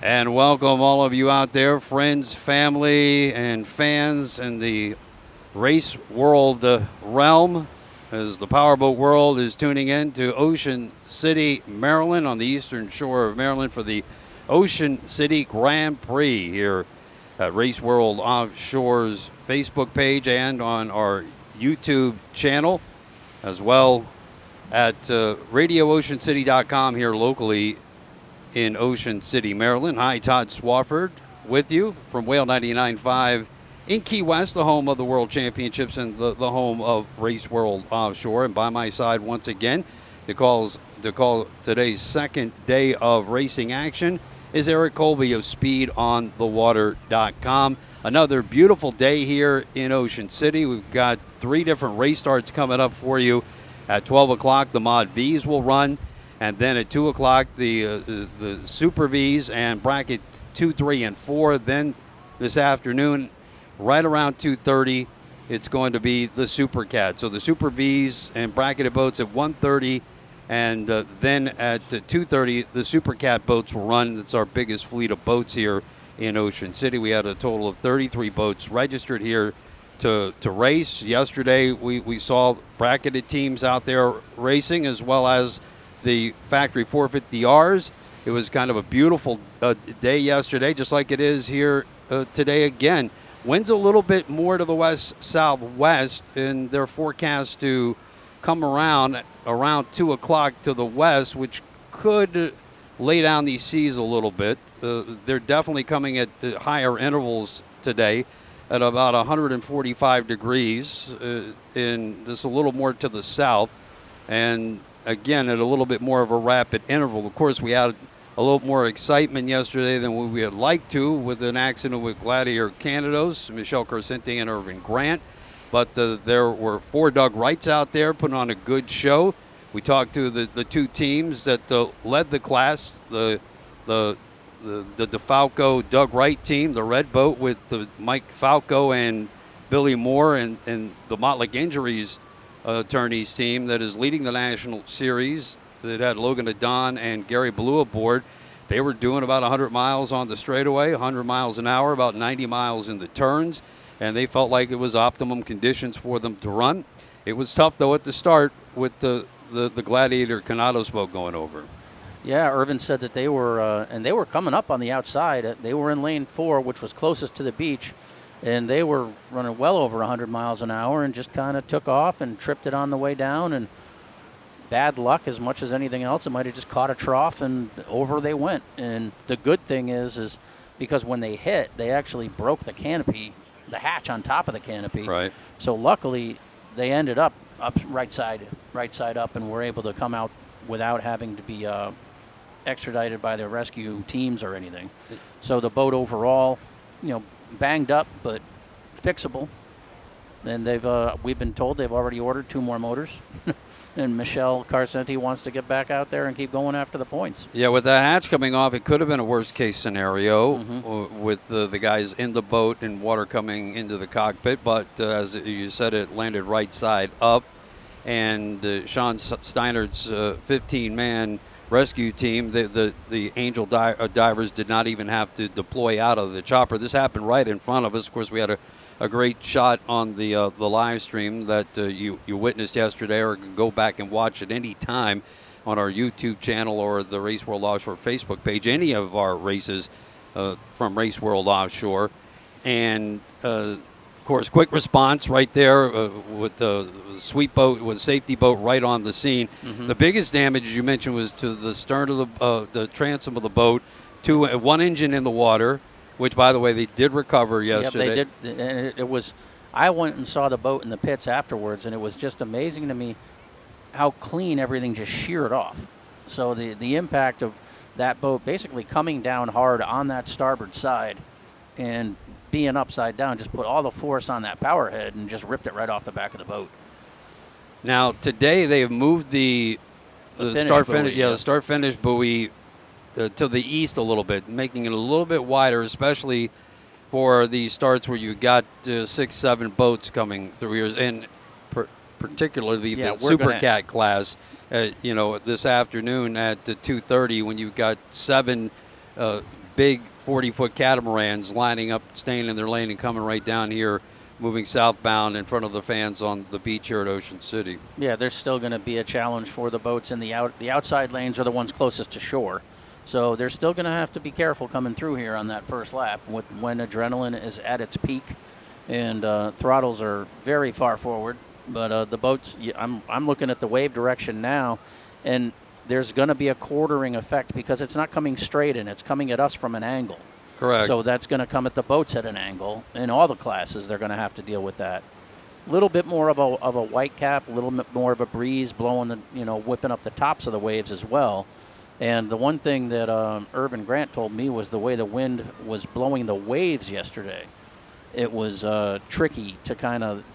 And welcome all of you out there, friends, family, and fans in the race world realm, as the powerboat world is tuning in to Ocean City, Maryland, on the eastern shore of Maryland for the Ocean City Grand Prix here at Race World Offshore's Facebook page and on our YouTube channel, as well at RadioOceanCity.com here locally in Ocean City, Maryland. Hi, Todd Swafford with you from Whale 99.5 in Key West, the home of the World Championships and the home of Race World Offshore. And by my side once again to call today's second day of racing action is Eric Colby of SpeedOnTheWater.com. Another beautiful day here in Ocean City. We've got 3 different race starts coming up for you. At 12 o'clock, the Mod Vs will run. And then at 2 o'clock, the Super Vs and Bracket 2, 3, and 4. Then this afternoon, right around 2:30, it's going to be the Supercat. So the Super Vs and bracketed boats at 1:30, and then at 2:30, the Supercat boats will run. It's our biggest fleet of boats here in Ocean City. We had a total of 33 boats registered here to race. Yesterday, we saw bracketed teams out there racing, as well as the factory 450Rs. It was kind of a beautiful day yesterday, just like it is here today again. Winds a little bit more to the west-southwest, and they're forecast to come around 2 o'clock to the west, which could lay down these seas a little bit. They're definitely coming at higher intervals today at about 145 degrees, and just a little more to the south. And again, at a little bit more of a rapid interval. Of course, we had a little more excitement yesterday than we had liked to with an accident with Gladiator Canados, Michelle Carcente and Irvin Grant. But there were 4 Doug Wrights out there putting on a good show. We talked to the 2 teams that led the class, the DeFalco Doug Wright team, the red boat with Mike Falco and Billy Moore, and the Motley Injuries attorneys team that is leading the National Series that had Logan Adon and Gary Blue aboard. They were doing about 100 miles on the straightaway, 100 miles an hour, about 90 miles in the turns, and they felt like it was optimum conditions for them to run. It was tough, though, at the start with the Gladiator Canados boat going over. Yeah, Irvin said that they were coming up on the outside. They were in lane 4, which was closest to the beach, and they were running well over 100 miles an hour and just kind of took off and tripped it on the way down. And bad luck as much as anything else. It might have just caught a trough and over they went. And the good thing is because when they hit, they actually broke the canopy, the hatch on top of the canopy. Right. So luckily they ended up right side up, and were able to come out without having to be extradited by the rescue teams or anything. So the boat overall, banged up but fixable. And we've been told they've already ordered 2 more motors. And Michelle Carcente wants to get back out there and keep going after the points. Yeah, with that hatch coming off, it could have been a worst-case scenario with the guys in the boat and water coming into the cockpit. But as you said, it landed right side up. And Sean Steinert's 15-man rescue team, the Angel divers did not even have to deploy out of the chopper. This happened right in front of us. Of course, we had a great shot on the live stream that you witnessed yesterday, or can go back and watch at any time on our YouTube channel or the Race World Offshore Facebook page, any of our races from Race World Offshore. And of course, quick response right there with the sweep boat, with safety boat right on the scene. The biggest damage, as you mentioned, was to the stern of the transom of the boat, 1 engine in the water, which, by the way, they did recover yesterday. Yep, they did. And it was, I went and saw the boat in the pits afterwards, and it was just amazing to me how clean everything just sheared off. So the impact of that boat basically coming down hard on that starboard side and being upside down just put all the force on that power head and just ripped it right off the back of the boat. Now, today they have moved the start-finish buoy to the east a little bit, making it a little bit wider, especially for these starts where you got 6, 7 boats coming through here, and particularly the Supercat class. This afternoon at 2:30, when you've got 7 big 40-foot catamarans lining up, staying in their lane and coming right down here, moving southbound in front of the fans on the beach here at Ocean City. Yeah, there's still going to be a challenge for the boats in the outside lanes are the ones closest to shore. So they're still going to have to be careful coming through here on that first lap when adrenaline is at its peak and throttles are very far forward. But the boats, I'm looking at the wave direction now, and there's going to be a quartering effect because it's not coming straight in. It's coming at us from an angle. Correct. So that's going to come at the boats at an angle. In all the classes, they're going to have to deal with that. A little bit more of a white cap, a little bit more of a breeze blowing whipping up the tops of the waves as well. And the one thing that Irvin Grant told me was the way the wind was blowing the waves yesterday. It was tricky to kind of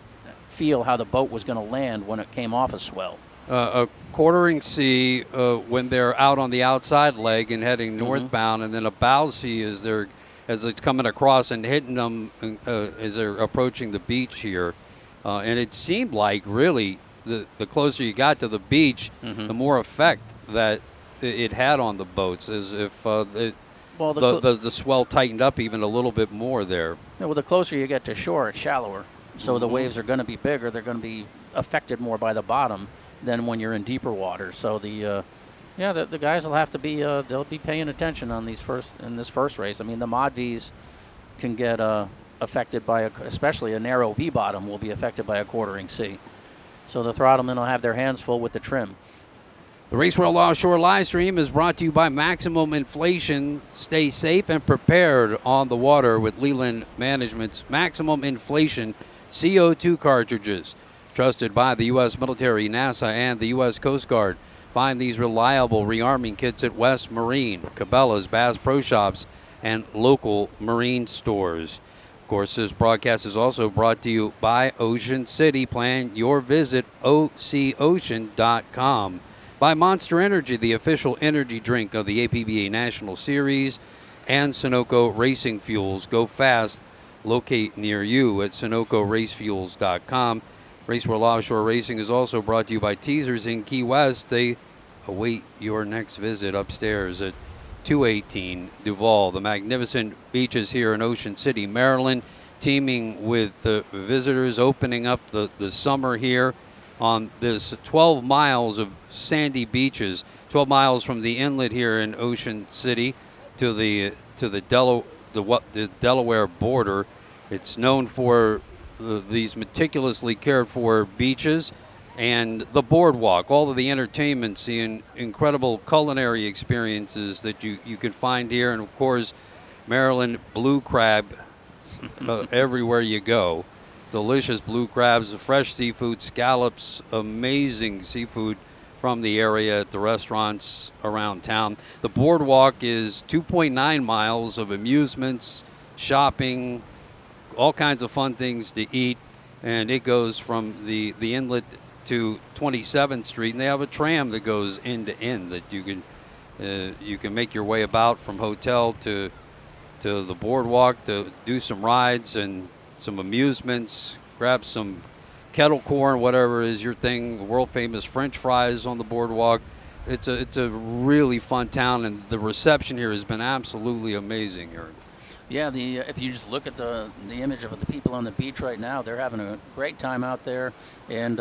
feel how the boat was going to land when it came off a swell. A quartering sea when they're out on the outside leg and heading northbound, and then a bow sea as it's coming across and hitting them as they're approaching the beach here. And it seemed like really the closer you got to the beach, the more effect that it had on the boats, as if the swell tightened up even a little bit more there. Well, the closer you get to shore, it's shallower. So the waves are going to be bigger. They're going to be affected more by the bottom than when you're in deeper water. So the guys will have to be they'll be paying attention on this first race. I mean, the Mod Vs can get affected by especially a narrow V bottom will be affected by a quartering sea. So the throttlemen will have their hands full with the trim. The Race World Offshore live stream is brought to you by Maximum Inflation. Stay safe and prepared on the water with Leland Management's Maximum Inflation CO2 cartridges. Trusted by the U.S. military, NASA, and the U.S. Coast Guard. Find these reliable rearming kits at West Marine, Cabela's, Bass Pro Shops, and local marine stores. Of course, this broadcast is also brought to you by Ocean City. Plan your visit, ococean.com. By Monster Energy, the official energy drink of the APBA National Series, and Sunoco Racing Fuels. Go fast. Locate near you at SunocoRaceFuels.com. Race World Offshore Racing is also brought to you by Teasers in Key West. They await your next visit upstairs at 218 Duval. The magnificent beaches here in Ocean City, Maryland, teeming with visitors, opening up the summer here on this 12 miles of sandy beaches, 12 miles from the inlet here in Ocean City to the Delaware border. It's known for these meticulously cared for beaches and the boardwalk, all of the entertainments, the incredible culinary experiences that you can find here, and of course Maryland blue crab everywhere you go. Delicious blue crabs, fresh seafood, scallops, amazing seafood from the area at the restaurants around town. The boardwalk is 2.9 miles of amusements, shopping, all kinds of fun things to eat, and it goes from the inlet to 27th Street, and they have a tram that goes end to end that you can make your way about from hotel to the boardwalk to do some rides and some amusements, grab some kettle corn, whatever is your thing, world famous French fries on the boardwalk. It's a really fun town, and the reception here has been absolutely amazing here. Yeah, if you just look at the image of the people on the beach right now, they're having a great time out there. And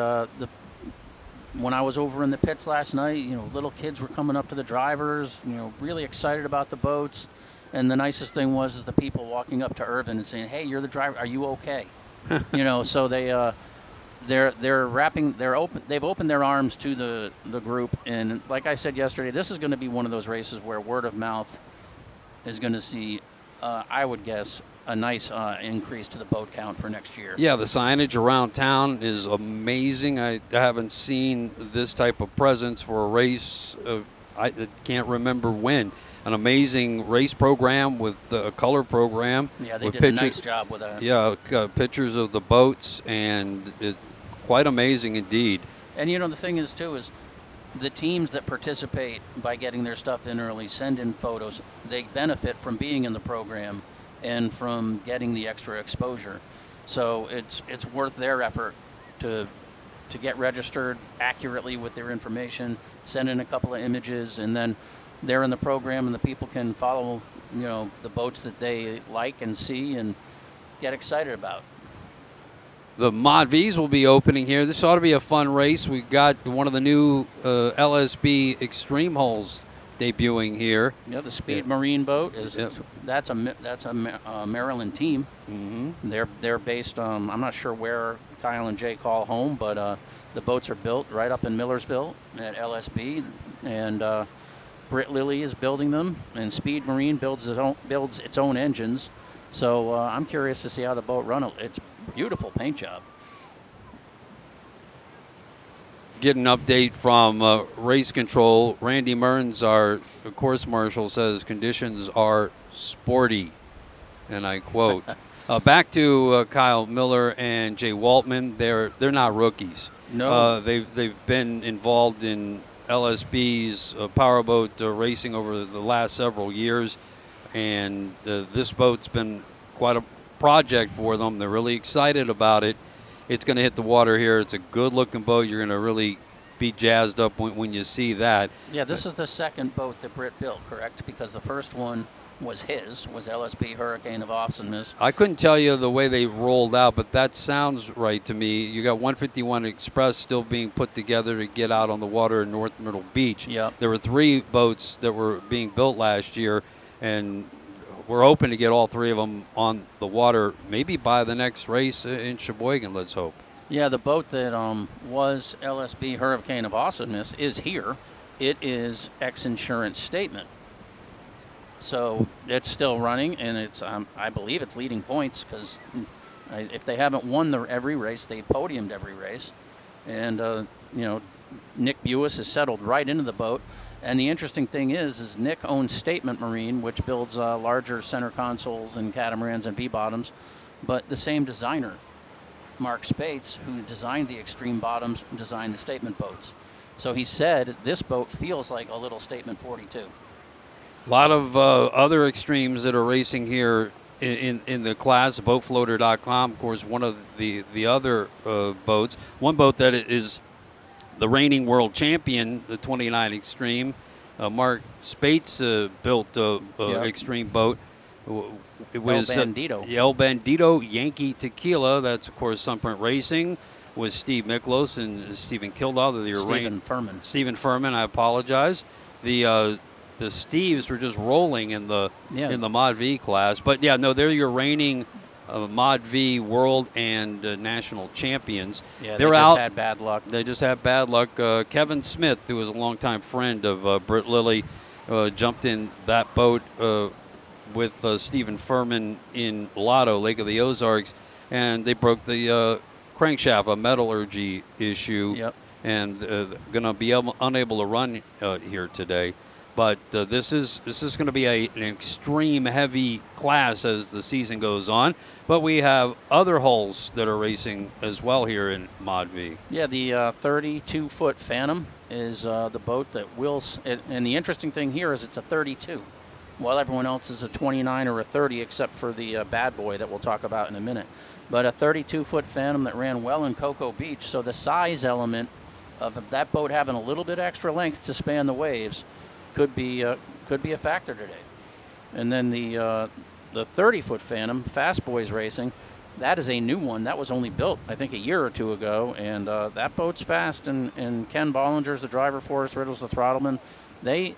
when I was over in the pits last night, little kids were coming up to the drivers, really excited about the boats. And the nicest thing was the people walking up to Urban and saying, "Hey, you're the driver. Are you okay?" So they've opened their arms to the group. And like I said yesterday, this is going to be one of those races where word of mouth is going to see, I would guess, a nice increase to the boat count for next year. Yeah, the signage around town is amazing. I haven't seen this type of presence for a race. I can't remember when. An amazing race program with a color program. Yeah, they with did a nice job with that. Yeah, pictures of the boats, and quite amazing indeed. And the thing is too is the teams that participate by getting their stuff in early, send in photos. They benefit from being in the program and from getting the extra exposure. So it's worth their effort to get registered accurately with their information, send in a couple of images, and then they're in the program and the people can follow the boats that they like and see and get excited about. The Mod Vs will be opening here. This ought to be a fun race. We've got one of the new LSB Extreme Hulls debuting here. Yeah, the Speed Marine boat is that's a Maryland team. Mm-hmm. They're based on, I'm not sure where Kyle and Jay call home, but the boats are built right up in Millersville at LSB, and Britt Lilly is building them, and Speed Marine builds its own engines. So I'm curious to see how the boat runs. It's a beautiful paint job. Get an update from race control. Randy Mearns, our course marshal, says conditions are sporty, and I quote. Back to Kyle Miller and Jay Waltman. They're not rookies. No, they've been involved in LSB's powerboat racing over the last several years, and this boat's been quite a project for them. They're really excited about it. It's going to hit the water here. It's a good-looking boat. You're going to really be jazzed up when you see that. Yeah, this is the second boat that Britt built, correct? Because the first one was LSB Hurricane of Awesomeness. I couldn't tell you the way they rolled out, but that sounds right to me. You got 151 Express still being put together to get out on the water in North Myrtle Beach. Yep. There were 3 boats that were being built last year, and we're hoping to get all 3 of them on the water maybe by the next race in Sheboygan, let's hope. Yeah, the boat that was LSB Hurricane of Awesomeness is here. It is ex-insurance statement. So it's still running, and it's I believe it's leading points because if they haven't won every race, they've podiumed every race. And, Nick Buis has settled right into the boat. And the interesting thing is Nick owns Statement Marine, which builds larger center consoles and catamarans and V-bottoms, but the same designer, Mark Spates, who designed the Extreme Bottoms, designed the Statement boats. So he said this boat feels like a little Statement 42. A lot of other extremes that are racing here in the class. Boatfloater.com, of course, one of the other boats. One boat that is the reigning world champion, the 29 Extreme. Mark Spates built an extreme boat. It was El Bandito. El Bandito Yankee Tequila. That's, of course, Sunprint Racing with Steve Miklos and Stephen Kildall. Stephen Furman, I apologize. The Steves were just rolling in the Mod V class. But, they're your reigning Mod V world and national champions. Yeah, they're just out. Had bad luck. They just had bad luck. Kevin Smith, who was a longtime friend of Britt Lilly, jumped in that boat with Stephen Furman in Lotto, Lake of the Ozarks, and they broke the crankshaft, a metallurgy issue. Yep. And going to be unable to run here today. But this is going to be an extreme heavy class as the season goes on. But we have other hulls that are racing as well here in Mod V. Yeah, the 32-foot Phantom is the boat that will. And the interesting thing here is it's a 32, while everyone else is a 29 or a 30, except for the bad boy that we'll talk about in a minute. But a 32-foot Phantom that ran well in Cocoa Beach. So the size element of that boat having a little bit extra length to span the waves could be a factor today. And then the 30-foot Phantom, Fast Boys Racing, that is a new one. That was only built, I think, a year or two ago, and that boat's fast. And Ken Bollinger's the driver for us, Riddle's the throttleman. They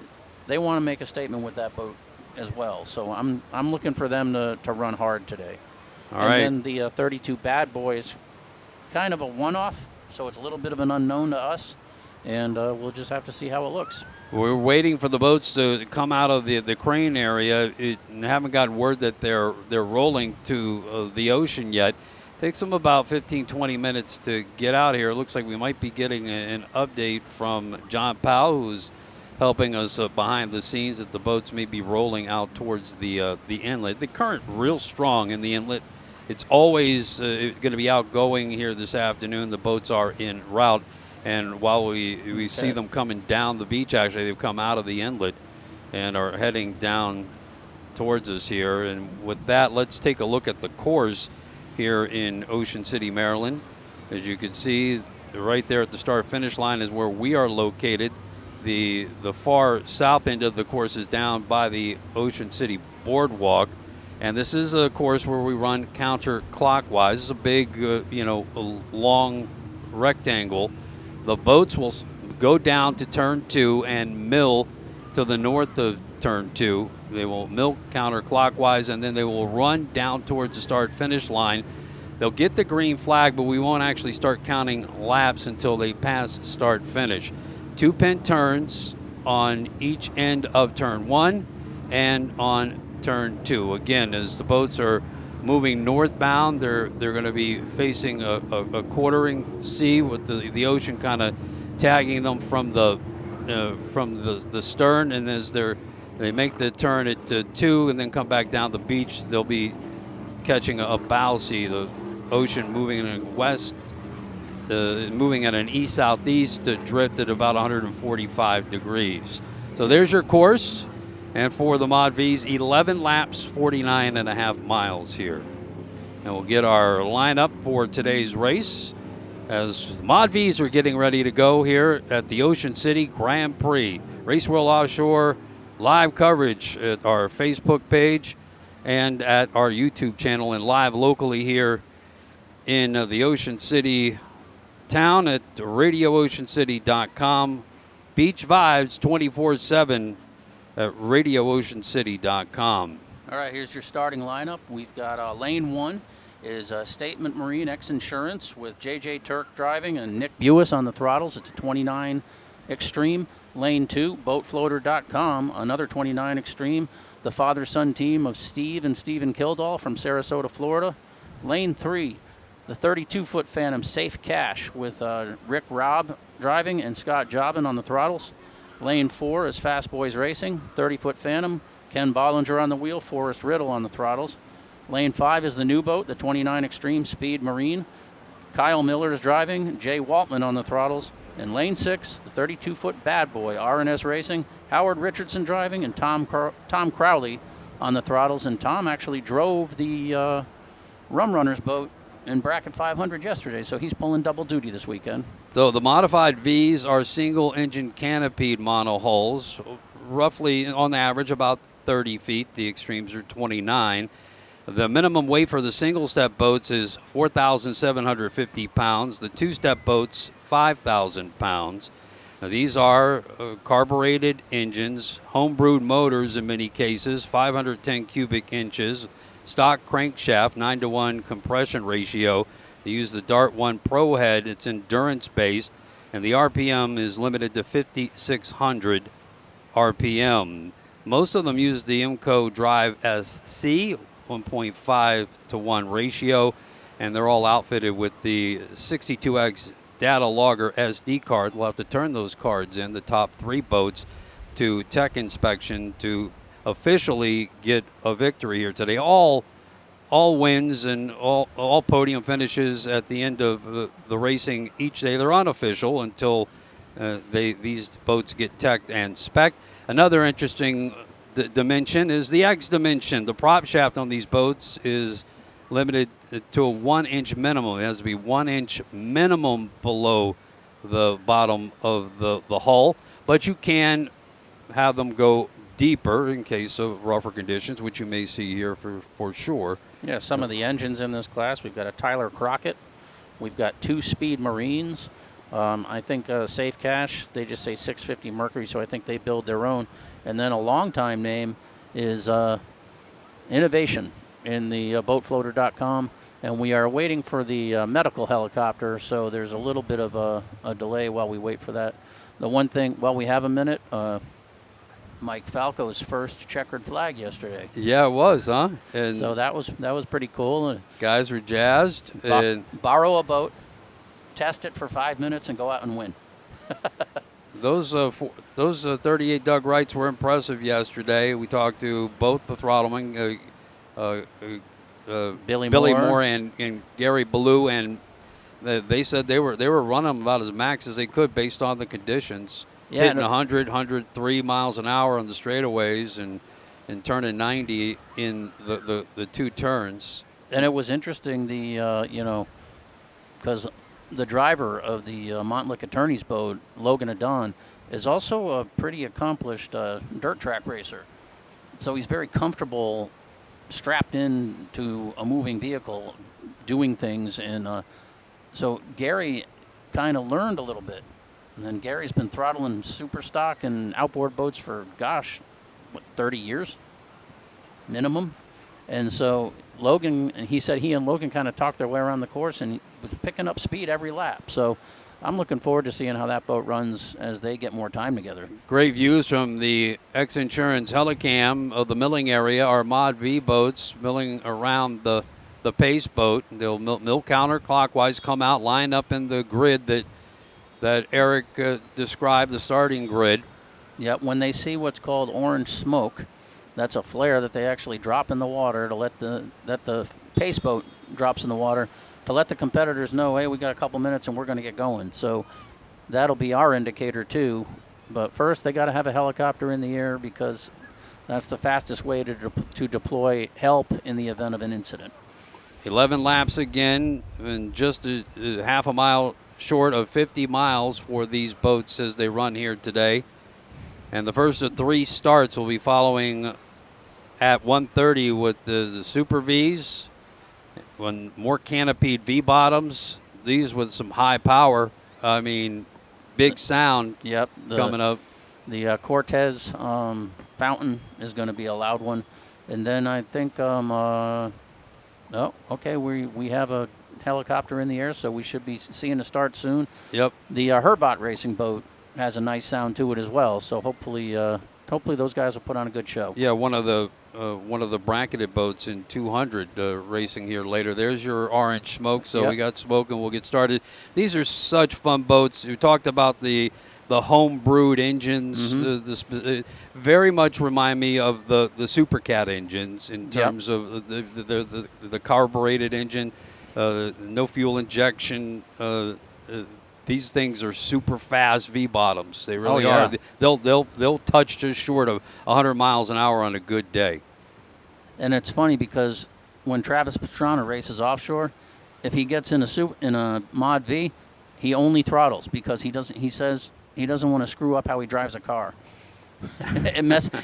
want to make a statement with that boat as well. So I'm looking for them to run hard today. All right. And then the 32 Bad Boys, kind of a one-off, so it's a little bit of an unknown to us, and we'll just have to see how it looks. We're waiting for the boats to come out of the crane area. Haven't gotten word that they're rolling to the ocean yet. Takes them about 15, 20 minutes to get out here. It looks like we might be getting an update from John Powell, who's helping us behind the scenes, that the boats may be rolling out towards the inlet. The current real strong in the inlet. It's always going to be outgoing here this afternoon. The boats are en route. And while we see them coming down the beach, actually, they've come out of the inlet and are heading down towards us here. And with that, let's take a look at the course here in Ocean City, Maryland. As you can see, right there at the start-finish line is where we are located. The far south end of the course is down by the Ocean City boardwalk. And this is a course where we run counterclockwise. It's a big, a long rectangle. The boats will go down to turn 2 and mill to the north of turn 2. They will mill counterclockwise, and then they will run down towards the start-finish line. They'll get the green flag, but we won't actually start counting laps until they pass start-finish. 2-pin turns on each end of turn 1 and on turn 2. Again, as the boats are moving northbound, they're going to be facing a quartering sea with the ocean kind of tagging them from the stern, and as they make the turn at 2 and then come back down the beach, they'll be catching a bow sea. The ocean moving in west, moving at an east-southeast drift at about 145 degrees. So there's your course. And for the Mod Vs, 11 laps, 49.5 miles here. And we'll get our lineup for today's race as Mod Vs are getting ready to go here at the Ocean City Grand Prix. Race World Offshore live coverage at our Facebook page and at our YouTube channel, and live locally here in the Ocean City town at radiooceancity.com. Beach Vibes 24/7 at radiooceancity.com. All right, here's your starting lineup. We've got lane 1 is Statement Marine X Insurance with JJ Turk driving and Nick Buis on the throttles. It's a 29 Extreme. Lane 2, boatfloater.com, another 29 Extreme. The father-son team of Steve and Stephen Kildall from Sarasota, Florida. Lane 3, the 32-foot Phantom Safe Cash with Rick Robb driving and Scott Jobin on the throttles. Lane 4 is Fast Boys Racing, 30-foot Phantom, Ken Bollinger on the wheel, Forrest Riddle on the throttles. Lane 5 is the new boat, the 29 Extreme Speed Marine. Kyle Miller is driving, Jay Waltman on the throttles. And lane 6, the 32-foot Bad Boy, RNS Racing, Howard Richardson driving, and Tom Crowley on the throttles. And Tom actually drove the Rum Runners boat in Bracket 500 yesterday, so he's pulling double duty this weekend. So the modified Vs are single-engine canopied monohulls, roughly on average about 30 feet. The Extremes are 29. The minimum weight for the single-step boats is 4,750 pounds. The two-step boats, 5,000 pounds. Now, these are carbureted engines, home-brewed motors in many cases, 510 cubic inches, stock crankshaft, 9-to-1 compression ratio. They use the Dart 1 Pro head. It's endurance-based, and the RPM is limited to 5,600 RPM. Most of them use the IMCO Drive SC 1.5-to-1 ratio, and they're all outfitted with the 62X data logger SD card. We'll have to turn those cards in, the top 3 boats, to tech inspection to officially get a victory here today. All wins and all podium finishes at the end of the racing each day. They're unofficial until these boats get teched and spec'd. Another interesting dimension is the X dimension. The prop shaft on these boats is limited to a 1-inch minimum. It has to be 1 inch minimum below the bottom of the hull, but you can have them go deeper in case of rougher conditions, which you may see here for sure. Yeah, some of the engines in this class, we've got a Tyler Crockett. We've got 2 Speed Marines. I think Safe Cash, they just say 650 Mercury, so I think they build their own. And then a long-time name is Innovation in the boatfloater.com. And we are waiting for the medical helicopter, so there's a little bit of a delay while we wait for that. The one thing, while we have a minute, Mike Falco's first checkered flag yesterday. Yeah, it was, huh? And so that was pretty cool. Guys were jazzed. And borrow a boat, test it for 5 minutes, and go out and win. Those 38 Doug Wrights were impressive yesterday. We talked to both the throttlemen, Billy Moore and Gary Ballou, and they said they were running them about as max as they could based on the conditions. Yeah, hitting 100, 103 miles an hour on the straightaways and turning 90 in the 2 turns. And it was interesting, because the driver of the Montlick Attorney's boat, Logan Adon, is also a pretty accomplished dirt track racer. So he's very comfortable strapped in to a moving vehicle doing things. And so Gary kind of learned a little bit. And then Gary's been throttling super stock and outboard boats for, 30 years minimum. And so Logan, and he said he and Logan kind of talked their way around the course, and he was picking up speed every lap. So I'm looking forward to seeing how that boat runs as they get more time together. Great views from the X-Insurance Helicam of the milling area. Our Mod V boats milling around the pace boat. They'll mill counterclockwise, come out, line up in the grid that Eric described, the starting grid. Yep, when they see what's called orange smoke, that's a flare that they actually drop in the water to let the pace boat drops in the water to let the competitors know, hey, we got a couple minutes and we're going to get going. So that'll be our indicator too. But first, they got to have a helicopter in the air because that's the fastest way to deploy help in the event of an incident. 11 laps again, and just a half a mile short of 50 miles for these boats as they run here today. And the first of 3 starts will be following at 1:30 with the Super Vs, when more canopied V bottoms. These with some high power. I mean, big sound. Yep, coming up. The Cortez fountain is going to be a loud one, and then I think we have a helicopter in the air, so we should be seeing a start soon. Yep. The Herbot racing boat has a nice sound to it as well, so hopefully those guys will put on a good show. Yeah, one of the bracketed boats in 200 racing here later. There's your orange smoke, so we got smoke and we'll get started. These are such fun boats. We talked about the home brewed engines. Very much remind me of the Supercat engines in terms of the carbureted engine, no fuel injection. These things are super fast V bottoms. They really are. They'll touch just short of 100 miles an hour on a good day. And it's funny because when Travis Pastrana races offshore, if he gets in a Mod V, he only throttles because he says he doesn't want to screw up how he drives a car.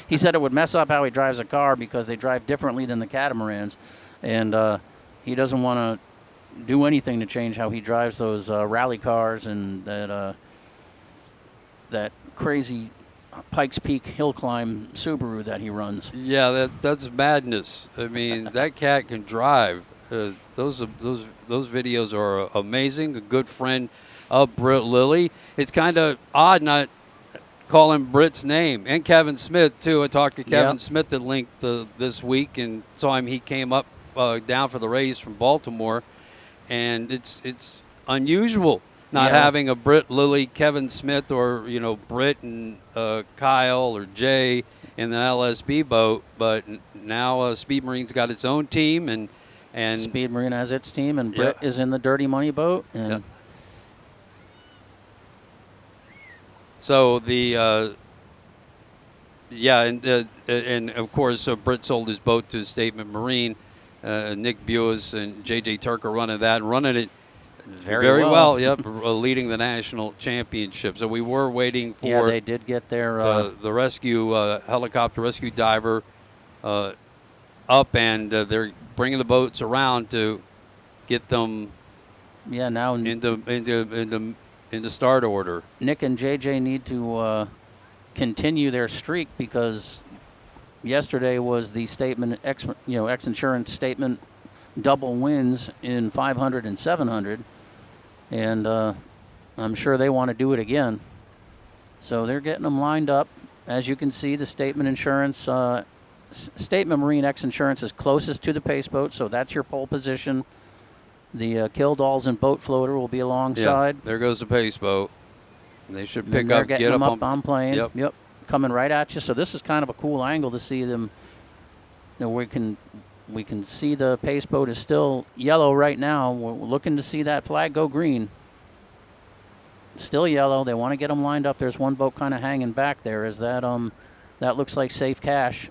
He said it would mess up how he drives a car because they drive differently than the catamarans, and he doesn't want to do anything to change how he drives those rally cars and that crazy Pikes Peak hill climb Subaru that he runs. Yeah, that's madness. I mean, that cat can drive. Those videos are amazing. A good friend of Britt Lilly. It's kind of odd not calling Britt's name, and Kevin Smith too. I talked to Kevin Smith at length this week and saw him. He came up down for the race from Baltimore. And it's unusual not having a Britt Lilly, Kevin Smith, or Britt and Kyle or Jay in the LSB boat. But now Speed Marine's got its own team, and Speed Marine has its team, and Britt is in the Dirty Money boat. And so and of course Britt sold his boat to Statement Marine. Nick Buis and J.J. Turk are running it very well. Yep, leading the national championship. So we were waiting for. Yeah, they did get their the rescue helicopter rescue diver up, and they're bringing the boats around to get them. Yeah, now into start order. Nick and J.J. need to continue their streak because yesterday was the statement, X-Insurance statement double wins in 500 and 700, and I'm sure they want to do it again. So they're getting them lined up. As you can see, the Statement Insurance, Statement Marine X-Insurance is closest to the pace boat, so that's your pole position. The Killdalls and Boat Floater will be alongside. Yeah, there goes the pace boat. They should get them up on plane. Yep. Coming right at you. So this is kind of a cool angle to see them. We can see the pace boat is still yellow right now. We're looking to see that flag go green. Still yellow. They want to get them lined up. There's one boat kind of hanging back there. Is that looks like Safe Cash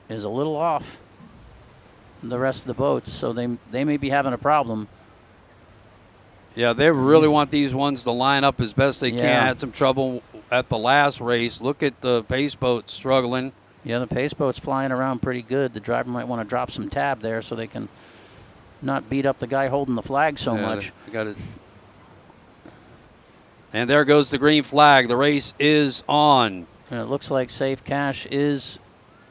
is a little off the rest of the boats, so they may be having a problem. Yeah, they really want these ones to line up as best they can. Had some trouble at the last race. Look at the pace boat struggling. Yeah, the pace boat's flying around pretty good. The driver might want to drop some tab there so they can not beat up the guy holding the flag so much. I got it. And there goes the green flag. The race is on. And it looks like Safe Cash is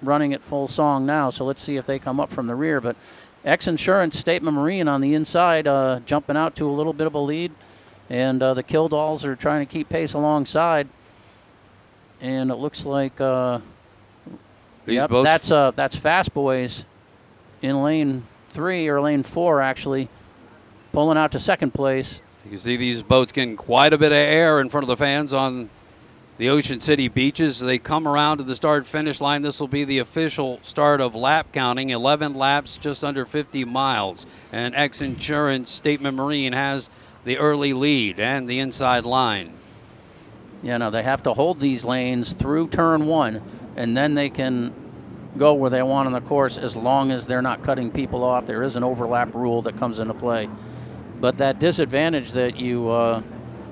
running at full song now, so let's see if they come up from the rear. But X Insurance, Statement Marine on the inside, jumping out to a little bit of a lead. And the Killdalls are trying to keep pace alongside. And it looks like These boats, that's Fast Boys in lane 3 or lane 4 actually, pulling out to second place. you can see these boats getting quite a bit of air in front of the fans on the Ocean City beaches. They come around to the start-finish line. This will be the official start of lap counting. 11 laps, just under 50 miles. And X Insurance Statement Marine has the early lead and the inside line. Yeah, no, they have to hold these lanes through turn 1, and then they can go where they want on the course as long as they're not cutting people off. There is an overlap rule that comes into play. But that disadvantage that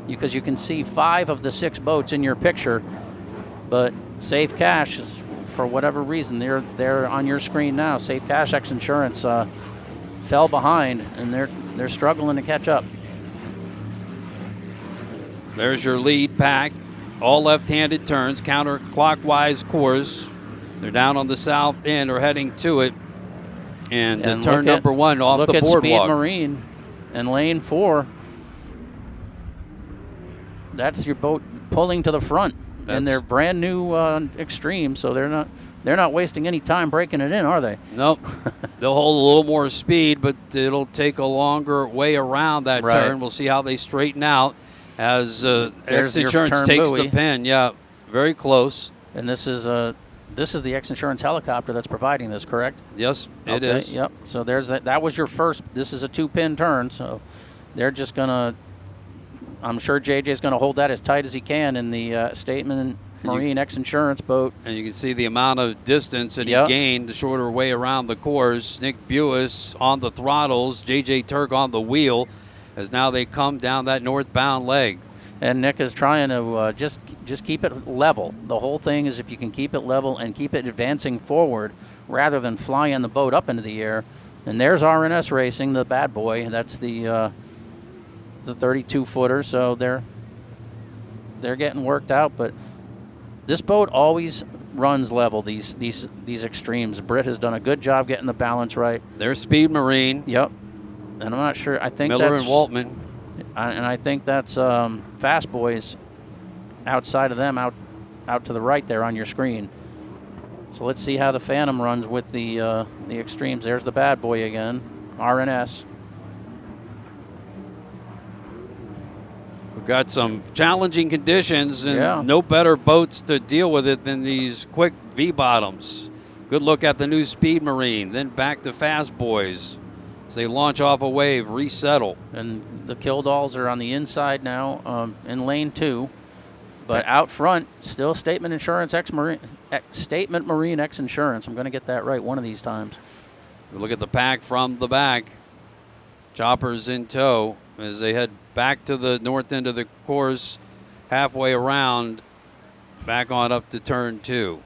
because you can see 5 of the 6 boats in your picture, but Safe Cash is, for whatever reason, they're on your screen now. Safe Cash X Insurance fell behind, and they're struggling to catch up. There's your lead pack. All left-handed turns, counterclockwise course. They're down on the south end or heading to it. And turn number 1 off the boardwalk. Look at Speed Marine and lane 4. That's your boat pulling to the front. And they're brand new Extreme, so they're not wasting any time breaking it in, are they? Nope. They'll hold a little more speed, but it'll take a longer way around that turn. We'll see how they straighten out as X Insurance takes the pin. Yeah, very close. And this is the X Insurance helicopter that's providing this, correct? Yes, it is. Yep. So there's that was your first. This is a 2-pin turn, so they're just gonna. I'm sure JJ's going to hold that as tight as he can in the Statement Marine X Insurance boat. And you can see the amount of distance that he gained, the shorter way around the course. Nick Buis on the throttles, JJ Turk on the wheel, as now they come down that northbound leg. And Nick is trying to just keep it level. The whole thing is if you can keep it level and keep it advancing forward rather than flying the boat up into the air. And there's RNS Racing, the bad boy. That's the 32-footer, so they're getting worked out. But this boat always runs level. These Extremes. Britt has done a good job getting the balance right. There's Speed Marine. Yep. And I'm not sure. I think Miller and Waltman. And I think that's Fast Boys outside of them, out to the right there on your screen. So let's see how the Phantom runs with the Extremes. There's the bad boy again, RNS. We've got some challenging conditions and no better boats to deal with it than these quick V-bottoms. Good look at the new Speed Marine, then back to Fast Boys as they launch off a wave, resettle. And the Killdalls are on the inside now in lane 2. But out front, still Statement Marine X Insurance. I'm going to get that right one of these times. We look at the pack from the back. Choppers in tow as they head back to the north end of the course, halfway around, back on up to turn 2.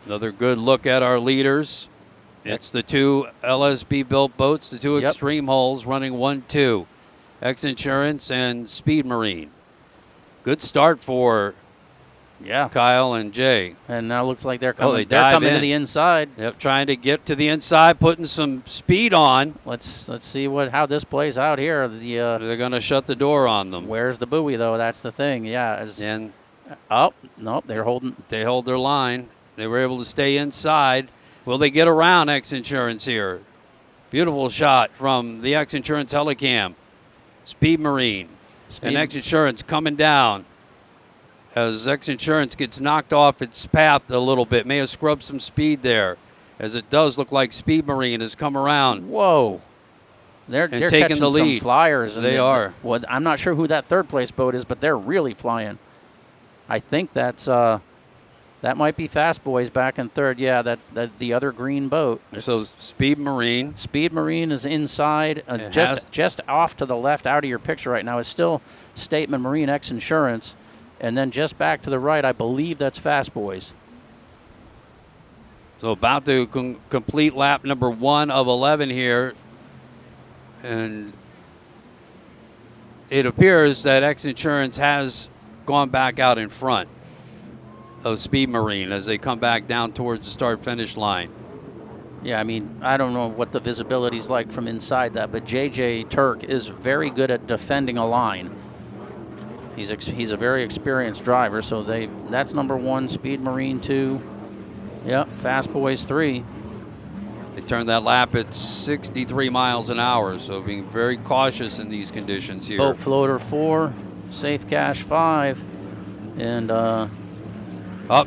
Another good look at our leaders. It's the 2 LSB-built boats, the 2 Extreme hulls running 1-2. X Insurance and Speed Marine. Good start for Kyle and Jay. And now looks like they're coming. They're coming to the inside. Yep, trying to get to the inside, putting some speed on. Let's see how this plays out here. They're going to shut the door on them. Where's the buoy though? That's the thing. Yeah. Nope. They hold their line. They were able to stay inside. Will they get around X Insurance here? Beautiful shot from the X Insurance helicam. Speed Marine and X Insurance coming down as X Insurance gets knocked off its path a little bit. May have scrubbed some speed there, as it does look like Speed Marine has come around. Whoa. They're taking the lead. Some flyers. They are. Well, I'm not sure who that third place boat is, but they're really flying. I think that's that might be Fast Boys back in third. Yeah, that the other green boat. So Speed Marine. Speed Marine is inside, just off to the left, out of your picture right now. Is still Statement Marine X Insurance, And then just back to the right, I believe that's Fast Boys. So about to complete lap number 1 of 11 here. And it appears that X Insurance has gone back out in front of Speed Marine as they come back down towards the start-finish line. Yeah, I mean, I don't know what the visibility's like from inside that, but JJ Turk is very good at defending a line. He's a very experienced driver, so that's number 1, Speed Marine 2. Yep, Fast Boys 3. They turned that lap at 63 miles an hour, so being very cautious in these conditions here. Boat Floater 4, Safe Cash 5, and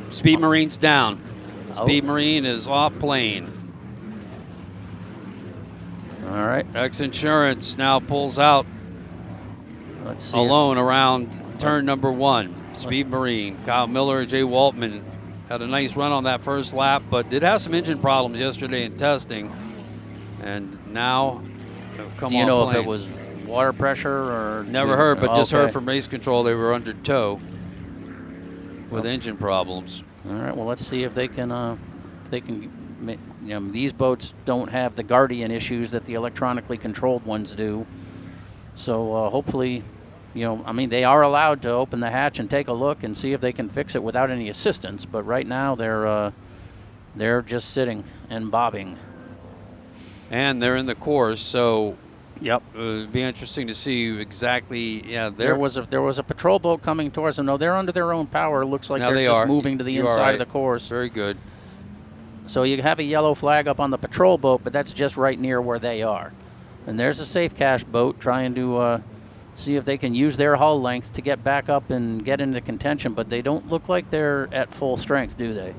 Speed Marine's down. Speed Marine is off plane. All right. X Insurance now pulls out. Let's see alone around turn number 1. Speed Marine, Kyle Miller and Jay Waltman had a nice run on that first lap, but did have some engine problems yesterday in testing. And now, come on. Do you know if it was water pressure or? Never heard, but just okay. heard from race control they were under tow with engine problems. All right. Well, let's see if they can. These boats don't have the Guardian issues that the electronically controlled ones do. So hopefully, they are allowed to open the hatch and take a look and see if they can fix it without any assistance. But right now they're just sitting and bobbing. And they're in the course, so yep, it'd be interesting to see exactly. Yeah, there was a patrol boat coming towards them. No, they're under their own power. It looks like they're just moving to the inside of the course. Very good. So you have a yellow flag up on the patrol boat, but that's just right near where they are. And there's a Safe Cash boat trying to see if they can use their hull length to get back up and get into contention, but they don't look like they're at full strength, do they?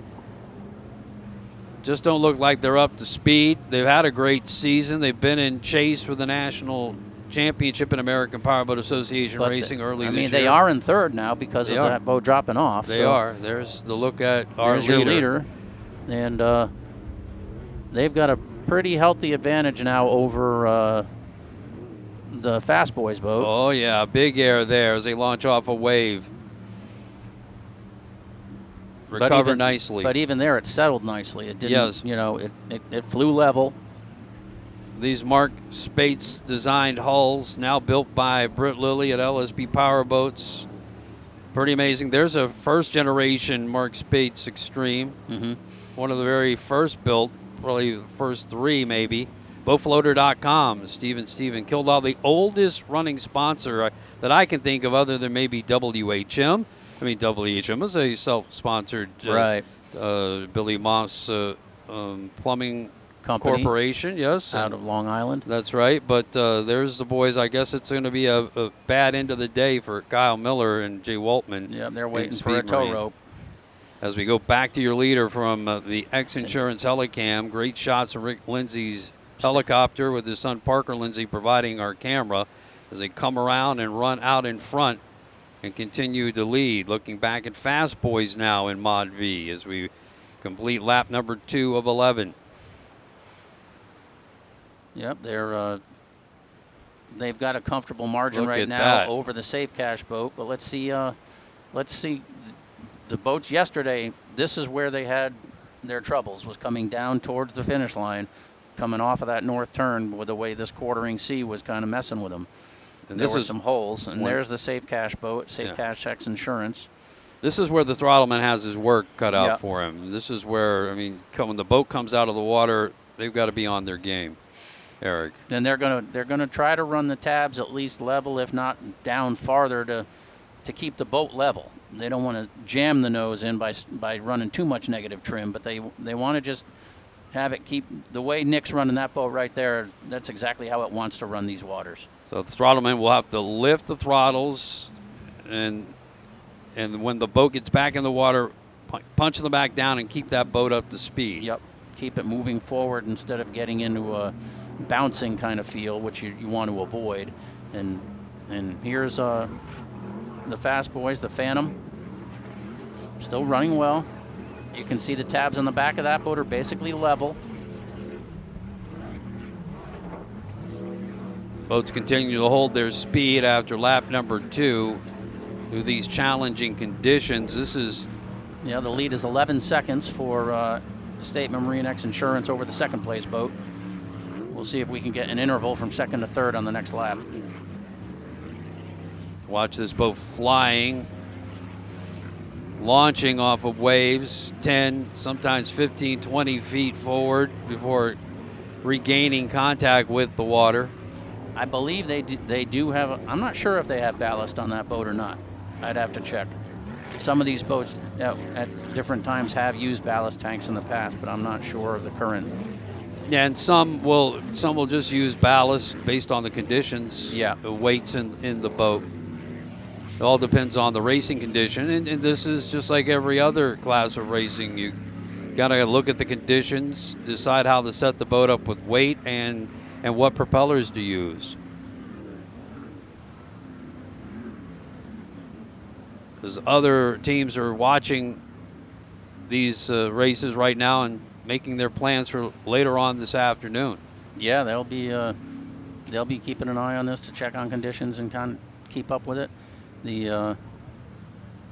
Just don't look like they're up to speed. They've had a great season. They've been in chase for the national championship in American Powerboat Association Racing early this year. They are in third now because of that boat dropping off. They are. There's the look at our leader. And they've got a pretty healthy advantage now over the Fast Boys boat. Oh, yeah, big air there as they launch off a wave. Recover nicely. But even there, it settled nicely. It didn't, it flew level. These Mark Spates designed hulls now built by Britt Lilly at LSB Powerboats. Pretty amazing. There's a first generation Mark Spates Extreme. Mm-hmm. One of the very first built, probably the first 3 maybe. Boatfloater.com, Steven Kildall, the oldest running sponsor that I can think of other than maybe WHM. I mean, WHM is a self-sponsored Billy Moss Plumbing Company. Corporation, yes. Out of Long Island. That's right, but there's the boys. I guess it's going to be a bad end of the day for Kyle Miller and Jay Waltman. Yeah, they're waiting for a tow rope. As we go back to your leader from the X Insurance Helicam, great shots from Rick Lindsay's helicopter with his son Parker Lindsay providing our camera as they come around and run out in front and continue to lead. Looking back at Fast Boys now in Mod V as we complete lap number 2 of 11. Yep, they've got a comfortable margin right now over the Safe Cash boat. But let's see the boats yesterday. This is where they had their troubles, was coming down towards the finish line, coming off of that north turn with the way this quartering sea was kind of messing with them. And there were some holes, and there's the Safe Cash boat, Safe Cash X Insurance. This is where the throttleman has his work cut out for him. This is where, when the boat comes out of the water, they've got to be on their game, Eric. And they're gonna try to run the tabs at least level, if not down farther, to keep the boat level. They don't want to jam the nose in by running too much negative trim, but they want to just have it keep the way Nick's running that boat right there. That's exactly how it wants to run these waters. So the throttleman will have to lift the throttles, and when the boat gets back in the water, punch them back down and keep that boat up to speed. Yep, keep it moving forward instead of getting into a bouncing kind of feel, which you want to avoid. And here's the Fast Boys, the Phantom, still running well. You can see the tabs on the back of that boat are basically level. Boats continue to hold their speed after lap number 2. through these challenging conditions. This is Yeah, the lead is 11 seconds for Statement Marine X Insurance over the second place boat. We'll see if we can get an interval from second to third on the next lap. Watch this boat flying, launching off of waves 10, sometimes 15, 20 feet forward before regaining contact with the water. I believe they do have, I'm not sure if they have ballast on that boat or not. I'd have to check. Some of these boats at different times have used ballast tanks in the past, but I'm not sure of the current. Yeah, and some will just use ballast based on the conditions, Yeah. the weights in the boat. It all depends on the racing condition, and this is just like every other class of racing. You got to look at the conditions, decide how to set the boat up with weight and what propellers to use. Because other teams are watching these races right now and making their plans for later on this afternoon. Yeah, they'll be keeping an eye on this to check on conditions and kind of keep up with it. The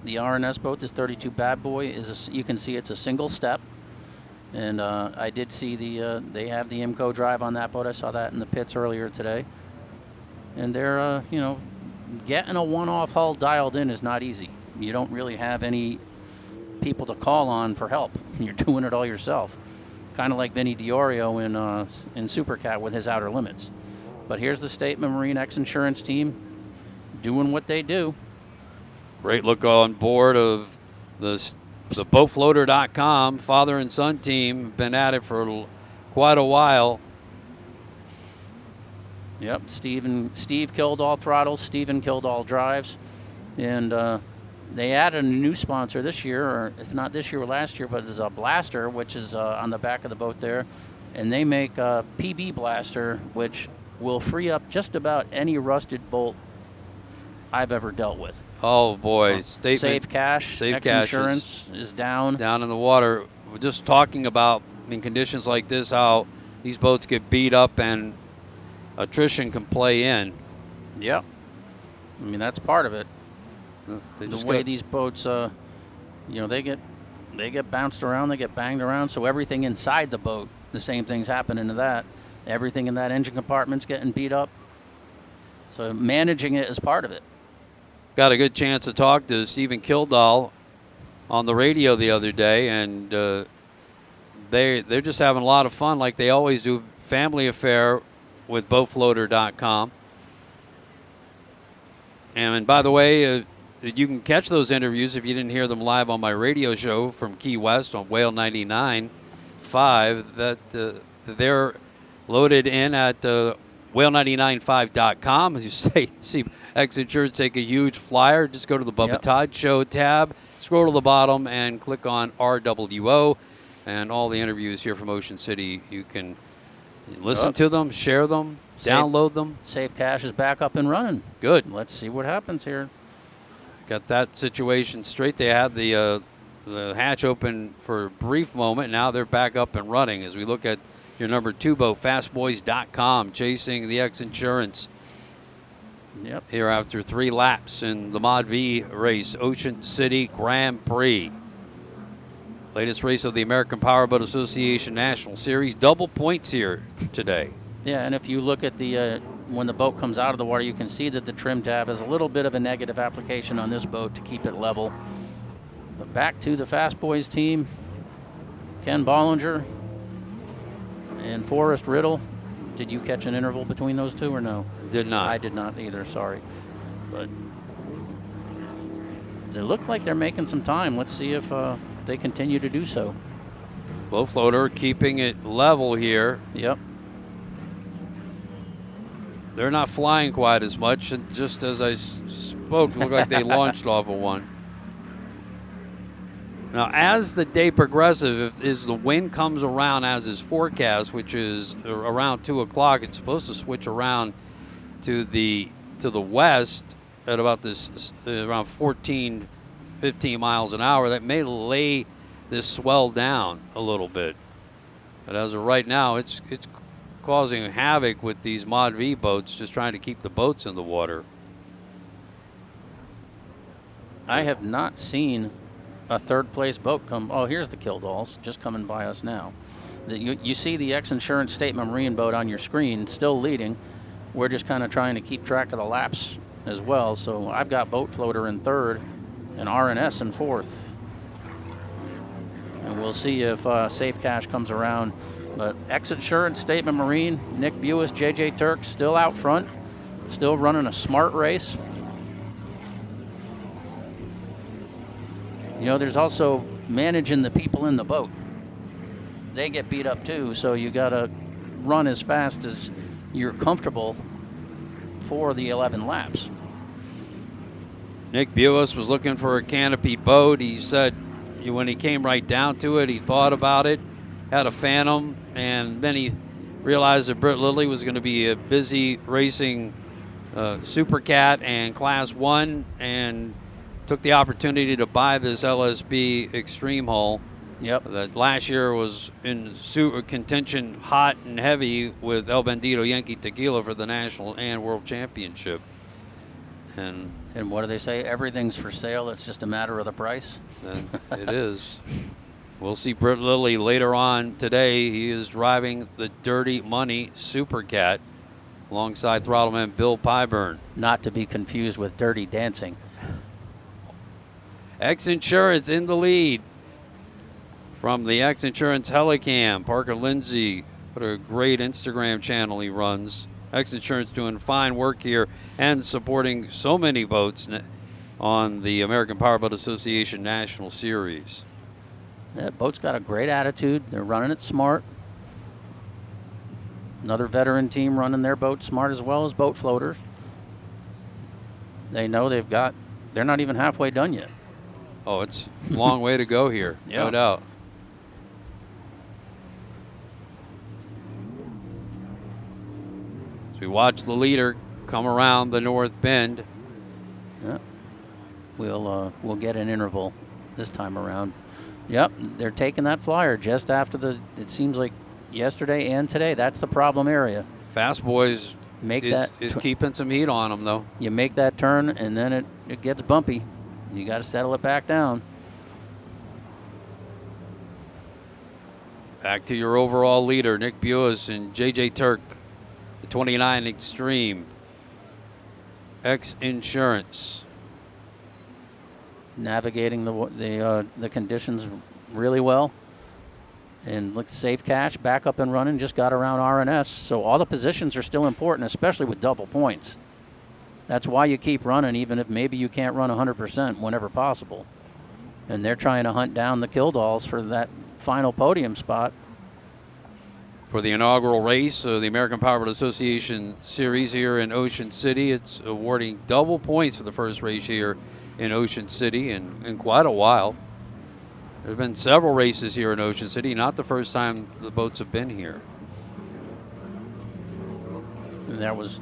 RNS boat, this 32 Bad Boy, you can see it's a single step, and I did see they have the IMCO drive on that boat. I saw that in the pits earlier today, and they're getting a one-off hull dialed in is not easy. You don't really have any people to call on for help. You're doing it all yourself, kind of like Vinny Diorio in Supercat with his Outer Limits. But here's the Statement Marine X Insurance team doing what they do. Great look on board of the boatfloater.com father and son team. Been at it for quite a while. Yep, Steve killed all throttles, Steven killed all drives, and they added a new sponsor this year, or if not this year or last year, but it's a blaster, which is on the back of the boat there, and they make a PB blaster, which will free up just about any rusted bolt I've ever dealt with. Oh boy, Safe Cash, X Insurance is down in the water. We're just talking about in conditions like this how these boats get beat up and attrition can play in. Yep. I mean, that's part of it. The way these boats, they get bounced around, they get banged around. So everything inside the boat, the same thing's happening to that. Everything in that engine compartment's getting beat up. So managing it is part of it. Got a good chance to talk to Stephen Kildall on the radio the other day, and they're just having a lot of fun like they always do. Family affair with boatfloater.com. And by the way, you can catch those interviews if you didn't hear them live on my radio show from Key West on Whale 99.5. That they're loaded in at whale995.com. As you see X Insurance take a huge flyer. Just go to the Bubba Todd Show tab, scroll to the bottom, and click on RWO. And all the interviews here from Ocean City, you can listen to them, share them, download them. Safe Cash is back up and running. Good. Let's see what happens here. Got that situation straight. They had the hatch open for a brief moment. Now they're back up and running as we look at your number 2 boat, fastboys.com, chasing the X Insurance. Yep. Here after 3 laps in the Mod V race, Ocean City Grand Prix. Latest race of the American Powerboat Association National Series. Double points here today. Yeah, and if you look at the when the boat comes out of the water, you can see that the trim tab has a little bit of a negative application on this boat to keep it level. But back to the Fast Boys team. Ken Bollinger and Forrest Riddle. Did you catch an interval between those two or no? Did not. I did not either, sorry. But they look like they're making some time. Let's see if they continue to do so. Boat floater keeping it level here. Yep. They're not flying quite as much. And just as I spoke, it looked like they launched off of one. Now, as the day progresses, if the wind comes around as is forecast, which is around 2 o'clock, it's supposed to switch around to the west at about around 14, 15 miles an hour. That may lay this swell down a little bit. But as of right now, it's causing havoc with these Mod V boats, just trying to keep the boats in the water. I have not seen a third-place boat come. Oh, here's the Killdalls just coming by us now. You see the X-Insurance Statement Marine boat on your screen, still leading. We're just kind of trying to keep track of the laps as well. So I've got Boat Floater in third and R&S in fourth. And we'll see if Safe Cash comes around. But X-Insurance Statement Marine, Nick Buis, JJ Turk still out front, still running a smart race. You know, there's also managing the people in the boat. They get beat up too, so you got to run as fast as you're comfortable for the 11 laps. Nick Buis was looking for a canopy boat. He said when he came right down to it, he thought about it, had a Phantom, and then he realized that Britt Lilly was going to be busy racing Supercat and Class 1, and took the opportunity to buy this LSB Extreme hull. Yep. That last year was in super contention, hot and heavy with El Bandito Yankee Tequila for the national and world championship. And what do they say? Everything's for sale. It's just a matter of the price. it is. We'll see Britt Lilly later on today. He is driving the Dirty Money Supercat alongside throttleman Bill Pyburn. Not to be confused with Dirty Dancing. X-Insurance in the lead. From the X-Insurance Helicam, Parker Lindsay, what a great Instagram channel he runs. X-Insurance doing fine work here and supporting so many boats on the American Powerboat Association National Series. That boat's got a great attitude. They're running it smart. Another veteran team running their boat smart as well as Boat Floaters. They know they're not even halfway done yet. Oh, it's a long way to go here, no doubt. We watch the leader come around the north bend. Yeah. We'll get an interval this time around. Yep, they're taking that flyer just after it seems like yesterday and today. That's the problem area. Fast Boys is keeping some heat on them, though. You make that turn, and then it gets bumpy. You got to settle it back down. Back to your overall leader, Nick Buis and JJ Turk. 29 Extreme, X-Insurance. Navigating the conditions really well. And look, Safe Cash back up and running, just got around R&S. So all the positions are still important, especially with double points. That's why you keep running, even if maybe you can't run 100% whenever possible. And they're trying to hunt down the Killdalls for that final podium spot. For the inaugural race of the American Powerboat Association Series here in Ocean City. It's awarding double points for the first race here in Ocean City in quite a while. There have been several races here in Ocean City, not the first time the boats have been here. And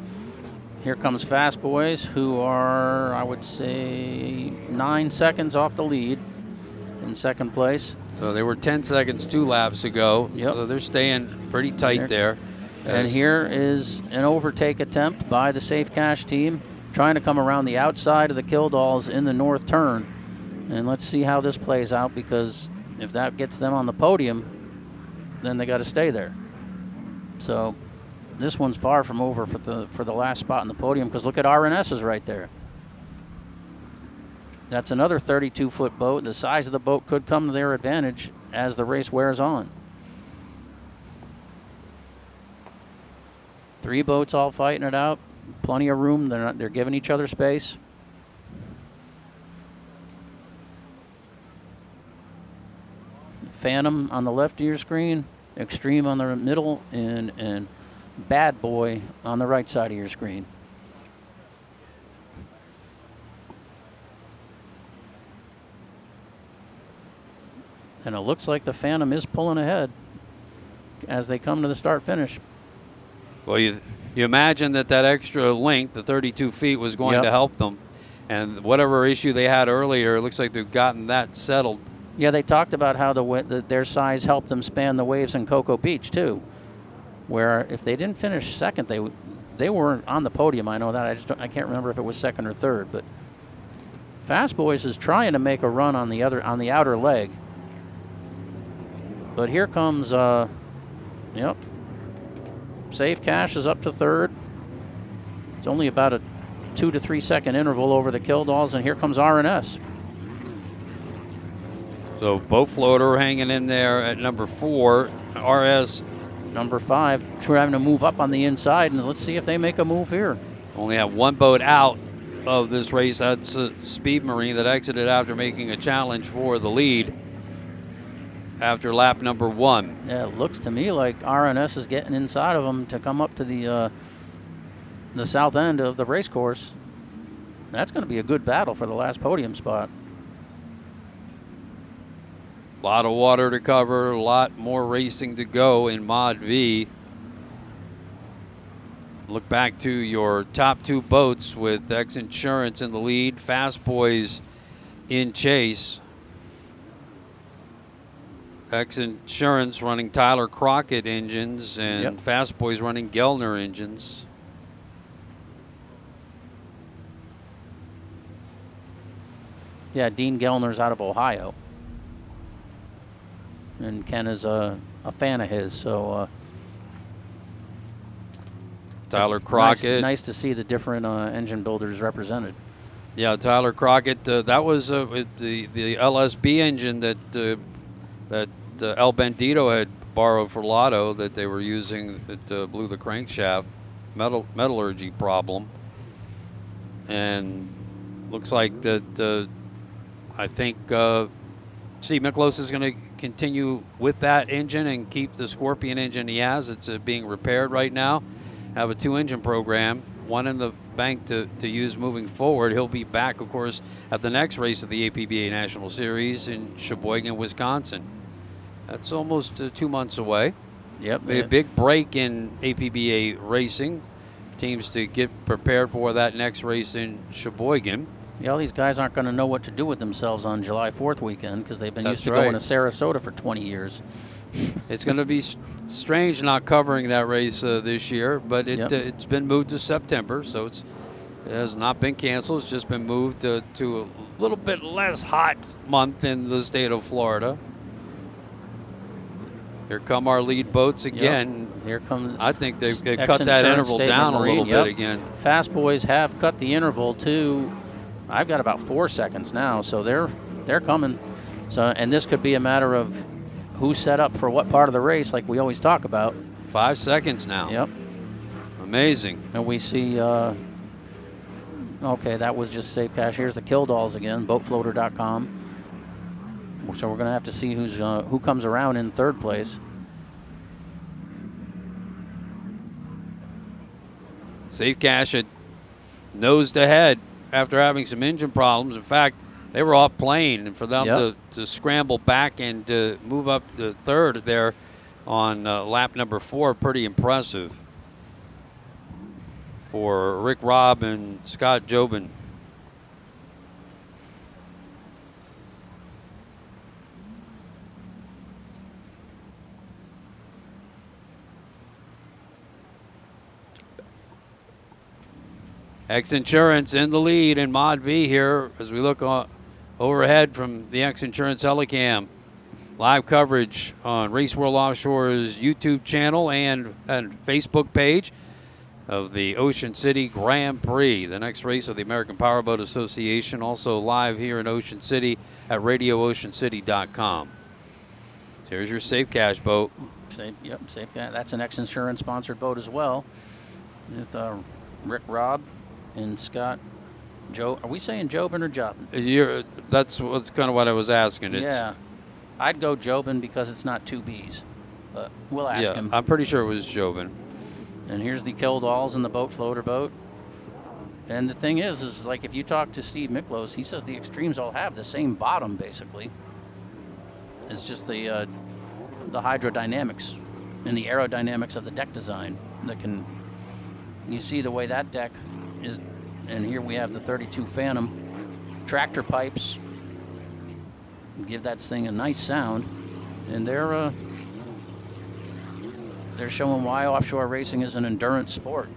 here comes Fast Boys, who are, I would say, 9 seconds off the lead in second place. So they were 10 seconds 2 laps ago. Yep. So they're staying pretty tight there. And here is an overtake attempt by the Safe Cash team, trying to come around the outside of the Killdalls in the north turn. And let's see how this plays out, because if that gets them on the podium, then they got to stay there. So this one's far from over for the last spot on the podium, because look at R&S is right there. That's another 32-foot boat. The size of the boat could come to their advantage as the race wears on. 3 boats all fighting it out. Plenty of room. They're giving each other space. Phantom on the left of your screen, Extreme on the middle, and Bad Boy on the right side of your screen. And it looks like the Phantom is pulling ahead as they come to the start-finish. Well, you imagine that extra length, the 32 feet, was going to help them. And whatever issue they had earlier, it looks like they've gotten that settled. Yeah, they talked about how their size helped them span the waves in Cocoa Beach, too, where if they didn't finish second, they weren't on the podium. I know that. I can't remember if it was second or third, but Fast Boys is trying to make a run on the outer leg. But here comes, Safe Cash is up to third. It's only about a 2 to 3 second interval over the Killdalls, and here comes RNS. So boat floater hanging in there at number 4. RS number 5 trying to move up on the inside, and let's see if they make a move here. only have one boat out of this race. That's Speed Marine that exited after making a challenge for the lead after lap number 1. Yeah, it looks to me like RNS is getting inside of them to come up to the south end of the race course. That's going to be a good battle for the last podium spot. A lot of water to cover, a lot more racing to go in Mod V. Look back to your top 2 boats with X Insurance in the lead, Fast Boys in chase. X Insurance running Tyler Crockett engines and Fast Boys running Gellner engines. Yeah, Dean Gellner's out of Ohio. And Ken is a fan of his, so Tyler Crockett. Nice to see the different engine builders represented. Yeah, Tyler Crockett. That was the LSB engine that El Bandito had borrowed for Lotto that they were using that blew the crankshaft. Metallurgy problem. And looks like that. I think Steve Miklos is going to continue with that engine and keep the Scorpion engine he has. It's being repaired right now. Have a 2-engine program, one in the bank to use moving forward. He'll be back, of course, at the next race of the APBA National Series in Sheboygan, Wisconsin. That's almost 2 months away. Yep. A big break in APBA racing. Teams to get prepared for that next race in Sheboygan. Yeah, all these guys aren't going to know what to do with themselves on July 4th weekend because they've been used to right. going to Sarasota for 20 years. It's going to be strange not covering that race this year, but it's been moved to September, so it has not been canceled. It's just been moved to a little bit less hot month in the state of Florida. Here come our lead boats again. Yep. Here comes. I think they've cut that interval down a little bit again. Fast Boys have cut the interval to. I've got about 4 seconds now, so they're coming. So, and this could be a matter of who's set up for what part of the race, like we always talk about. 5 seconds now. Yep. Amazing. And we see. Okay, that was just Safe Cash. Here's the Killdalls again, boatfloater.com. So we're going to have to see who comes around in third place. Safe Cash had nosed ahead after having some engine problems. In fact, they were off plane, and for them to scramble back and to move up to third there on lap number 4, pretty impressive for Rick Robb and Scott Jobin. X Insurance in the lead in Mod V here as we look overhead from the X Insurance Helicam. Live coverage on Race World Offshore's YouTube channel and Facebook page of the Ocean City Grand Prix, the next race of the American Powerboat Association. Also live here in Ocean City at radiooceancity.com. So here's your Safe Cash boat. Safe Cash. That's an X Insurance sponsored boat as well. With Rick Robb and Scott Joe. Are we saying Jobin or Jobin? That's kind of what I was asking. Yeah. I'd go Jobin because it's not 2 B's. But we'll ask him. I'm pretty sure it was Jobin. And here's the Killdalls in the boat floater boat. And the thing is like if you talk to Steve Miklos, he says the Extremes all have the same bottom basically. It's just the hydrodynamics and the aerodynamics of the deck design that can. You see the way that deck is, and here we have the 32 Phantom tractor pipes. Give that thing a nice sound, and they're showing why offshore racing is an endurance sport.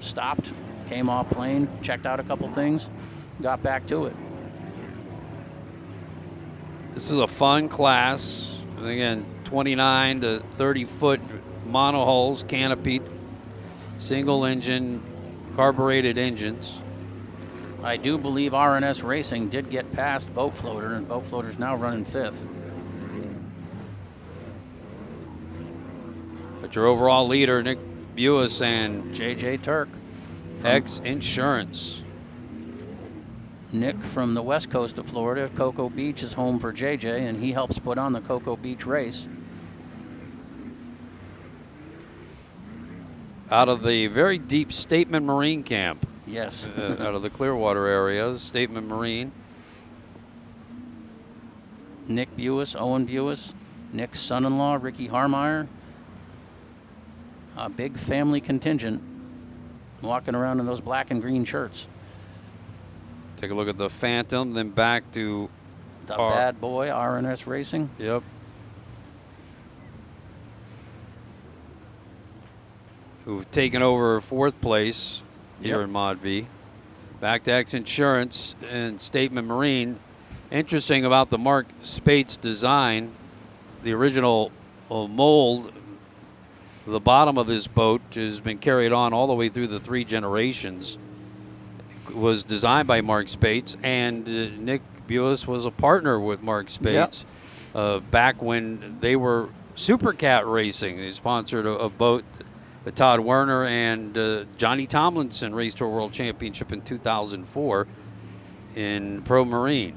Stopped, came off plane, checked out a couple things, got back to it. This is a fun class. And again, 29 to 30 foot monohulls, canopied, single engine, carbureted engines. I do believe RNS Racing did get past Boat Floater, and Boat Floater's now running 5th. But your overall leader, Nick Buis and JJ Turk. X Insurance. Nick from the west coast of Florida. Cocoa Beach is home for JJ, and he helps put on the Cocoa Beach race. Out of the very deep Stateman Marine Camp. Yes. Out of the Clearwater area, Stateman Marine. Nick Buis, Owen Buis, Nick's son-in-law, Ricky Harmeyer. A big family contingent walking around in those black and green shirts. Take a look at the Phantom, then back to The bad boy, RNS Racing. Yep. Who've taken over 4th place here in Mod V. Back to X Insurance and Stateman Marine. Interesting about the Mark Spates design, the original mold, the bottom of this boat has been carried on all the way through the 3 generations. It was designed by Mark Spates, and Nick Buis was a partner with Mark Spates back when they were Supercat Racing. They sponsored a boat that Todd Werner and Johnny Tomlinson raced to a world championship in 2004 in Pro Marine.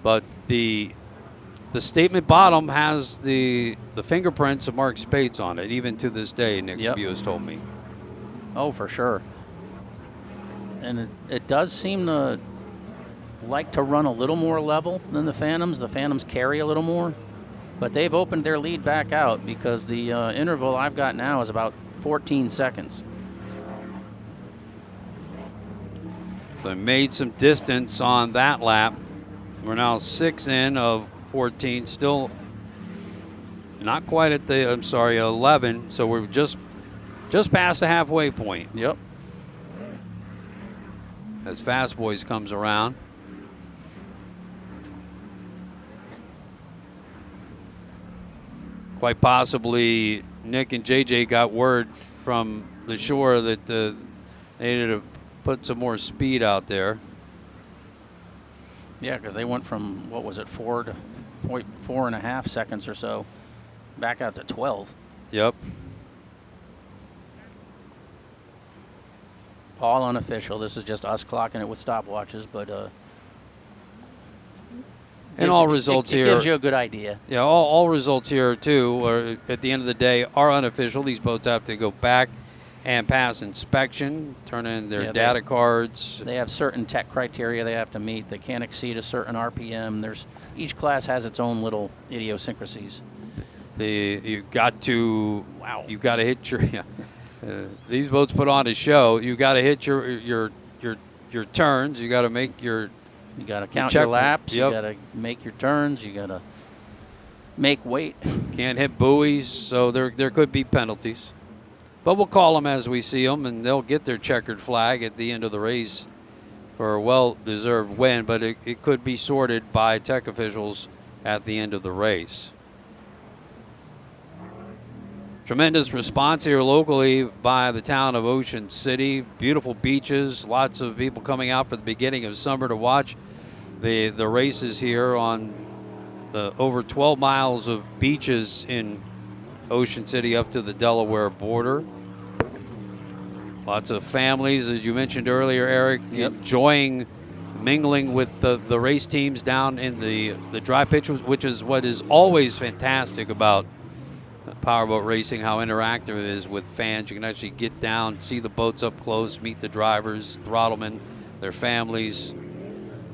But the statement bottom has the fingerprints of Mark Spates on it, even to this day, Nick Buis told me. Oh, for sure. And it does seem to like to run a little more level than the Phantoms. The Phantoms carry a little more. But they've opened their lead back out because the interval I've got now is about 14 seconds. So they made some distance on that lap. We're now 6 in of 14, still not quite at the, 11. So we're just past the halfway point. Yep. As Fast Boys comes around. Quite possibly Nick and JJ got word from the shore that they needed to put some more speed out there. Yeah, because they went from, what was it, 4.5 seconds or so back out to 12. Yep. All unofficial. This is just us clocking it with stopwatches, but and all results here. It gives you a good idea. Yeah, all results here too are, at the end of the day, are unofficial. These boats have to go back and pass inspection, turn in their data cards. They have certain tech criteria they have to meet. They can't exceed a certain RPM. Each class has its own little idiosyncrasies. You've got to hit your. These boats put on a show. You got to hit your turns. You got to make your. You got to count your laps. You got to make your turns. You got to make weight. Can't hit buoys, so there could be penalties. But we'll call them as we see them, and they'll get their checkered flag at the end of the race for a well-deserved win. But it could be sorted by tech officials at the end of the race. Tremendous response here locally by the town of Ocean City. Beautiful beaches, lots of people coming out for the beginning of summer to watch the races here on the over 12 miles of beaches in Ocean City up to the Delaware border. Lots of families, as you mentioned earlier, Eric, enjoying mingling with the race teams down in the dry pitch, which is what is always fantastic about powerboat racing, how interactive it is with fans. You can actually get down, see the boats up close, meet the drivers, throttlemen, their families.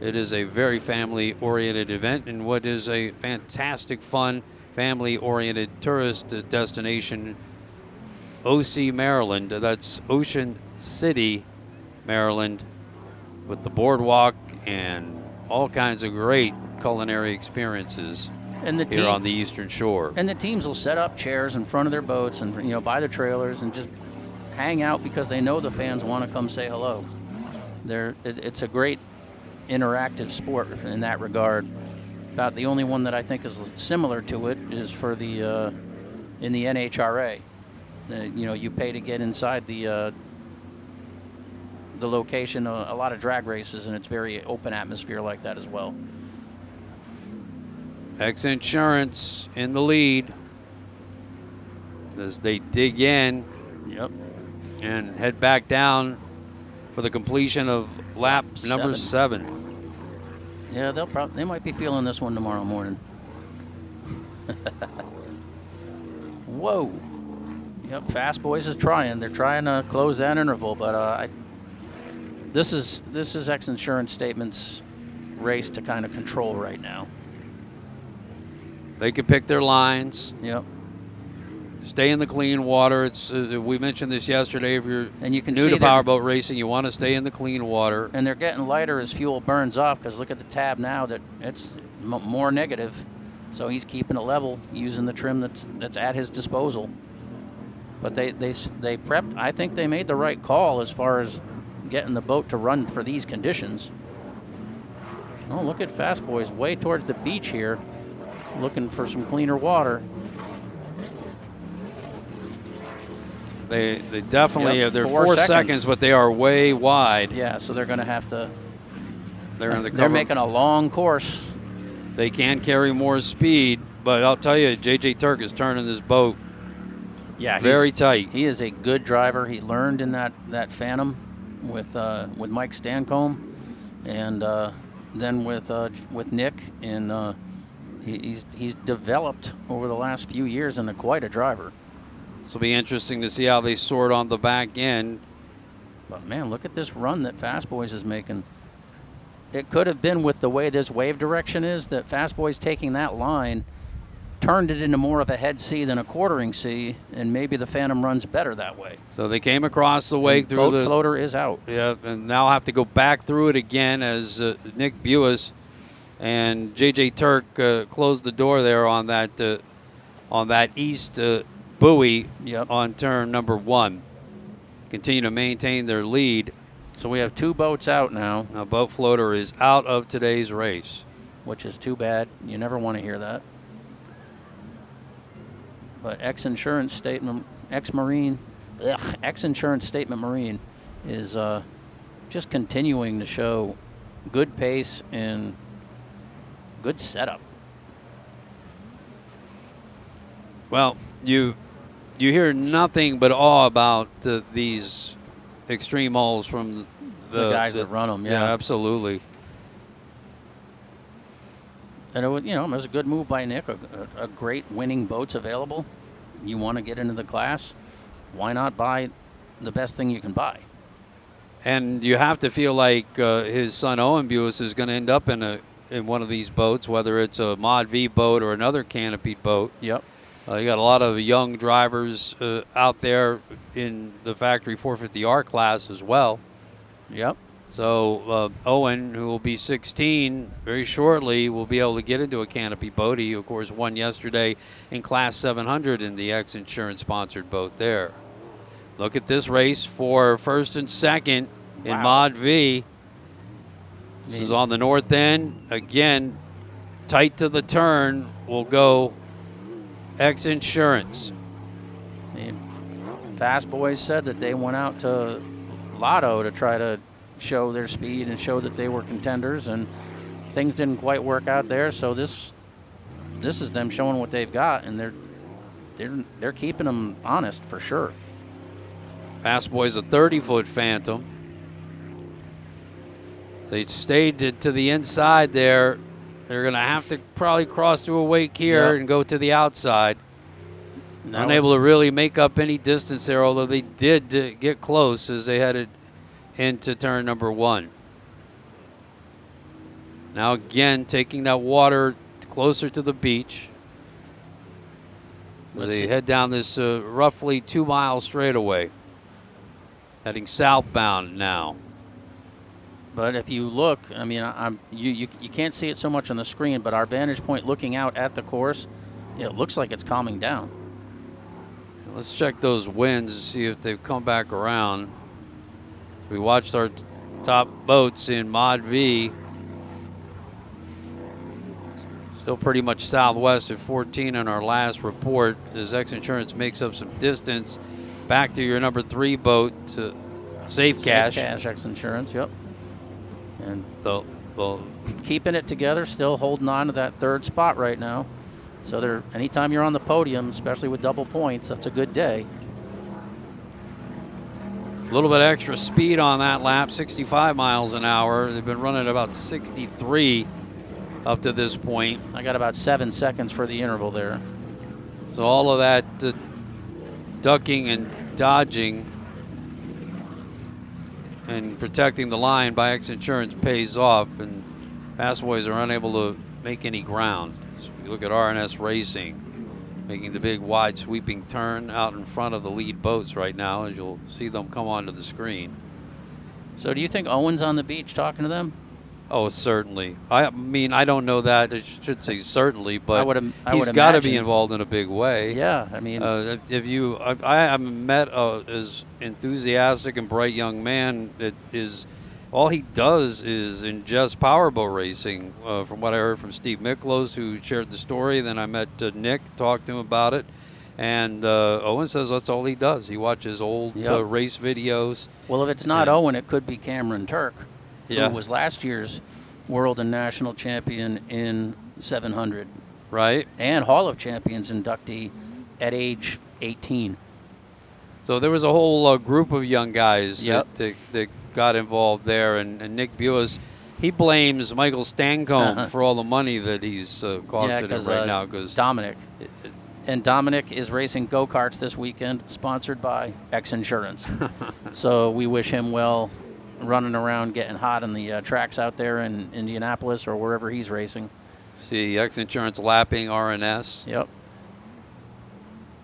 It is a very family-oriented event and what is a fantastic, fun, family-oriented tourist destination, OC, Maryland. That's Ocean City, Maryland, with the boardwalk and all kinds of great culinary experiences. And here on the Eastern Shore. And the teams will set up chairs in front of their boats and by the trailers and just hang out because they know the fans want to come say hello. It's a great interactive sport in that regard. About the only one that I think is similar to it is for the in the NHRA. You pay to get inside the location. A lot of drag races, and it's very open atmosphere like that as well. X Insurance in the lead as they dig in. Yep. And head back down for the completion of lap number 7. Yeah, they might be feeling this one tomorrow morning. Whoa. Yep, Fast Boys is trying. They're trying to close that interval, but this is X Insurance Statement's race to kind of control right now. They can pick their lines. Yep. Stay in the clean water. It's we mentioned this yesterday. If you're and you can new see to powerboat racing, you want to stay in the clean water. And they're getting lighter as fuel burns off, because look at the tab now that it's more negative. So he's keeping it level using the trim that's at his disposal. But they prepped. I think they made the right call as far as getting the boat to run for these conditions. Oh, look at Fast Boys way towards the beach here, looking for some cleaner water. They definitely Yep, they're 4 seconds, but they are way wide. Yeah, so they're going to have to. They're making a long course. They can carry more speed, but I'll tell you, J.J. Turk is turning this boat. Yeah, very tight. He is a good driver. He learned in that Phantom with Mike Stancombe, and then with Nick, and he's developed over the last few years into quite a driver. This will be interesting to see how they sort on the back end. But man, look at this run that Fast Boys is making. It could have been, with the way this wave direction is, that Fast Boys taking that line turned it into more of a head C than a quartering C, and maybe the Phantom runs better that way. So they came across the wake through the floater is out. Yeah, and now have to go back through it again as Nick Buis and J.J. Turk closed the door there on that east buoy. Yep. On turn number 1. Continue to maintain their lead. So we have 2 boats out now. Now boat floater is out of today's race, which is too bad. You never want to hear that. But X Insurance Statement Marine is just continuing to show good pace and good setup. Well, you hear nothing but awe about these extreme hulls from the guys that run them. Yeah, absolutely. And it was a good move by Nick. A great winning boat's available. You want to get into the class, why not buy the best thing you can buy? And you have to feel like his son Owen Buis is going to end up in one of these boats, whether it's a Mod V boat or another canopied boat. Yep. You got a lot of young drivers out there in the factory 450R class as well. Yep. So Owen, who will be 16 very shortly, will be able to get into a canopy boat. He, of course, won yesterday in Class 700 in the X Insurance sponsored boat there. Look at this race for first and second in Mod V. This is on the north end. Again, tight to the turn will go X Insurance. Fast Boys said that they went out to Lotto to try to show their speed and show that they were contenders, and things didn't quite work out there. So this is them showing what they've got, and they're keeping them honest for sure. Fast Boys a 30-foot Phantom. They stayed to the inside there. They're going to have to probably cross through a wake here and go to the outside. Unable to really make up any distance there, although they did get close as they headed into turn number 1. Now again, taking that water closer to the beach. They head down this roughly 2-mile straightaway, heading southbound now. But if you look, I mean, you can't see it so much on the screen, but our vantage point looking out at the course, it looks like it's calming down. Let's check those winds and see if they've come back around. We watched our top boats in Mod V still pretty much southwest at 14 in our last report as X Insurance makes up some distance. Back to your number 3 boat, Safe Cash. Safe Cash, X Insurance, yep. And The keeping it together, still holding on to that 3rd spot right now. So anytime you're on the podium, especially with double points, that's a good day. A little bit extra speed on that lap, 65 miles an hour. They've been running about 63 up to this point. I got about 7 seconds for the interval there. So all of that ducking and dodging and protecting the line by X Insurance pays off, and Fast Boys are unable to make any ground. So you look at RNS Racing making the big wide sweeping turn out in front of the lead boats right now, as you'll see them come onto the screen. So do you think Owen's on the beach talking to them? Oh, certainly. I mean, I don't know that. I should say certainly, but he's got to be involved in a big way. Yeah, I mean, I haven't met as enthusiastic and bright young man that is. All he does is ingest powerboat racing, from what I heard from Steve Miklos, who shared the story. Then I met Nick, talked to him about it. And Owen says that's all he does. He watches old race videos. Well, if it's not Owen, it could be Cameron Turk, who was last year's world and national champion in 700. Right. And Hall of Champions inductee at age 18. So there was a whole group of young guys that got involved there, and Nick Buis, he blames Michael Stancombe for all the money that he's costing him right now. Because Dominic. And Dominic is racing go-karts this weekend, sponsored by X Insurance. So we wish him well running around getting hot on the tracks out there in Indianapolis or wherever he's racing. See X Insurance lapping RNS. Yep.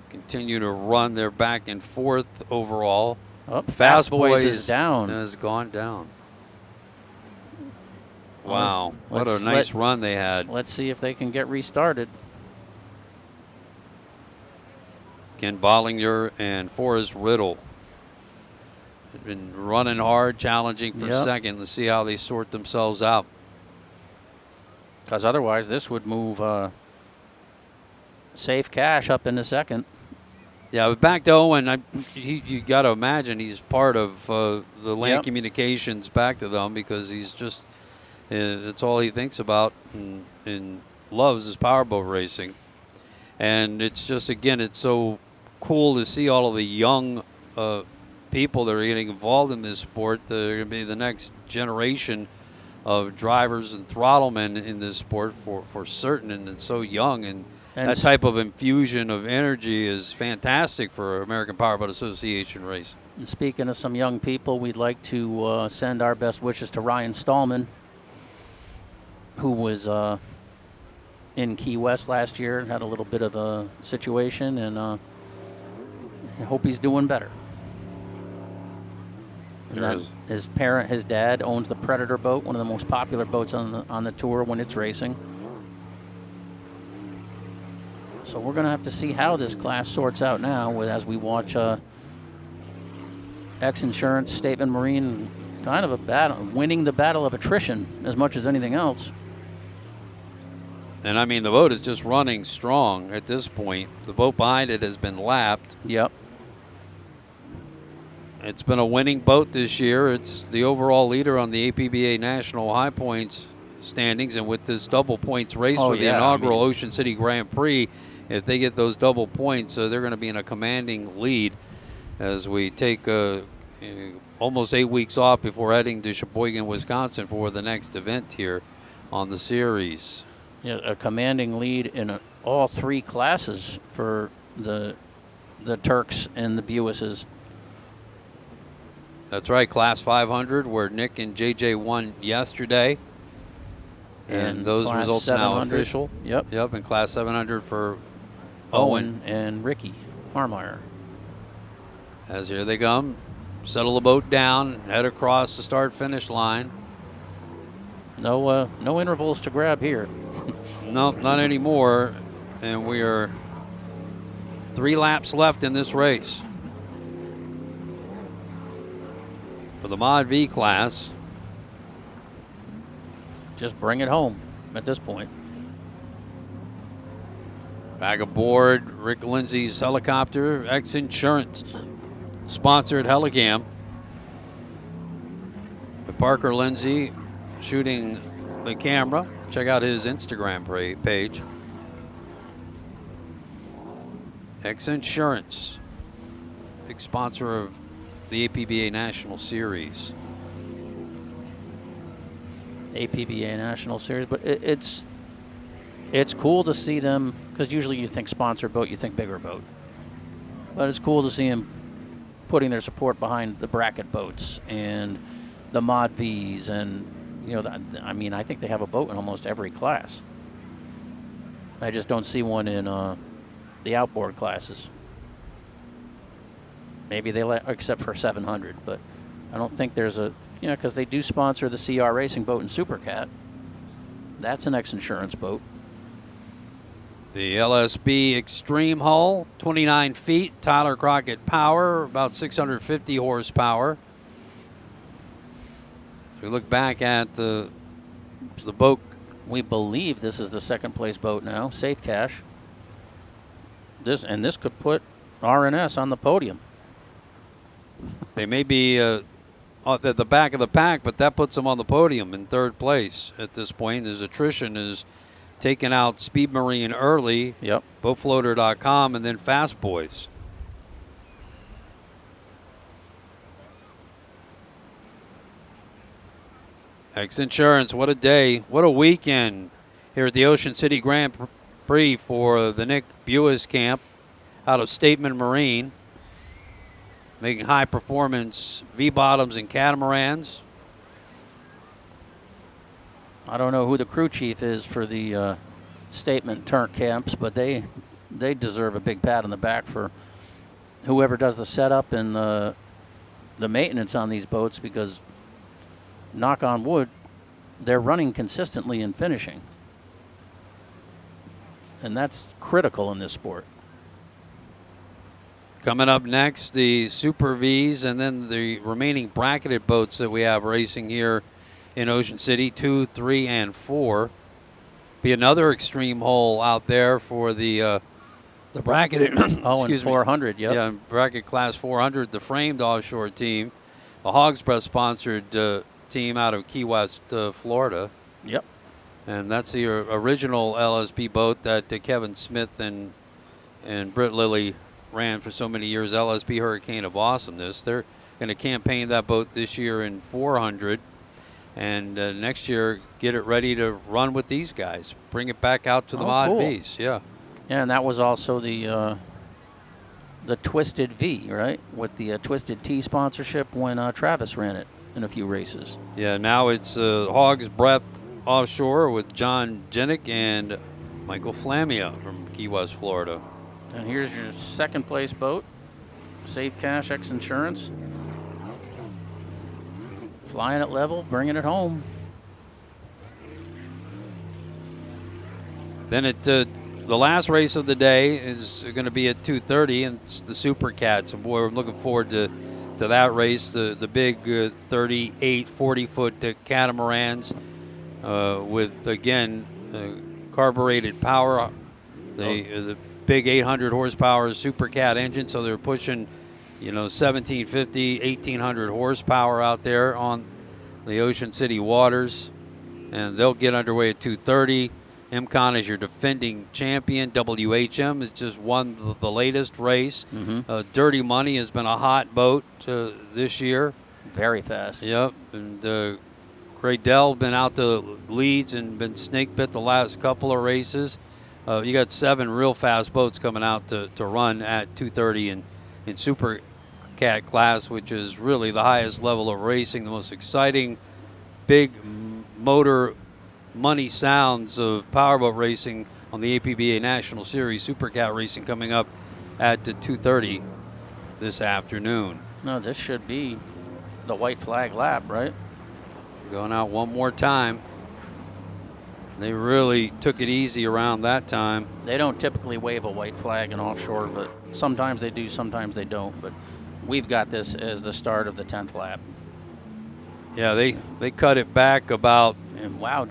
Continue to run their back and forth overall. Oh, Fast Boys is down. Has gone down. Wow, what a nice run they had. Let's see if they can get restarted. Ken Bollinger and Forrest Riddle have been running hard, challenging for second. Let's see how they sort themselves out. Because otherwise this would move Safe Cash up into second. Yeah, but back to Owen, you got to imagine he's part of the Land Communications back to them, because he's just, that's all he thinks about and loves is powerboat racing. And it's just, again, it's so cool to see all of the young people that are getting involved in this sport. They're going to be the next generation of drivers and throttlemen in this sport for certain, and it's so young. And that type of infusion of energy is fantastic for American Powerboat Association racing. And speaking of some young people, we'd like to send our best wishes to Ryan Stallman, who was in Key West last year and had a little bit of a situation, and I hope he's doing better. And his dad owns the Predator boat, one of the most popular boats on the tour when it's racing. So we're going to have to see how this class sorts out now as we watch X Insurance, Statement Marine, kind of a battle, winning the battle of attrition as much as anything else. And I mean, the boat is just running strong at this point. The boat behind it has been lapped. Yep. It's been a winning boat this year. It's the overall leader on the APBA National High Points standings, and with this double points race for the inaugural Ocean City Grand Prix, if they get those double points, they're going to be in a commanding lead as we take almost 8 weeks off before heading to Sheboygan, Wisconsin for the next event here on the series. Yeah, a commanding lead in all 3 classes for the Turks and the Buises. That's right, Class 500, where Nick and JJ won yesterday. And those results now official. Yep. Yep, and Class 700 for Owen and Ricky Harmeyer. As here they come, settle the boat down, head across the start-finish line. No intervals to grab here. No, not anymore. And we are 3 laps left in this race. For the Mod V class. Just bring it home at this point. Back aboard Rick Lindsay's helicopter, X Insurance sponsored Helicam. With Parker Lindsay shooting the camera. Check out his Instagram page. X Insurance, big sponsor of the APBA National Series. APBA National Series, but it's cool to see them, because usually you think sponsored boat, you think bigger boat. But it's cool to see them putting their support behind the bracket boats and the Mod Vs, and I mean, I think they have a boat in almost every class. I just don't see one in the outboard classes. Maybe they except for 700, but I don't think there's a, because they do sponsor the CR Racing boat in Supercat. That's an X Insurance boat. The LSB Extreme hull, 29 feet, Tyler Crockett power, about 650 horsepower. We look back at the boat. We believe this is the second place boat now, Safe Cash. This could put RNS on the podium. They may be at the back of the pack, but that puts them on the podium in third place at this point. As attrition is taken out Speed Marine early. Yep. Boatfloater.com and then Fast Boys. X Insurance, what a day, what a weekend here at the Ocean City Grand Prix for the Nick Buis camp out of Stateman Marine, making high performance V-bottoms and catamarans. I don't know who the crew chief is for the Statement Turk camps, but they deserve a big pat on the back for whoever does the setup and the maintenance on these boats, because knock on wood, they're running consistently and finishing. And that's critical in this sport. Coming up next, the Super Vs and then the remaining bracketed boats that we have racing here in Ocean City, 2, 3, and 4. Be another extreme hole out there for the bracketed. Oh, and 400, yep. Yeah, bracket class 400, the framed offshore team, the Hogs Breath sponsored team out of Key West, Florida. Yep. And that's the original LSP boat that Kevin Smith and Britt Lilly ran for so many years, LSP Hurricane of Awesomeness. They're going to campaign that boat this year in 400, and next year get it ready to run with these guys. Bring it back out to the Mod Vs. Yeah. Yeah, and that was also the Twisted V, right? With the Twisted T sponsorship when Travis ran it in a few races. Yeah, now it's Hogs Breath Offshore with John Jennick and Michael Flamia from Key West, Florida. And here's your second place boat, Safe Cash X Insurance. Flying at level, bringing it home. Then the last race of the day is going to be at 2:30, and it's the Supercats. And boy, we're looking forward to that race, the big 38, 40-foot catamarans with, again, carbureted power. The big 800 horsepower Supercat engine, so they're pushing, 1750, 1800 horsepower out there on the Ocean City waters, and they'll get underway at 2:30. MCON is your defending champion. WHM has just won the latest race. Mm-hmm. Dirty Money has been a hot boat this year. Very fast. Yep, and Graydell been out to leads and been snake bit the last couple of races. You got 7 real fast boats coming out to run at 2:30 in Supercat class, which is really the highest level of racing, the most exciting, big motor money sounds of powerboat racing on the APBA National Series. Supercat racing coming up at 2:30 this afternoon. No, this should be the white flag lap, right? Going out one more time. They really took it easy around that time. They don't typically wave a white flag in offshore, but sometimes they do, sometimes they don't. But we've got this as the start of the 10th lap. Yeah, they cut it back about. And wow,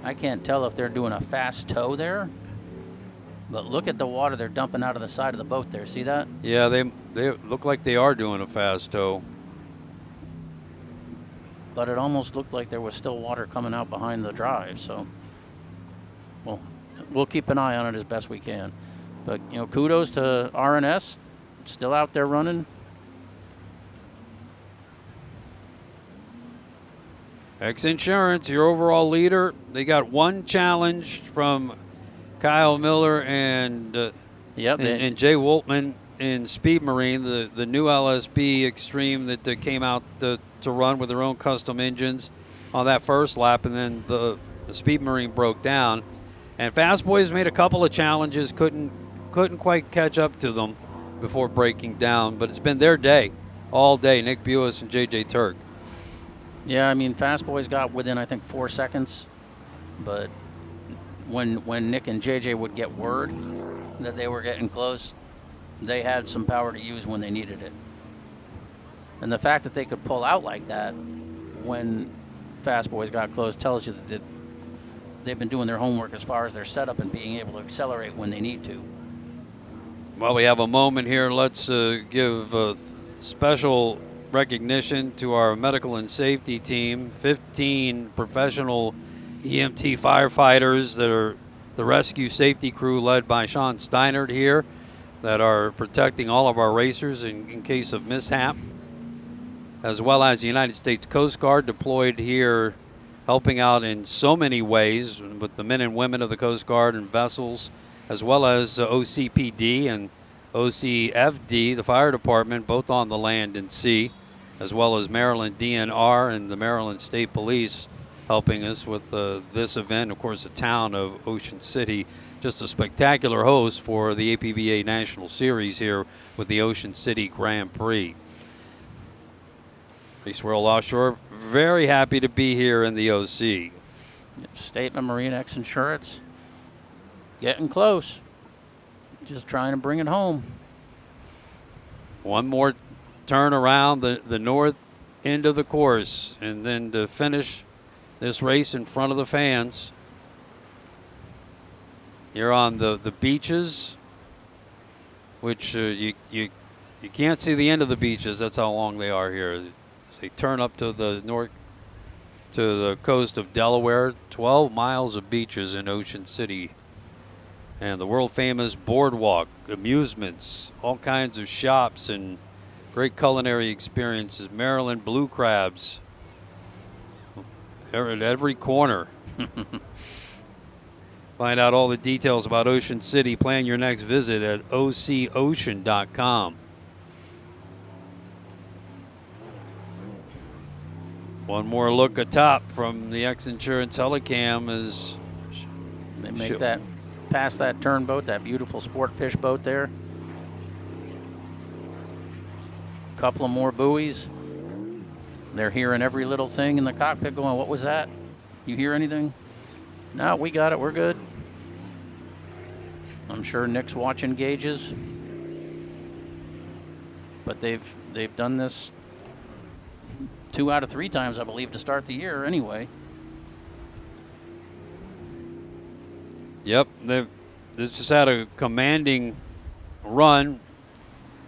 I can't tell if they're doing a fast tow there. But look at the water they're dumping out of the side of the boat there. See that? Yeah, they look like they are doing a fast tow. But it almost looked like there was still water coming out behind the drive. So, well, we'll keep an eye on it as best we can. But, you know, kudos to RNS, still out there running. X Insurance, your overall leader. They got one challenge from Kyle Miller and and Jay Woltman in Speed Marine, the new LSB Extreme that came out to run with their own custom engines on that first lap, and then the Speed Marine broke down. And Fast Boys made a couple of challenges, couldn't quite catch up to them before breaking down, but it's been their day all day, Nick Buis and JJ Turk. Yeah, I mean, Fast Boys got within, I think, 4 seconds, but when Nick and JJ would get word that they were getting close, they had some power to use when they needed it. And the fact that they could pull out like that when Fast Boys got close tells you that they've been doing their homework as far as their setup and being able to accelerate when they need to. Well, we have a moment here. Let's give special recognition to our medical and safety team, 15 professional EMT firefighters that are the rescue safety crew led by Sean Steinert here that are protecting all of our racers in case of mishap, as well as the United States Coast Guard deployed here helping out in so many ways with the men and women of the Coast Guard and vessels, as well as OCPD and OCFD, the fire department, both on the land and sea, as well as Maryland DNR and the Maryland State Police helping us with this event. Of course, the town of Ocean City, just a spectacular host for the APBA National Series here with the Ocean City Grand Prix. Race World Offshore, very happy to be here in the OC. Statement Marine X Insurance, getting close. Just trying to bring it home. One more turn around the north end of the course, and then to finish this race in front of the fans. You're on the beaches, which you can't see the end of the beaches. That's how long they are here. They turn up to the north, to the coast of Delaware. 12 miles of beaches in Ocean City. And the world famous boardwalk, amusements, all kinds of shops and great culinary experiences. Maryland blue crabs at every corner. Find out all the details about Ocean City. Plan your next visit at ococean.com. One more look atop from the X Insurance Helicam as they make that past that turnboat, that beautiful sport fish boat there. Couple of more buoys. They're hearing every little thing in the cockpit going, what was that? You hear anything? No, we got it. We're good. I'm sure Nick's watching gauges. But they've done this 2 out of 3 times, I believe, to start the year anyway. Yep, they've just had a commanding run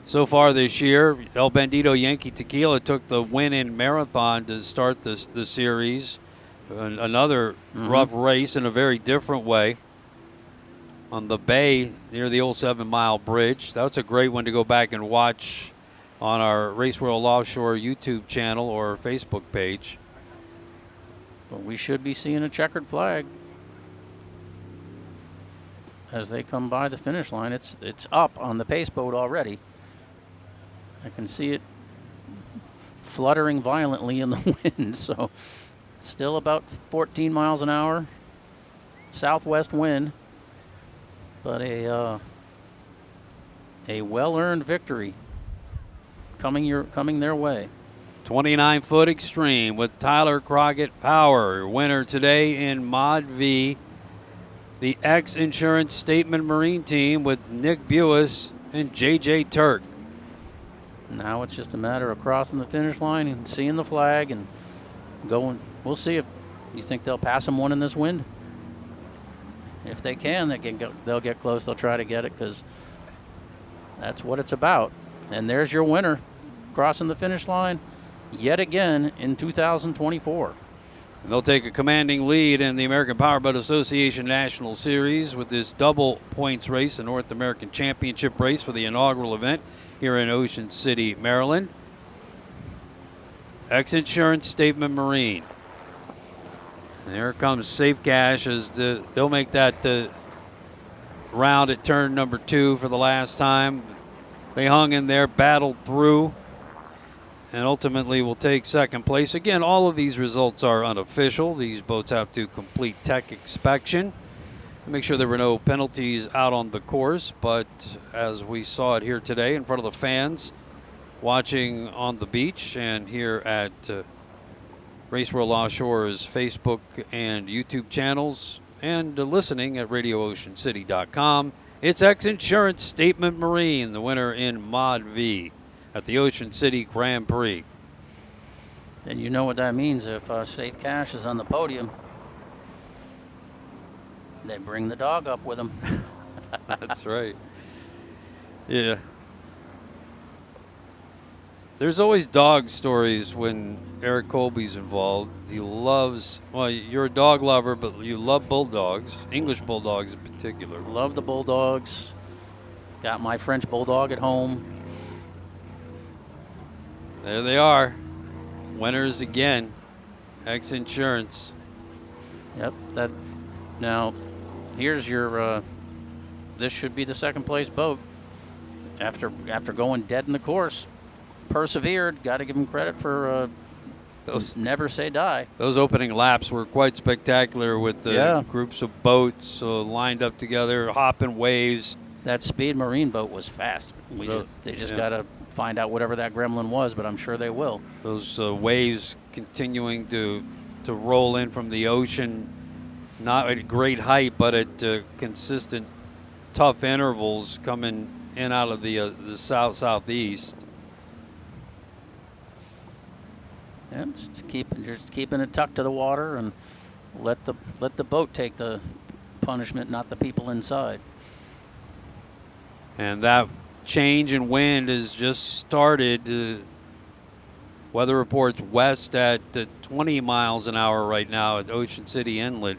so far this year. El Bandito Yankee Tequila took the win in marathon to start the series. Another rough race in a very different way on the bay near the old 7 Mile Bridge. That's a great one to go back and watch on our Race World Offshore YouTube channel or Facebook page. But we should be seeing a checkered flag as they come by the finish line. It's up on the pace boat already. I can see it fluttering violently in the wind. So still about 14 miles an hour, southwest wind, but a well-earned victory coming their way. 29-foot extreme with Tyler Crockett Power, winner today in Mod V. The X Insurance Statement Marine team with Nick Buis and JJ Turk. Now it's just a matter of crossing the finish line and seeing the flag and going. We'll see if you think they'll pass them one in this wind. if they can, they'll get close. They'll try to get it because that's what it's about. And there's your winner crossing the finish line yet again in 2024. And they'll take a commanding lead in the American Powerboat Association National Series with this double points race, the North American Championship race for the inaugural event here in Ocean City, Maryland. X Insurance Statement Marine. And here comes Safe Cash as they'll make that round at turn number 2 for the last time. They hung in there, battled through, and ultimately will take second place. Again, all of these results are unofficial. These boats have to complete tech inspection to make sure there were no penalties out on the course. But as we saw it here today in front of the fans watching on the beach and here at Race World Offshore's Facebook and YouTube channels and listening at RadioOceanCity.com, it's X Insurance Statement Marine, the winner in Mod V at the Ocean City Grand Prix. And you know what that means if Safe Cash is on the podium. They bring the dog up with them. That's right. Yeah. There's always dog stories when Eric Colby's involved. He loves, well, you're a dog lover, but you love bulldogs, English bulldogs in particular. Love the bulldogs. Got my French bulldog at home. There they are. Winners again. X Insurance. Yep. Now, here's your. This should be the second place boat. After going dead in the course, persevered. Got to give them credit for those. Never say die. Those opening laps were quite spectacular with the groups of boats lined up together, hopping waves. That Speed Marine boat was fast. They just got to find out whatever that gremlin was, but I'm sure they will. Those waves continuing to roll in from the ocean, not at great height, but at consistent, tough intervals coming in out of the southeast. Yeah, just keeping it tucked to the water and let the boat take the punishment, not the people inside. And that change in wind has just started. Weather reports west at 20 miles an hour right now at Ocean City Inlet.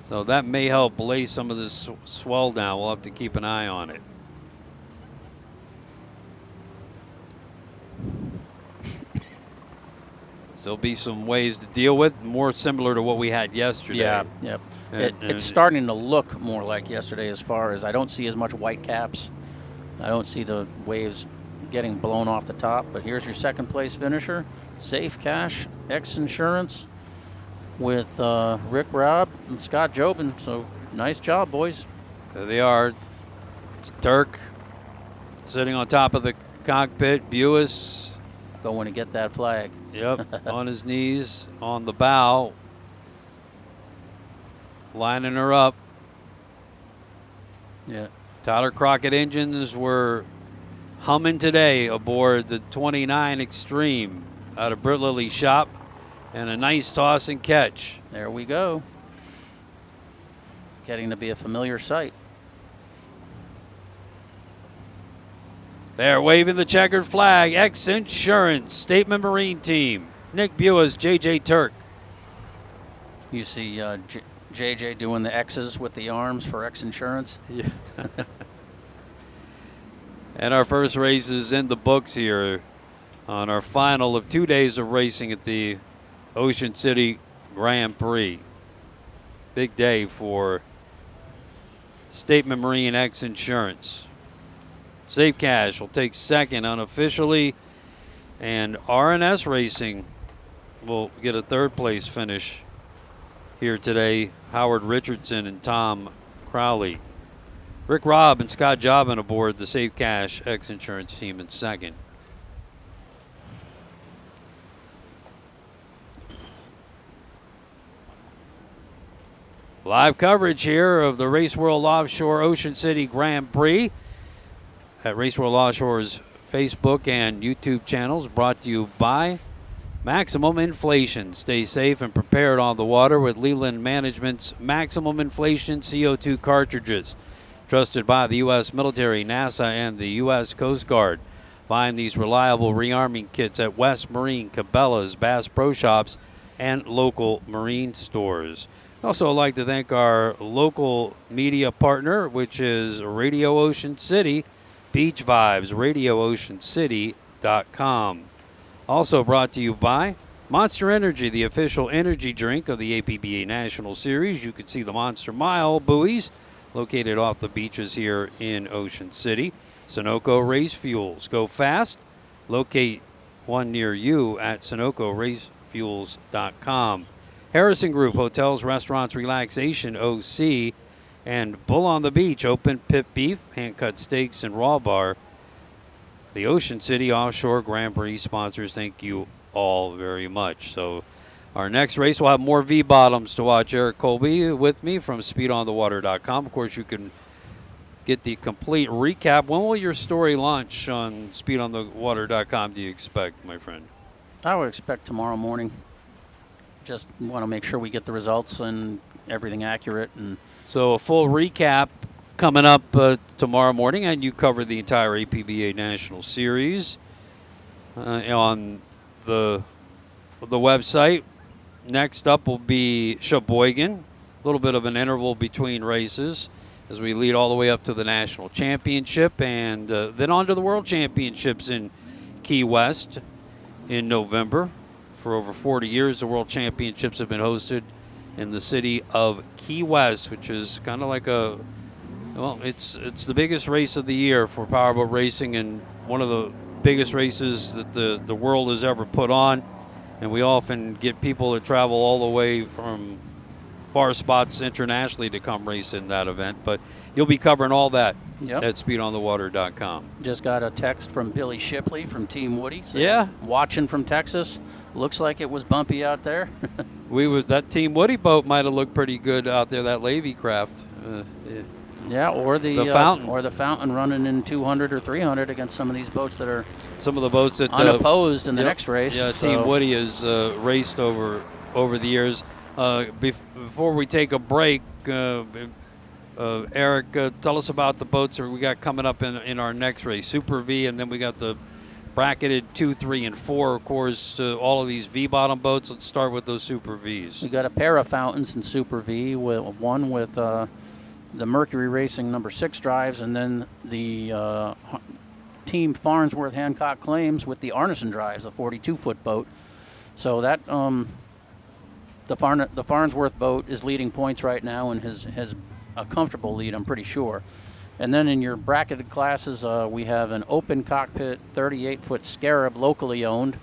So that may help lay some of this swell down. We'll have to keep an eye on it. There'll be some waves to deal with, more similar to what we had yesterday. Yeah, yep. It's starting to look more like yesterday as far as I don't see as much white caps. I don't see the waves getting blown off the top. But here's your second place finisher, Safe Cash, X Insurance, with Rick Robb and Scott Jobin. So nice job, boys. There they are. It's Turk sitting on top of the cockpit. Buis going to get that flag. Yep, on his knees on the bow, lining her up. Yeah. Tyler Crockett engines were humming today aboard the 29 Extreme out of Britt Lilly's shop, and a nice toss and catch. There we go. Getting to be a familiar sight. They're waving the checkered flag. X Insurance Statement Marine Team. Nick Buis, J.J. Turk. You see J.J. doing the X's with the arms for X Insurance. Yeah. And our first race is in the books here on our final of 2 days of racing at the Ocean City Grand Prix. Big day for Statement Marine X Insurance. Safe Cash will take second unofficially, and R&S Racing will get a third place finish here today. Howard Richardson and Tom Crowley. Rick Robb and Scott Jobin aboard the Safe Cash X Insurance team in second. Live coverage here of the Race World Offshore Ocean City Grand Prix at Race World Offshore's Facebook and YouTube channels, brought to you by Maximum inflation. Stay safe and prepared on the water with Leland Management's Maximum Inflation CO2 cartridges. Trusted by the U.S. military, NASA, and the U.S. Coast Guard. Find these reliable rearming kits at West Marine, Cabela's, Bass Pro Shops, and local marine stores. I'd also like to thank our local media partner, which is Radio Ocean City, Beach Vibes, RadioOceanCity.com. Also brought to you by Monster Energy, the official energy drink of the APBA National Series. You can see the Monster Mile buoys located off the beaches here in Ocean City. Sunoco Race Fuels. Go fast. Locate one near you at SunocoRaceFuels.com. Harrison Group, Hotels, Restaurants, Relaxation, OC. And Bull on the Beach, open pit beef, hand-cut steaks, and raw bar. The Ocean City Offshore Grand Prix sponsors, thank you all very much. So our next race, we'll have more V-bottoms to watch. Eric Colby with me from SpeedOnTheWater.com. Of course, you can get the complete recap. When will your story launch on SpeedOnTheWater.com, do you expect, my friend? I would expect tomorrow morning. Just want to make sure we get the results and everything accurate. And so a full recap coming up tomorrow morning, and you cover the entire APBA National Series on the website. Next up will be Sheboygan, a little bit of an interval between races as we lead all the way up to the National Championship, and then on to the World Championships in Key West in November. For over 40 years, the World Championships have been hosted in the city of Key West, which is kind of like it's the biggest race of the year for powerboat racing, and one of the biggest races that the world has ever put on. And we often get people that travel all the way from far spots internationally to come race in that event. But you'll be covering all that at SpeedOnTheWater.com. Just got a text from Billy Shipley from Team Woody. Yeah. Watching from Texas. Looks like it was bumpy out there. That Team Woody boat might have looked pretty good out there, that Levy craft. Yeah, or the fountain. Or the fountain running in 200 or 300 against some of these boats that are some of the boats that unopposed in the next race. Yeah, Team Woody has raced over the years. Before we take a break, Eric, tell us about the boats that we got coming up in our next race. Super V, and then we got the bracketed 2, 3, and 4, of course, all of these V-bottom boats. Let's start with those Super Vs. We got a pair of fountains in Super V, one with the Mercury Racing number 6 drives, and then the Team Farnsworth Hancock Claims with the Arneson drives, the 42-foot boat. So that the Farnsworth boat is leading points right now and has a comfortable lead, I'm pretty sure. And then in your bracketed classes, we have an open cockpit 38-foot Scarab, locally owned,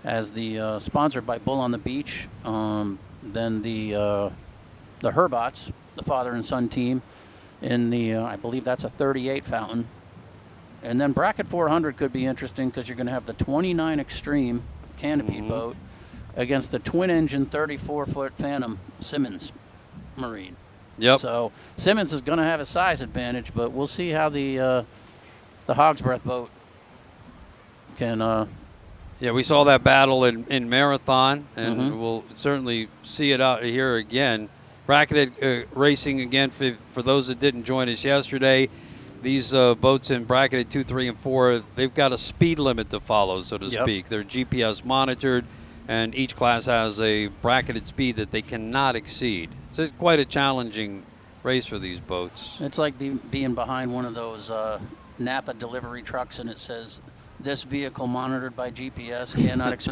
as the sponsored by Bull on the Beach. Then the Herbots, the father and son team, in the I believe that's a 38 fountain. And then bracket 400 could be interesting because you're going to have the 29 Extreme canopied boat against the twin-engine 34-foot Phantom Simmons Marine. Yep. So Simmons is going to have a size advantage, but we'll see how the Hog's Breath boat can. Yeah, we saw that battle in Marathon, and we'll certainly see it out here again. Bracketed racing again for those that didn't join us yesterday. These boats in bracketed 2, 3, and 4, they've got a speed limit to follow, so to speak. They're GPS monitored, and each class has a bracketed speed that they cannot exceed. So it's quite a challenging race for these boats. It's like being behind one of those Napa delivery trucks, and it says, "This vehicle monitored by GPS cannot."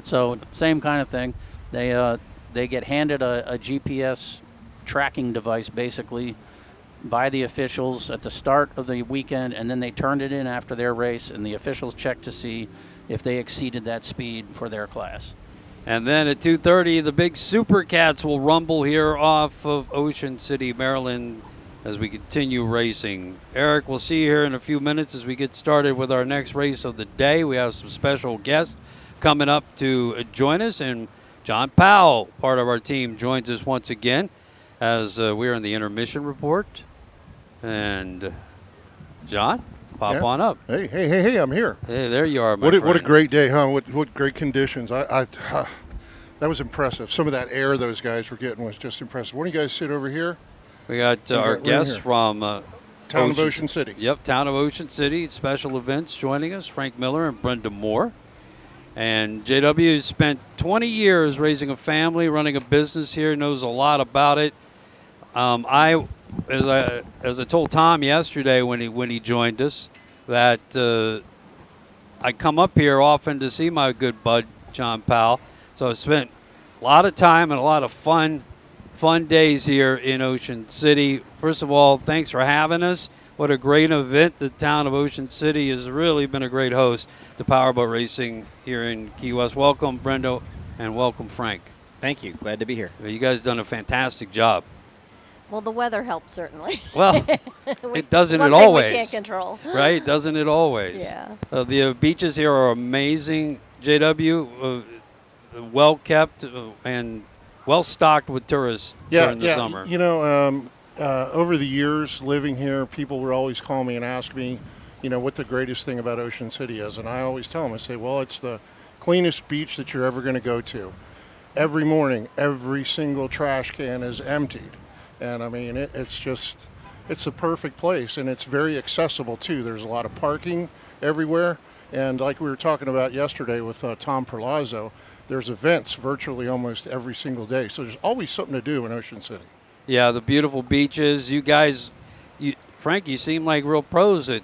So same kind of thing. They get handed a GPS tracking device, basically, by the officials at the start of the weekend, and then they turned it in after their race, and the officials check to see if they exceeded that speed for their class. And then at 2:30, the big Supercats will rumble here off of Ocean City, Maryland, as we continue racing. Eric, we'll see you here in a few minutes as we get started with our next race of the day. We have some special guests coming up to join us, and John Powell, part of our team, joins us once again as we're in the intermission report. And John? Pop on up. Hey, I'm here. Hey, there you are, my What a friend. great day, huh? What great conditions. That was impressive. Some of that air those guys were getting was just impressive. Why don't you guys sit over here? We got our guests from Town of Ocean City. Yep, Town of Ocean City. Special events joining us, Frank Miller and Brenda Moore. And JW spent 20 years raising a family, running a business here, knows a lot about it. As I told Tom yesterday when he joined us, that I come up here often to see my good bud John Powell. So I spent a lot of time and a lot of fun days here in Ocean City. First of all, thanks for having us. What a great event. The Town of Ocean City has really been a great host to powerboat racing here in Key West. Welcome, Brenda, and welcome, Frank. Thank you. Glad to be here. You guys done a fantastic job. Well, the weather helps, certainly. Well, it doesn't One it thing always. we can't control. Right? Doesn't it always? Yeah. The beaches here are amazing, JW. Well kept and well stocked with tourists during the summer. You know, over the years living here, people would always call me and ask me, what the greatest thing about Ocean City is. And I always tell them, I say, well, it's the cleanest beach that you're ever going to go to. Every morning, every single trash can is emptied. And, I mean, it's a perfect place. And it's very accessible, too. There's a lot of parking everywhere. And like we were talking about yesterday with Tom Perlazzo, there's events virtually almost every single day. So there's always something to do in Ocean City. Yeah, the beautiful beaches. You guys, Frank, you seem like real pros at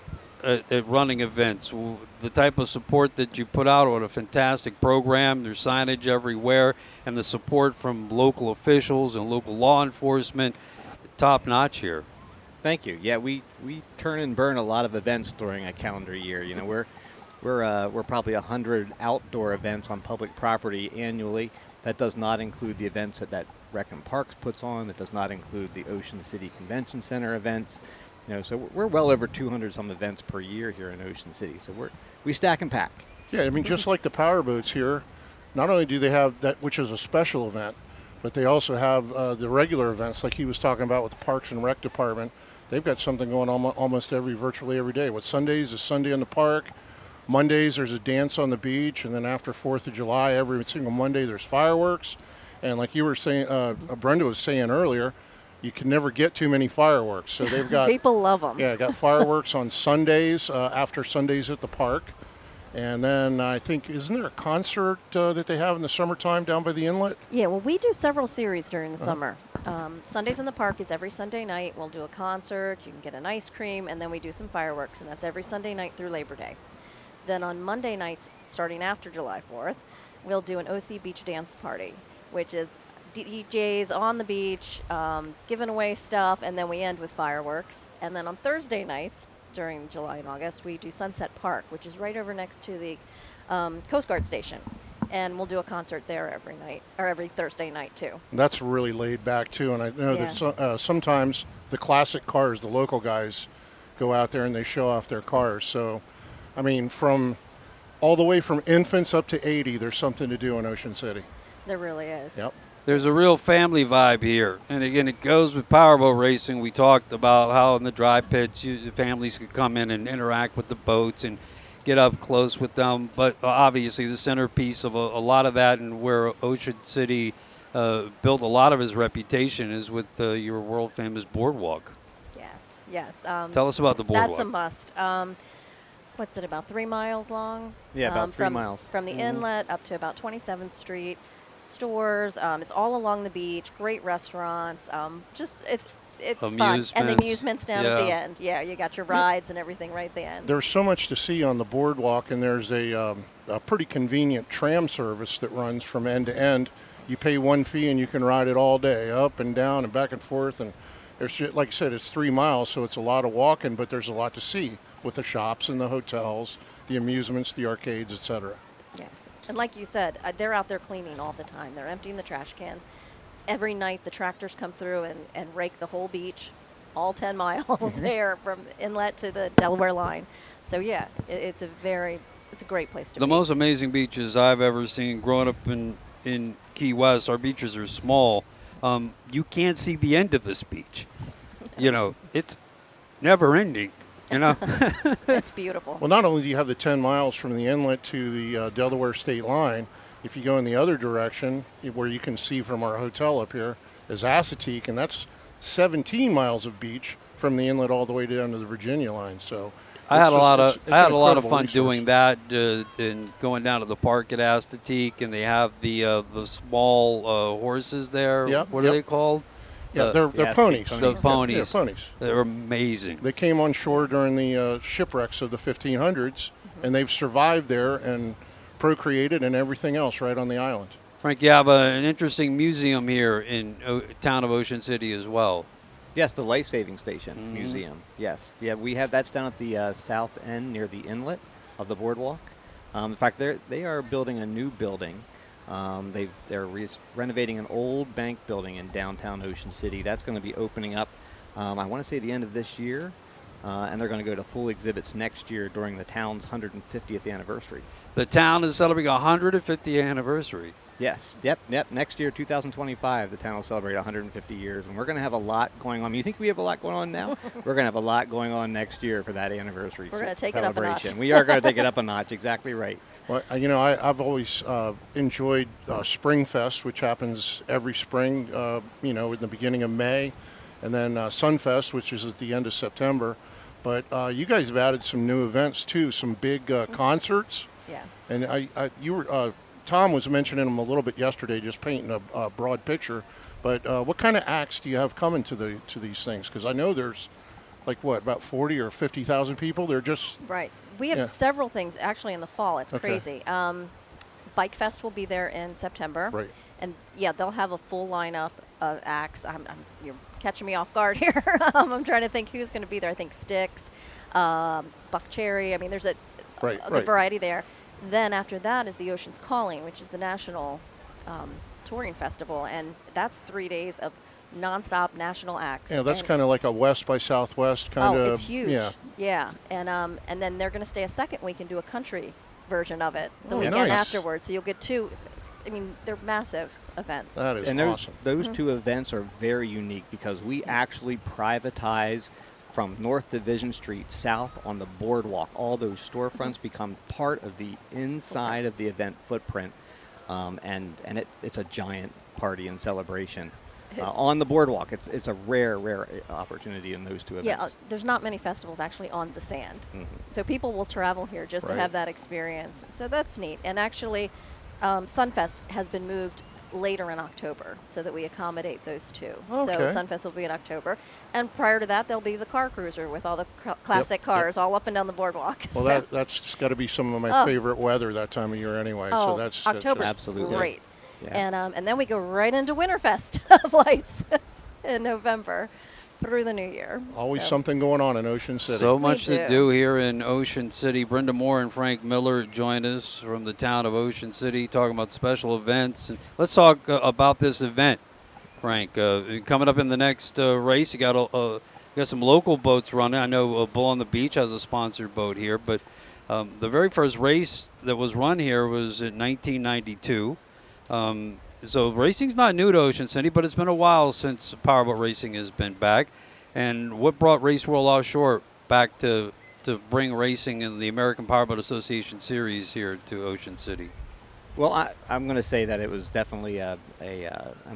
running events. The type of support that you put out, what a fantastic program. There's signage everywhere, and the support from local officials and local law enforcement, top notch here. Thank you. Yeah, we turn and burn a lot of events during a calendar year. We're probably 100 outdoor events on public property annually. That does not include the events that Rec and Parks puts on. That does not include the Ocean City Convention Center events. So we're well over 200 some events per year here in Ocean City. So we stack and pack. Yeah, I mean, just like the power boats here, not only do they have that, which is a special event, but they also have the regular events, like he was talking about with the Parks and Rec Department. They've got something going on almost virtually every day. With Sundays is Sunday in the park. Mondays there's a dance on the beach, and then after 4th of July, every single Monday there's fireworks. And like you were saying, Brenda was saying earlier, you can never get too many fireworks. So they've got people love them. Yeah, got fireworks on Sundays after Sundays at the park, and then I think isn't there a concert that they have in the summertime down by the inlet? Yeah, well, we do several series during the summer. Sundays in the Park is every Sunday night. We'll do a concert. You can get an ice cream, and then we do some fireworks, and that's every Sunday night through Labor Day. Then on Monday nights, starting after July 4th, we'll do an OC Beach Dance Party, which is DJs on the beach, giving away stuff, and then we end with fireworks. And then on Thursday nights, during July and August, we do Sunset Park, which is right over next to the Coast Guard station. And we'll do a concert there every night, or every Thursday night, too. That's really laid back, too. And I know that sometimes the classic cars, the local guys, go out there and they show off their cars. So, I mean, from all the way from infants up to 80, there's something to do in Ocean City. There really is. Yep. There's a real family vibe here. And again, it goes with powerboat racing. We talked about how in the dry pits, families could come in and interact with the boats and get up close with them. But obviously the centerpiece of a lot of that and where Ocean City built a lot of his reputation is with your world-famous boardwalk. Yes. Tell us about the boardwalk. That's a must. What's it, about 3 miles long? Yeah, about 3 miles. From the inlet up to about 27th Street. Stores. It's all along the beach. Great restaurants. It's fun. And the amusements down at the end. Yeah, you got your rides and everything right at the end. There's so much to see on the boardwalk, and there's a pretty convenient tram service that runs from end to end. You pay one fee and you can ride it all day, up and down and back and forth. And there's, like I said, it's 3 miles, so it's a lot of walking, but there's a lot to see with the shops and the hotels, the amusements, the arcades, etc. Yes. And like you said, they're out there cleaning all the time. They're emptying the trash cans. Every night the tractors come through and rake the whole beach, all 10 miles there from inlet to the Delaware line. So, yeah, it's a great place to be. The most amazing beaches I've ever seen growing up in Key West, our beaches are small. You can't see the end of this beach. It's never ending. You know, It's beautiful. Well, not only do you have the 10 miles from the inlet to the Delaware state line, if you go in the other direction, where you can see from our hotel up here, is Assateague, and that's 17 miles of beach from the inlet all the way down to the Virginia line. So I had a lot of it's an incredible fun resource. doing that and going down to the park at Assateague, and they have the small horses there. Yep, What are they called? Yeah, they're Yeah, ponies. state The ponies. Yeah, ponies. They're amazing. They came on shore during the shipwrecks of the 1500s, and they've survived there and procreated and everything else right on the island. Frank, you have an interesting museum here in town of Ocean City as well. Yes, the Life Saving Station Museum. Yes, yeah, we have that's down at the south end near the inlet of the boardwalk. In fact, they are building a new building. They're renovating an old bank building in downtown Ocean City. That's going to be opening up, I want to say, the end of this year, and they're going to go to full exhibits next year during the town's 150th anniversary. The town is celebrating 150th anniversary. Yes, yep. Next year, 2025, the town will celebrate 150 years, and we're going to have a lot going on. You think we have a lot going on now? We're going to have a lot going on next year for that anniversary We're gonna take it up a notch. celebration. We are going to take it up a notch. Exactly right. Well, I've always enjoyed Springfest, which happens every spring, in the beginning of May, and then Sunfest, which is at the end of September. But you guys have added some new events too, some big concerts. Yeah. And Tom was mentioning them a little bit yesterday, just painting a broad picture. But what kind of acts do you have coming to these things? Because I know there's about 40 or 50,000 people. They're just Right. We have several things actually in the fall. It's crazy. Bike Fest will be there in September. Right. And yeah, they'll have a full lineup of acts. You're catching me off guard here. I'm trying to think who's going to be there. I think Styx, Buck Cherry. I mean, there's a good variety there. Then after that is the Ocean's Calling, which is the national touring festival, and that's 3 days of nonstop national acts. Yeah, that's kind of like a West by Southwest kind of. Oh, it's huge. Yeah. And then they're going to stay a second week and do a country version of it the Oh, weekend nice. afterwards. So you'll get two. I mean, they're massive events. That is And awesome. those two events are very unique because we actually privatize from North Division Street south on the boardwalk. All those storefronts become part of the inside of the event footprint, and it's a giant party and celebration on the boardwalk. It's a rare opportunity in those two events. Yeah, there's not many festivals actually on the sand. So people will travel here just to have that experience. So that's neat. And actually, Sunfest has been moved later in October so that we accommodate those two. Okay. So Sunfest will be in October. And prior to that, there'll be the car cruiser with all the classic cars all up and down the boardwalk. Well, So- that's got to be some of my favorite weather that time of year anyway. Oh, So that's October's Absolutely. great. Yeah. And then we go right into Winterfest flights in November through the new year. always So- something going on in Ocean City. So much to do. do here in Ocean City. Brenda Moore and Frank Miller join us from the town of Ocean City talking about special events. And let's talk about this event, Frank. Coming up in the next race, you got some local boats running. I know Bull on the Beach has a sponsored boat here, but the very first race that was run here was in 1992. So racing's not new to Ocean City, but it's been a while since powerboat racing has been back. And what brought Race World Offshore back to bring racing in the American Powerboat Association Series here to Ocean City? Well, I'm going to say that it was definitely an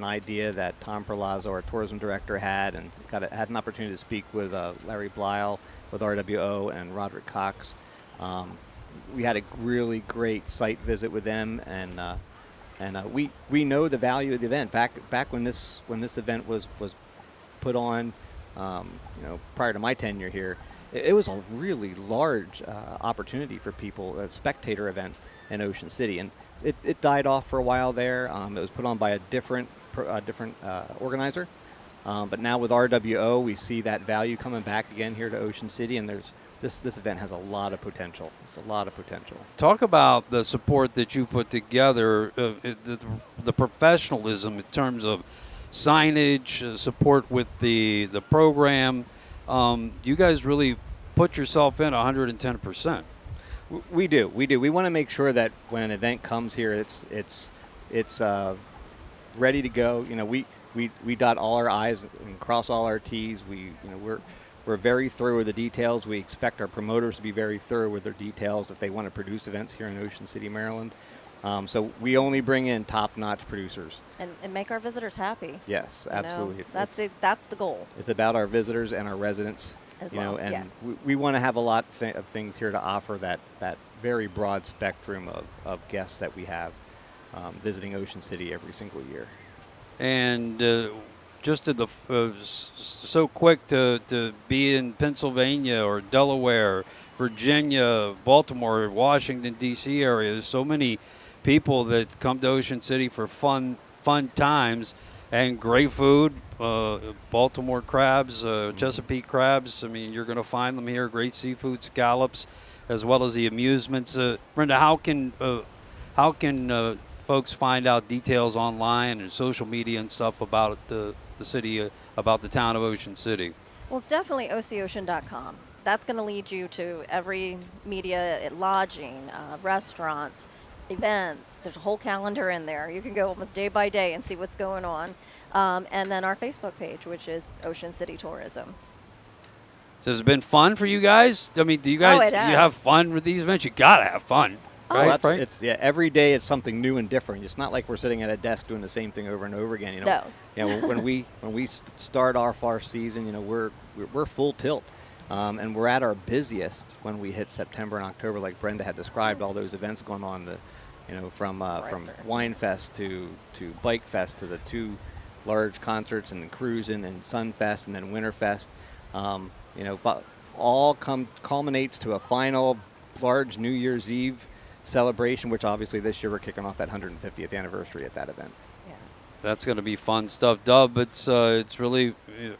idea that Tom Perlazzo, our tourism director, had, and had an opportunity to speak with Larry Blyle with RWO and Roderick Cox. We had a really great site visit with them, and we know the value of the event. Back when this event was put on, prior to my tenure here, it was a really large opportunity for people, a spectator event in Ocean City, and it died off for a while there. It was put on by a different organizer, but now with RWO, we see that value coming back again here to Ocean City, and this event has a lot of potential. It's a lot of potential. Talk about the support that you put together, the professionalism in terms of signage, support with the program. You guys really put yourself in 110%. We do. We want to make sure that when an event comes here, it's ready to go. We dot all our I's and cross all our T's. we're very thorough with the details. We expect our promoters to be very thorough with their details if they want to produce events here in Ocean City, Maryland. So we only bring in top-notch producers. And make our visitors happy. Yes, You know, absolutely. that's the goal. It's about our visitors and our residents. As you know, well, and yes. we want to have a lot of things here to offer that very broad spectrum of guests that we have visiting Ocean City every single year. And just to the so quick to be in Pennsylvania or Delaware, Virginia, Baltimore, Washington D.C. area. There's so many people that come to Ocean City for fun times and great food. Baltimore crabs, Chesapeake crabs. I mean, you're going to find them here. Great seafood, scallops, as well as the amusements. Brenda, how can folks find out details online and social media and stuff about the city, about the town of Ocean City? Well, it's definitely ococean.com. That's going to lead you to every media, lodging, restaurants, events. There's a whole calendar in there. You can go almost day by day and see what's going on. And then our Facebook page, which is Ocean City Tourism. So has it been fun for you guys? I mean, do you guys it has. you have fun with these events? You gotta have fun, right? Well, Frank? it's every day it's something new and different. It's not like we're sitting at a desk doing the same thing over and over again. You know, No. You know, when we start off our season, you know, we're full tilt. And we're at our busiest when we hit September and October, like Brenda had described, all those events going on, from Wine Fest to Bike Fest to the two large concerts and Cruisin' and Sun Fest and then Winter Fest. All culminates to a final large New Year's Eve celebration, which obviously this year we're kicking off that 150th anniversary at that event. That's going to be fun stuff, Dub. It's really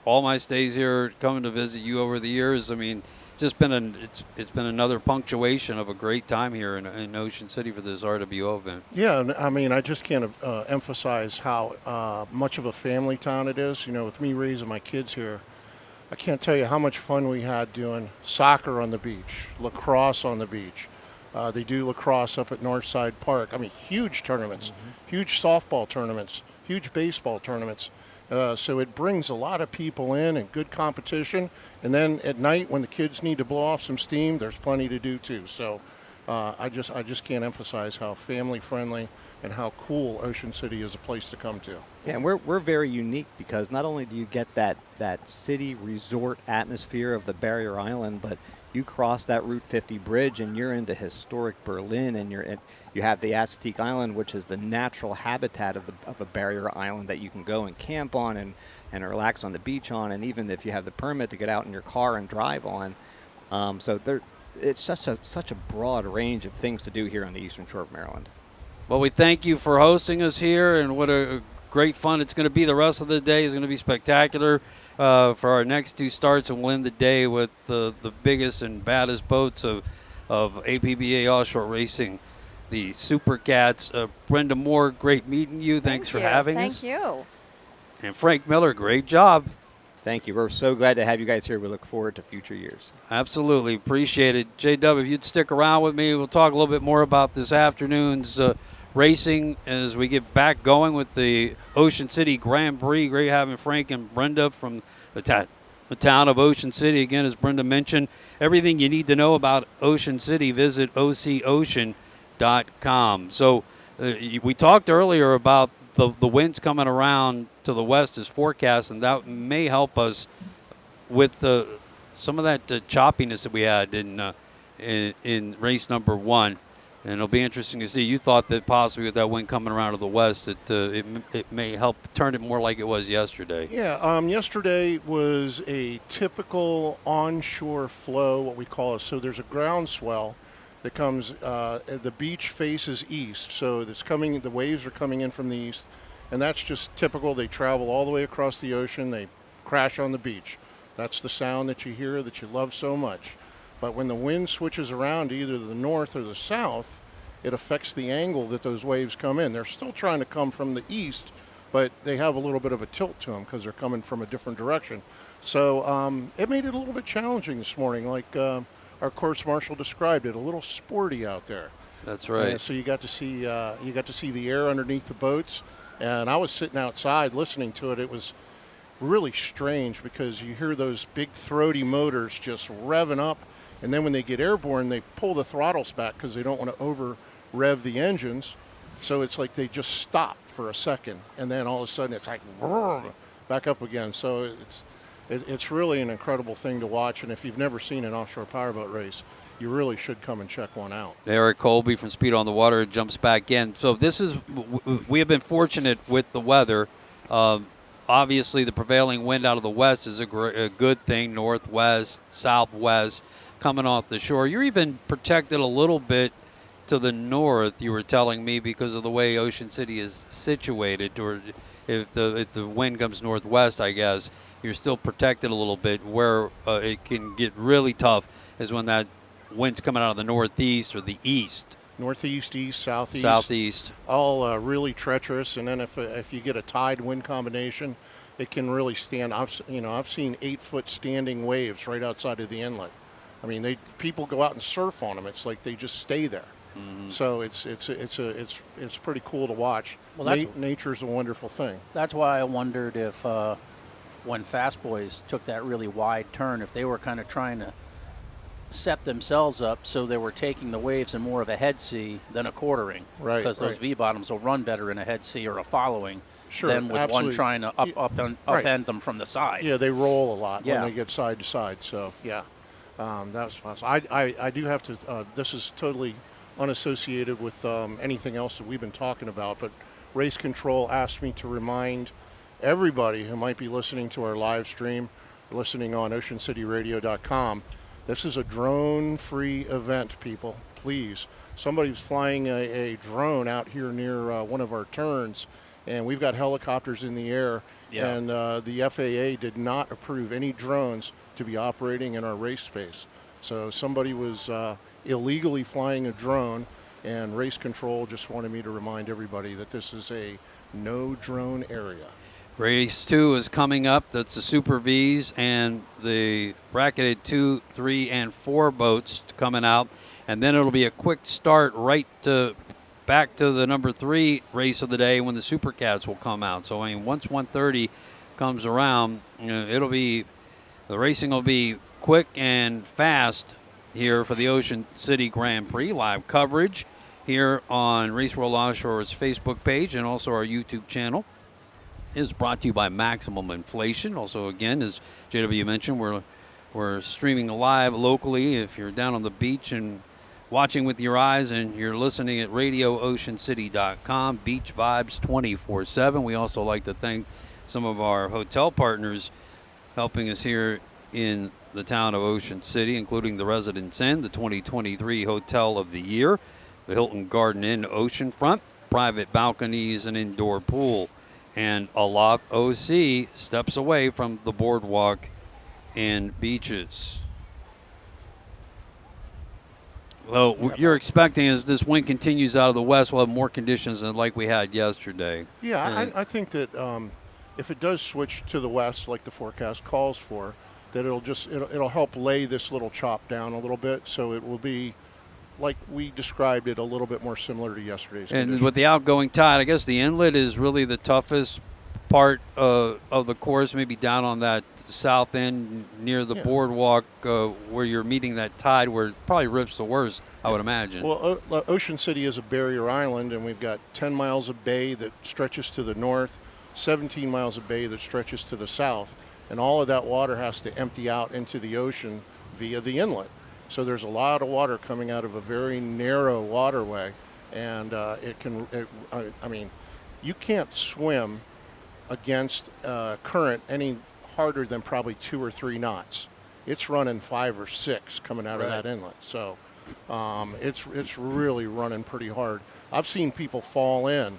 all my stays here, coming to visit you over the years. I mean, it's just been it's been another punctuation of a great time here in Ocean City for this RWO event. Yeah, and I mean, I just can't emphasize how much of a family town it is. You know, with me raising my kids here, I can't tell you how much fun we had doing soccer on the beach, lacrosse on the beach. They do lacrosse up at Northside Park. I mean, huge tournaments, huge softball tournaments, huge baseball tournaments. So it brings a lot of people in and good competition. And then at night when the kids need to blow off some steam, there's plenty to do too. So I just can't emphasize how family friendly and how cool Ocean City is a place to come to. Yeah, and we're very unique because not only do you get that city resort atmosphere of the Barrier Island, but you cross that Route 50 bridge and you're into historic Berlin, and you have the Aztec Island, which is the natural habitat of a barrier island that you can go and camp on and relax on the beach on, and even if you have the permit to get out in your car and drive on. It's such a broad range of things to do here on the Eastern Shore of Maryland. Well, we thank you for hosting us here, and what a great fun it's going to be. The rest of the day is going to be spectacular. For our next two starts, and we'll end the day with the biggest and baddest boats of APBA offshore racing, the Supercats. Brenda Moore, great meeting you. Thanks for having us. Thank you. And Frank Miller, great job. Thank you. We're so glad to have you guys here. We look forward to future years. Absolutely. Appreciate it. JW, if you'd stick around with me, we'll talk a little bit more about this afternoon's racing as we get back going with the Ocean City Grand Prix. Great having Frank and Brenda from the town of Ocean City. Again, as Brenda mentioned, everything you need to know about Ocean City, visit ococean.com. So we talked earlier about the winds coming around to the west is forecast, and that may help us with some of that choppiness that we had in race number one. And it'll be interesting to see. You thought that possibly with that wind coming around to the west, it may help turn it more like it was yesterday. Yeah, yesterday was a typical onshore flow, what we call it. So there's a ground swell that comes, the beach faces east. So the waves are coming in from the east. And that's just typical. They travel all the way across the ocean. They crash on the beach. That's the sound that you hear that you love so much. But when the wind switches around to either the north or the south, it affects the angle that those waves come in. They're still trying to come from the east, but they have a little bit of a tilt to them because they're coming from a different direction. So it made it a little bit challenging this morning, like our course marshal described it, a little sporty out there. That's right. So you got to see the air underneath the boats, and I was sitting outside listening to it. really strange because you hear those big throaty motors just revving up, and then when they get airborne, they pull the throttles back because they don't want to over rev the engines. So it's like they just stop for a second, and then all of a sudden it's like back up again. So it's really an incredible thing to watch, and if you've never seen an offshore powerboat race, you really should come and check one out. Eric Colby from Speed on the Water jumps back in. So we have been fortunate with the weather. Obviously, the prevailing wind out of the west is a good thing, northwest, southwest, coming off the shore. You're even protected a little bit to the north, you were telling me, because of the way Ocean City is situated, or if the wind comes northwest, I guess, you're still protected a little bit. Where it can get really tough is when that wind's coming out of the northeast or the east. Northeast, east, southeast. Southeast. All really treacherous, and then if you get a tide wind combination, it can really stand. I've seen 8-foot standing waves right outside of the inlet. I mean, people go out and surf on them. It's like they just stay there. Mm-hmm. So it's pretty cool to watch. Well, nature's a wonderful thing. That's why I wondered if when Fast Boys took that really wide turn, if they were kind of trying to set themselves up so they were taking the waves in more of a head sea than a quartering. Right. Because those V-bottoms will run better in a head sea or a following than with absolutely. One trying to upend them from the side. Yeah, they roll a lot when they get side to side. So, yeah, that's possible. I do have to, this is totally unassociated with anything else that we've been talking about, but Race Control asked me to remind everybody who might be listening to our live stream, listening on oceancityradio.com, this is a drone-free event, people. Please. Somebody's flying a drone out here near one of our turns, and we've got helicopters in the air, and the FAA did not approve any drones to be operating in our race space. So somebody was illegally flying a drone, and Race Control just wanted me to remind everybody that this is a no-drone area. Race 2 is coming up. That's the Super Vs and the bracketed 2, 3, and 4 boats coming out. And then it'll be a quick start back to the number 3 race of the day when the Supercats will come out. So, I mean, once 1:30 comes around, the racing will be quick and fast here for the Ocean City Grand Prix. Live coverage here on Race World Offshore's Facebook page and also our YouTube channel. Is brought to you by Maximum Inflation. Also, again, as JW mentioned, we're streaming live locally. If you're down on the beach and watching with your eyes, and you're listening at radiooceancity.com, beach vibes 24/7. We also like to thank some of our hotel partners helping us here in the town of Ocean City, including the Residence Inn, the 2023 Hotel of the Year, the Hilton Garden Inn Oceanfront, private balconies and indoor pool, and Aloft OC, steps away from the boardwalk and beaches. Well, you're expecting, as this wind continues out of the west, we'll have more conditions than like we had yesterday. Yeah, I think that if it does switch to the west, like the forecast calls for, that it'll help lay this little chop down a little bit, so it will be, like we described it, a little bit more similar to yesterday's condition. And with the outgoing tide, I guess the inlet is really the toughest part of the course, maybe down on that south end near the boardwalk where you're meeting that tide, where it probably rips the worst, I would imagine. Well, Ocean City is a barrier island, and we've got 10 miles of bay that stretches to the north, 17 miles of bay that stretches to the south, and all of that water has to empty out into the ocean via the inlet. So there's a lot of water coming out of a very narrow waterway, and you can't swim against current any harder than probably 2 or 3 knots. It's running 5 or 6 coming out of that inlet. So it's really running pretty hard. I've seen people fall in,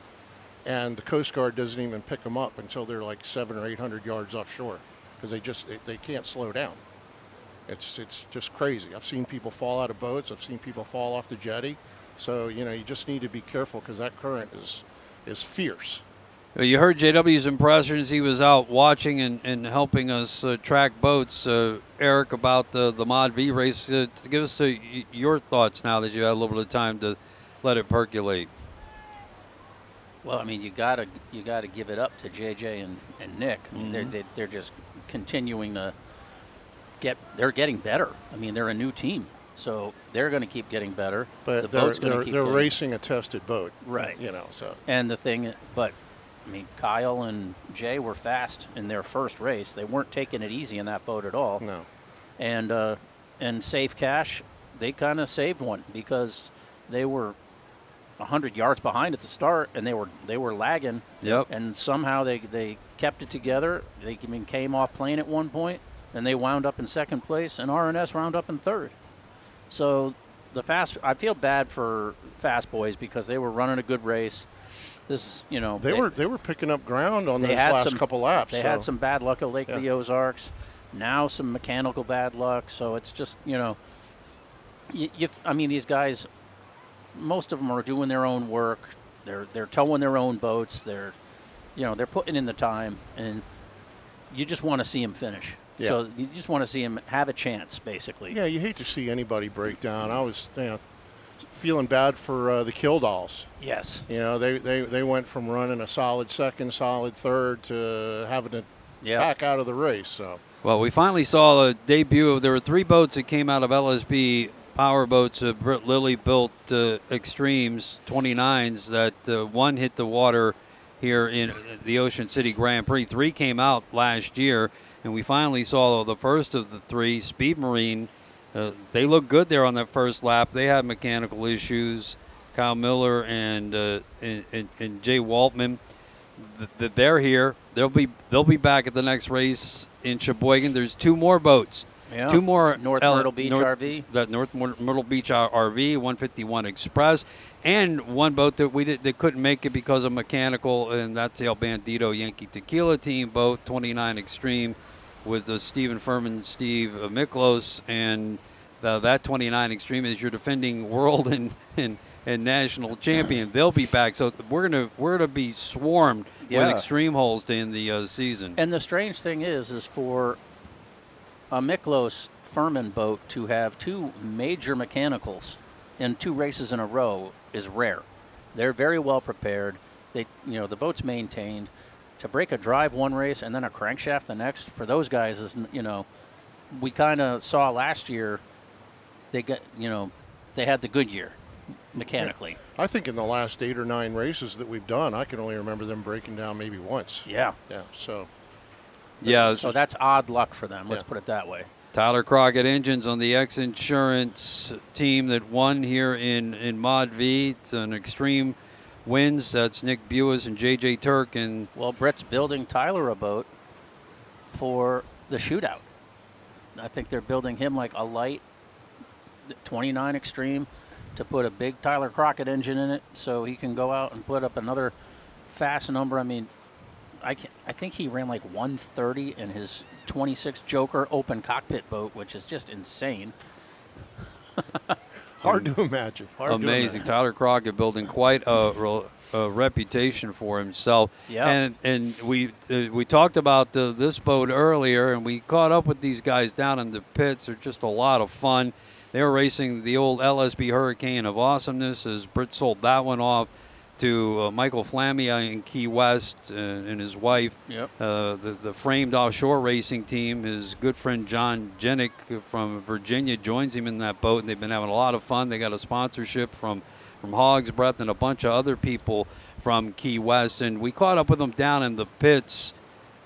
and the Coast Guard doesn't even pick them up until they're like 700 or 800 yards offshore, because they can't slow down. It's just crazy. I've seen people fall out of boats. I've seen people fall off the jetty. So, you just need to be careful, because that current is fierce. You heard JW's impressions. He was out watching and helping us track boats. Eric, about the Mod V race, give us your thoughts now that you had a little bit of time to let it percolate. Well, I mean, you gotta give it up to JJ and Nick. They're just continuing to they're getting better. I mean, they're a new team, so they're going to keep getting better. But the boat's going to keep they're getting, racing a tested boat, right? So. And the thing, but I mean, Kyle and Jay were fast in their first race. They weren't taking it easy in that boat at all. No. And Safe Cash, they kind of saved one because they were 100 yards behind at the start, and they were lagging. Yep. And somehow they kept it together. They came off plane at one point, and they wound up in second place, and RNS wound up in third. So I feel bad for Fast Boys because they were running a good race. This, they were picking up ground on those had last couple laps. They had some bad luck at Lake of the Ozarks. Now some mechanical bad luck. So it's just I mean, these guys, most of them are doing their own work. They're towing their own boats. They're putting in the time, and you just want to see them finish. Yeah. So you just want to see them have a chance, basically. Yeah, you hate to see anybody break down. I was feeling bad for the Killdalls. Yes. They went from running a solid second, solid third to having to back out of the race. So. Well, we finally saw the debut there were 3 boats that came out of LSB power boats. Britt Lilly built Extremes 29s that one hit the water here in the Ocean City Grand Prix. 3 came out last year, and we finally saw the first of the 3, Speed Marine. They looked good there on that first lap. They had mechanical issues. Kyle Miller and Jay Waltman. They're here. They'll be back at the next race in Sheboygan. There's 2 more boats. Yeah. 2 more North Myrtle Beach RV. That North Myrtle Beach RV 151 Express, and 1 boat that they couldn't make it because of mechanical, and that's the El Bandito Yankee Tequila Team boat 29 Extreme with Stephen Furman, Steve Miklos, and that 29 Extreme is your defending world and national champion. They'll be back, so we're gonna be swarmed with extreme holes to end the season. And the strange thing is for a Miklos Furman boat to have 2 major mechanicals in 2 races in a row is rare. They're very well prepared. The boat's maintained. To break a drive one race and then a crankshaft the next, for those guys is, we kind of saw last year. They had the good year mechanically. I think in the last 8 or 9 races that we've done, I can only remember them breaking down maybe once. Yeah. Yeah. So. Yeah. So that's odd luck for them. Let's put it that way. Tyler Crockett Engines on the X Insurance team that won here in Mod V. It's an extreme wins. That's Nick Buis and JJ Turk. And well, Brett's building Tyler a boat for the shootout. I think they're building him like a light 29 Extreme to put a big Tyler Crockett engine in it so he can go out and put up another fast number. I mean, I think he ran like 130 in his 26 Joker open cockpit boat, which is just insane. Hard to imagine. Amazing. Tyler Crockett building quite a reputation for himself. Yeah. And we talked about this boat earlier, and we caught up with these guys down in the pits. They're just a lot of fun. They were racing the old LSB Hurricane of Awesomeness as Britt sold that one off to Michael Flamia in Key West and his wife. Yep. The framed offshore racing team, his good friend John Jennick from Virginia joins him in that boat, and they've been having a lot of fun. They got a sponsorship from Hog's Breath and a bunch of other people from Key West, and we caught up with them down in the pits.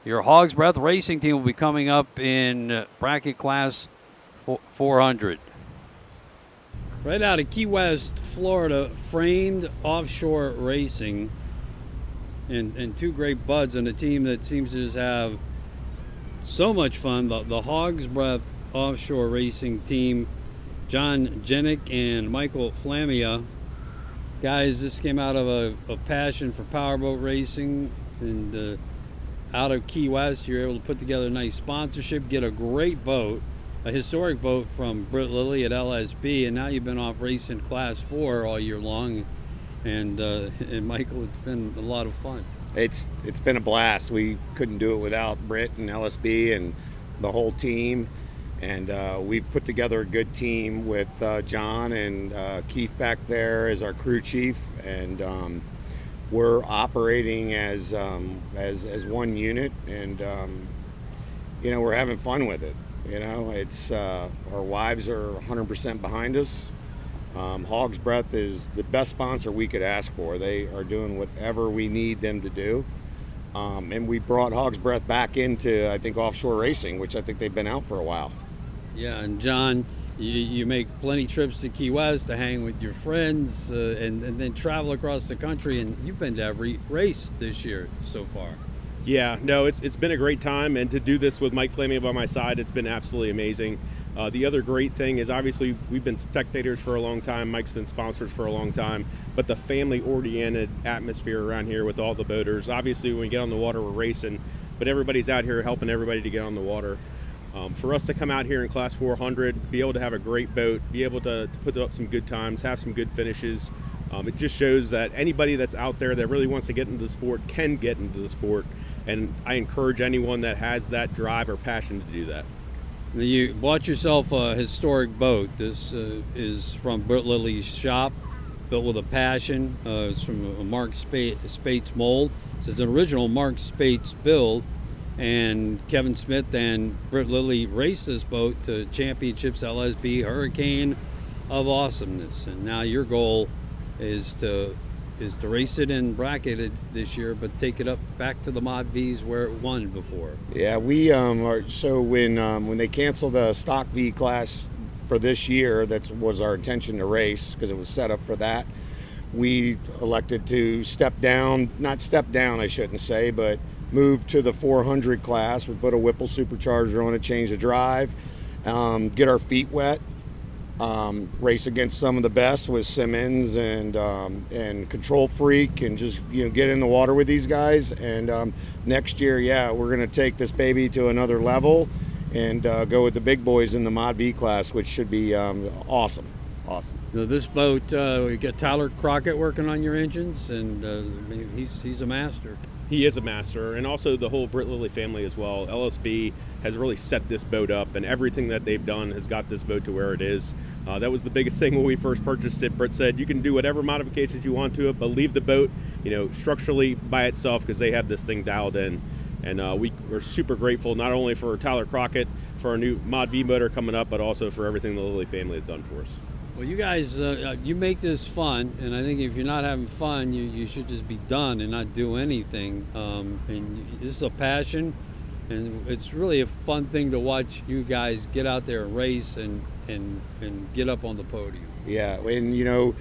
Your Hog's Breath racing team will be coming up in bracket class 400. Right out of Key West, Florida, framed offshore racing, and 2 great buds on a team that seems to just have so much fun. The Hog's Breath offshore racing team, John Jennick and Michael Flamia. Guys, this came out of a passion for powerboat racing, and out of Key West, you're able to put together a nice sponsorship, get a great boat, a historic boat from Britt Lilly at LSB, and now you've been off racing Class 4 all year long. And Michael, it's been a lot of fun. It's been a blast. We couldn't do it without Britt and LSB and the whole team. And we've put together a good team with John and Keith back there as our crew chief. And we're operating as one unit, and we're having fun with it. It's our wives are 100% behind us. Hog's Breath is the best sponsor we could ask for. They are doing whatever we need them to do. And we brought Hog's Breath back into, I think, offshore racing, which I think they've been out for a while. Yeah, and John, you make plenty trips to Key West to hang with your friends and then travel across the country, and you've been to every race this year so far. Yeah, no, it's been a great time, and to do this with Mike Flaming by my side, it's been absolutely amazing. The other great thing is, obviously, we've been spectators for a long time. Mike's been sponsors for a long time, but the family-oriented atmosphere around here with all the boaters. Obviously, when we get on the water, we're racing, but everybody's out here helping everybody to get on the water. For us to come out here in Class 400, be able to have a great boat, be able to put up some good times, have some good finishes, it just shows that anybody that's out there that really wants to get into the sport can get into the sport. And I encourage anyone that has that drive or passion to do that. Now, you bought yourself a historic boat. This is from Britt Lilly's shop, built with a passion. It's from a Mark Spates mold. So it's an original Mark Spates build. And Kevin Smith and Britt Lilly raced this boat to championships, LSB, Hurricane of Awesomeness. And now your goal is to race it and bracket it this year, but take it up back to the Mod Vs where it won before. Yeah, we so when they canceled the stock V class for this year, that was our intention to race because it was set up for that. We elected to not step down, I shouldn't say, but move to the 400 class. We put a Whipple supercharger on it, change the drive, get our feet wet. Race against some of the best with Simmons and Control Freak, and just get in the water with these guys. And next year, we're going to take this baby to another level and go with the big boys in the Mod V class, which should be awesome. Now, this boat, we got Tyler Crockett working on your engines, and he's a master. He is a master, and also the whole Britt Lilly family as well. LSB has really set this boat up, and everything that they've done has got this boat to where it is. That was the biggest thing when we first purchased it. Britt said, you can do whatever modifications you want to it, but leave the boat, structurally by itself, because they have this thing dialed in. And we're super grateful, not only for Tyler Crockett, for our new Mod V motor coming up, but also for everything the Lilly family has done for us. Well, you guys, you make this fun, and I think if you're not having fun, you should just be done and not do anything. And this is a passion, and it's really a fun thing to watch you guys get out there and race and get up on the podium. Yeah, and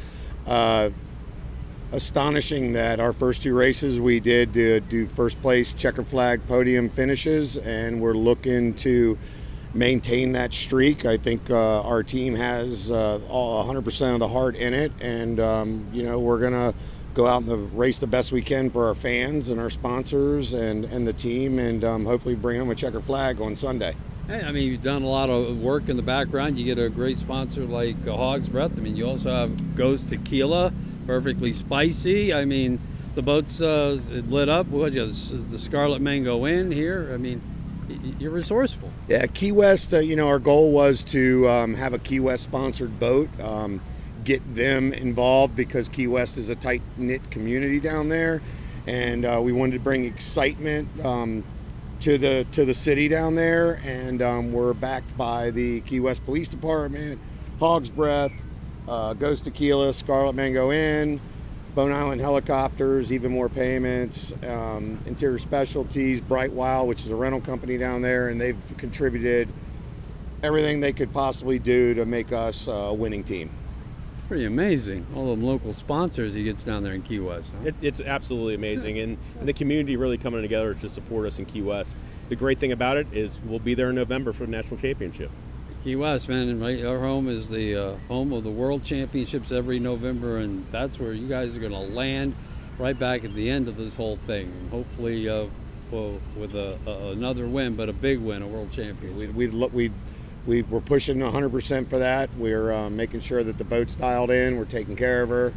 astonishing that our first two races we did do first place checker flag podium finishes, and we're looking to maintain that streak. I think our team has 100% of the heart in it, and we're gonna go out and race the best we can for our fans and our sponsors and the team, and hopefully bring home a checker flag on Sunday. Hey, you've done a lot of work in the background. You get a great sponsor like Hog's Breath. You also have Ghost Tequila, perfectly spicy. The boat's lit up. The Scarlet Mango Inn here. You're resourceful. Yeah, Key West, our goal was to have a Key West sponsored boat, get them involved because Key West is a tight-knit community down there, and we wanted to bring excitement to the city down there, and we're backed by the Key West Police Department, Hog's Breath, Ghost Tequila, Scarlet Mango Inn, Bone Island Helicopters, Even More Payments, Interior Specialties, Bright Wow, which is a rental company down there, and they've contributed everything they could possibly do to make us a winning team. Pretty amazing, all them local sponsors he gets down there in Key West. Huh? It's absolutely amazing, and the community really coming together to support us in Key West. The great thing about it is we'll be there in November for the National Championship. Key West, man, our home is the home of the World Championships every November, and that's where you guys are going to land right back at the end of this whole thing. And hopefully, with another win, but a big win, a World Championship. We're pushing 100% for that. We're making sure that the boat's dialed in. We're taking care of her,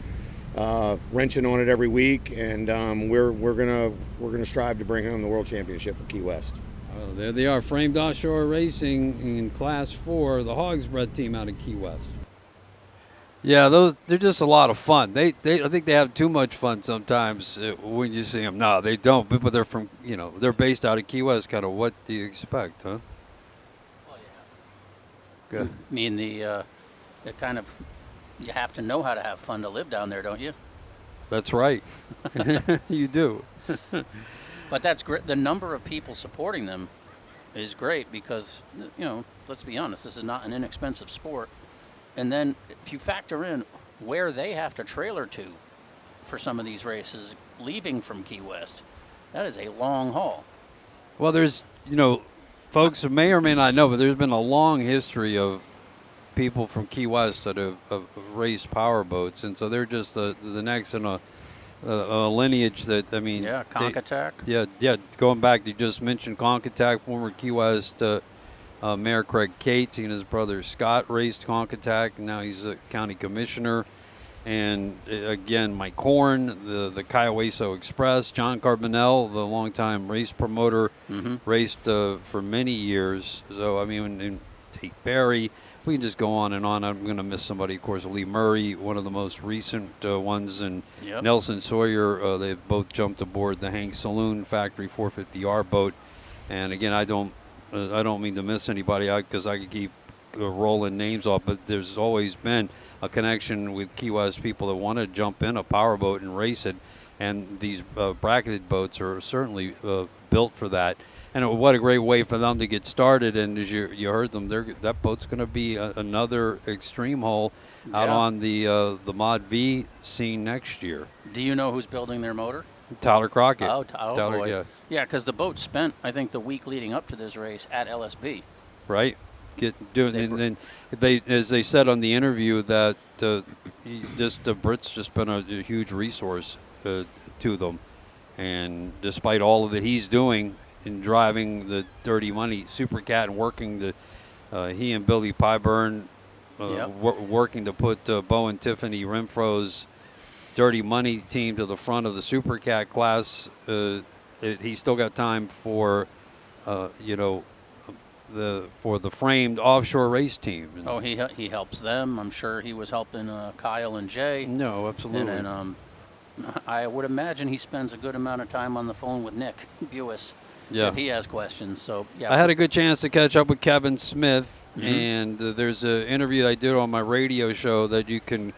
wrenching on it every week, and we're gonna strive to bring home the World Championship for Key West. There they are, Framed Offshore Racing in Class 4, the Hog's Breath team out of Key West. Yeah, they're just a lot of fun. I think they have too much fun sometimes when you see them. No, they don't. But they're from they're based out of Key West. Kind of what do you expect, huh? Well, yeah. Good. I mean, it kind of, you have to know how to have fun to live down there, don't you? That's right. You do. But that's great. The number of people supporting them is great because, let's be honest, this is not an inexpensive sport. And then if you factor in where they have to trailer to for some of these races, leaving from Key West, that is a long haul. Well, there's, folks who may or may not know, but there's been a long history of people from Key West that have raced power boats, and so they're just the next in a lineage that, I mean. Yeah, Concattac. Yeah, going back, you just mentioned Concattac, former Key West Mayor Craig Cates. He and his brother Scott raced Concattac, and now he's a county commissioner. And again, Mike Horn, the Kiowaso Express, John Carbonell, the longtime race promoter, raced for many years. So, I mean, and Tate Berry, we can just go on and on. I'm going to miss somebody, of course. Lee Murray, one of the most recent ones, and Nelson Sawyer. They both jumped aboard the Hank Saloon Factory 450R boat. And again, I don't mean to miss anybody because I could keep rolling names off, but there's always been a connection with Key West people that want to jump in a powerboat and race it, and these bracketed boats are certainly built for that. And what a great way for them to get started. And as you heard them, that boat's going to be another extreme hull out on the Mod V scene next year. Do you know who's building their motor? Tyler Crockett. Oh Tyler, boy. Yeah, because the boat spent, I think, the week leading up to this race at LSB. Right. And then as they said on the interview, that Britt's just been a huge resource to them, and despite all that he's doing in driving the Dirty Money Supercat and working he and Billy Pyburn working to put Bo and Tiffany Renfro's Dirty Money team to the front of the Supercat class. He's still got time for the framed offshore race team. Oh, he helps them. I'm sure he was helping Kyle and Jay. No, absolutely. And then I would imagine he spends a good amount of time on the phone with Nick Buis if he has questions. So yeah, I had a good chance to catch up with Kevin Smith, and there's an interview I did on my radio show that you can.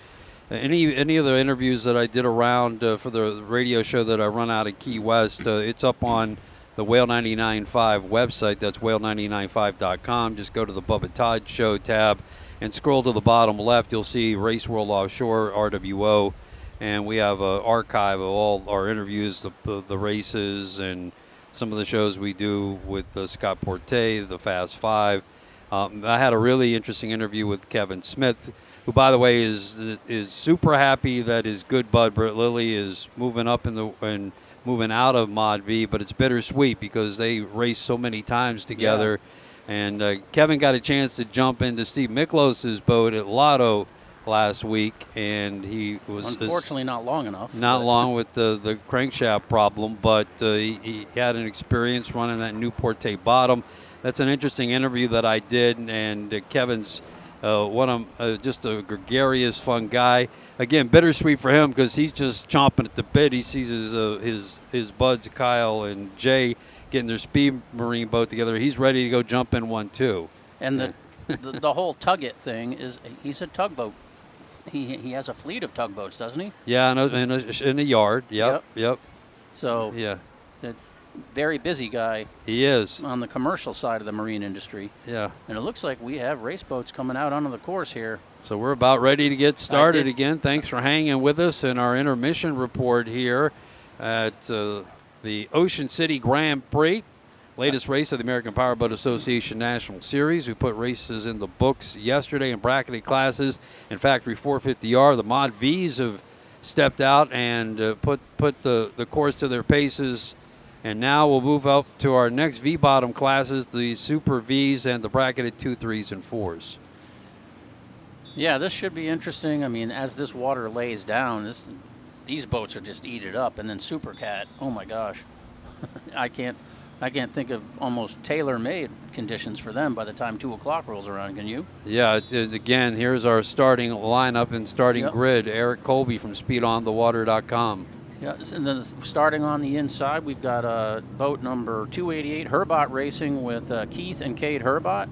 Any of the interviews that I did around for the radio show that I run out of Key West, it's up on the Whale 99.5 website. That's whale995.com. Just go to the Bubba Todd Show tab and scroll to the bottom left. You'll see Race World Offshore, RWO, and we have an archive of all our interviews, the races, and some of the shows we do with Scott Porte, the Fast Five. I had a really interesting interview with Kevin Smith, who, by the way, is super happy that his good bud Britt Lilly is moving up and moving out of Mod V, but it's bittersweet because they raced so many times together. Yeah. And Kevin got a chance to jump into Steve Miklos's boat at Lotto last week, and he was unfortunately not long enough. Not long with the crankshaft problem, but he had an experience running that Newport Tape bottom. That's an interesting interview that I did, and Kevin's just a gregarious, fun guy. Again, bittersweet for him because he's just chomping at the bit. He sees his buds Kyle and Jay getting their speed marine boat together. He's ready to go jump in one too. And the whole tug-it thing is he's a tugboat. He has a fleet of tugboats, doesn't he? Yeah, in a yard. Yep. So yeah. Very busy guy. He is. On the commercial side of the marine industry. Yeah. And it looks like we have race boats coming out onto the course here. So we're about ready to get started again. Thanks for hanging with us in our intermission report here at the Ocean City Grand Prix, latest race of the American Powerboat Association National Series. We put races in the books yesterday in bracketed classes. In Factory 450R, the Mod Vs have stepped out and put the course to their paces. And now we'll move up to our next V-bottom classes, the Super Vs and the bracketed 2, 3s, and 4s. Yeah, this should be interesting. I mean, as this water lays down, these boats are just eat it up. And then Supercat, oh my gosh, I can't I can't think of almost tailor-made conditions for them by the time 2 o'clock rolls around. Can you? Yeah, again, here's our starting lineup and starting Yep. grid. Eric Colby from SpeedOnTheWater.com. Yeah, and then starting on the inside, we've got boat number 288, Herbot Racing with Keith and Cade Herbot.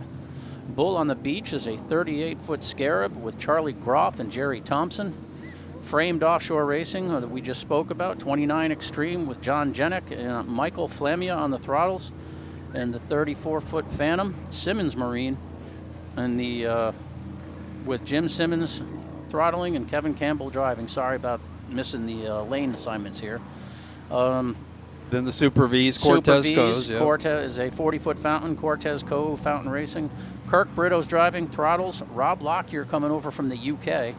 Bull on the Beach is a 38-foot Scarab with Charlie Groff and Jerry Thompson. Framed Offshore Racing that we just spoke about, 29 Extreme with John Jenick and Michael Flamia on the throttles. And the 34-foot Phantom, Simmons Marine, and the with Jim Simmons throttling and Kevin Campbell driving. Sorry about missing the lane assignments here. Then the Super V's, Cortez Super goes. V's, Yep. Cortez is a 40-foot Fountain, Cortez Cove Fountain Racing. Kirk Brito's driving throttles. Rob Lockyer coming over from the UK.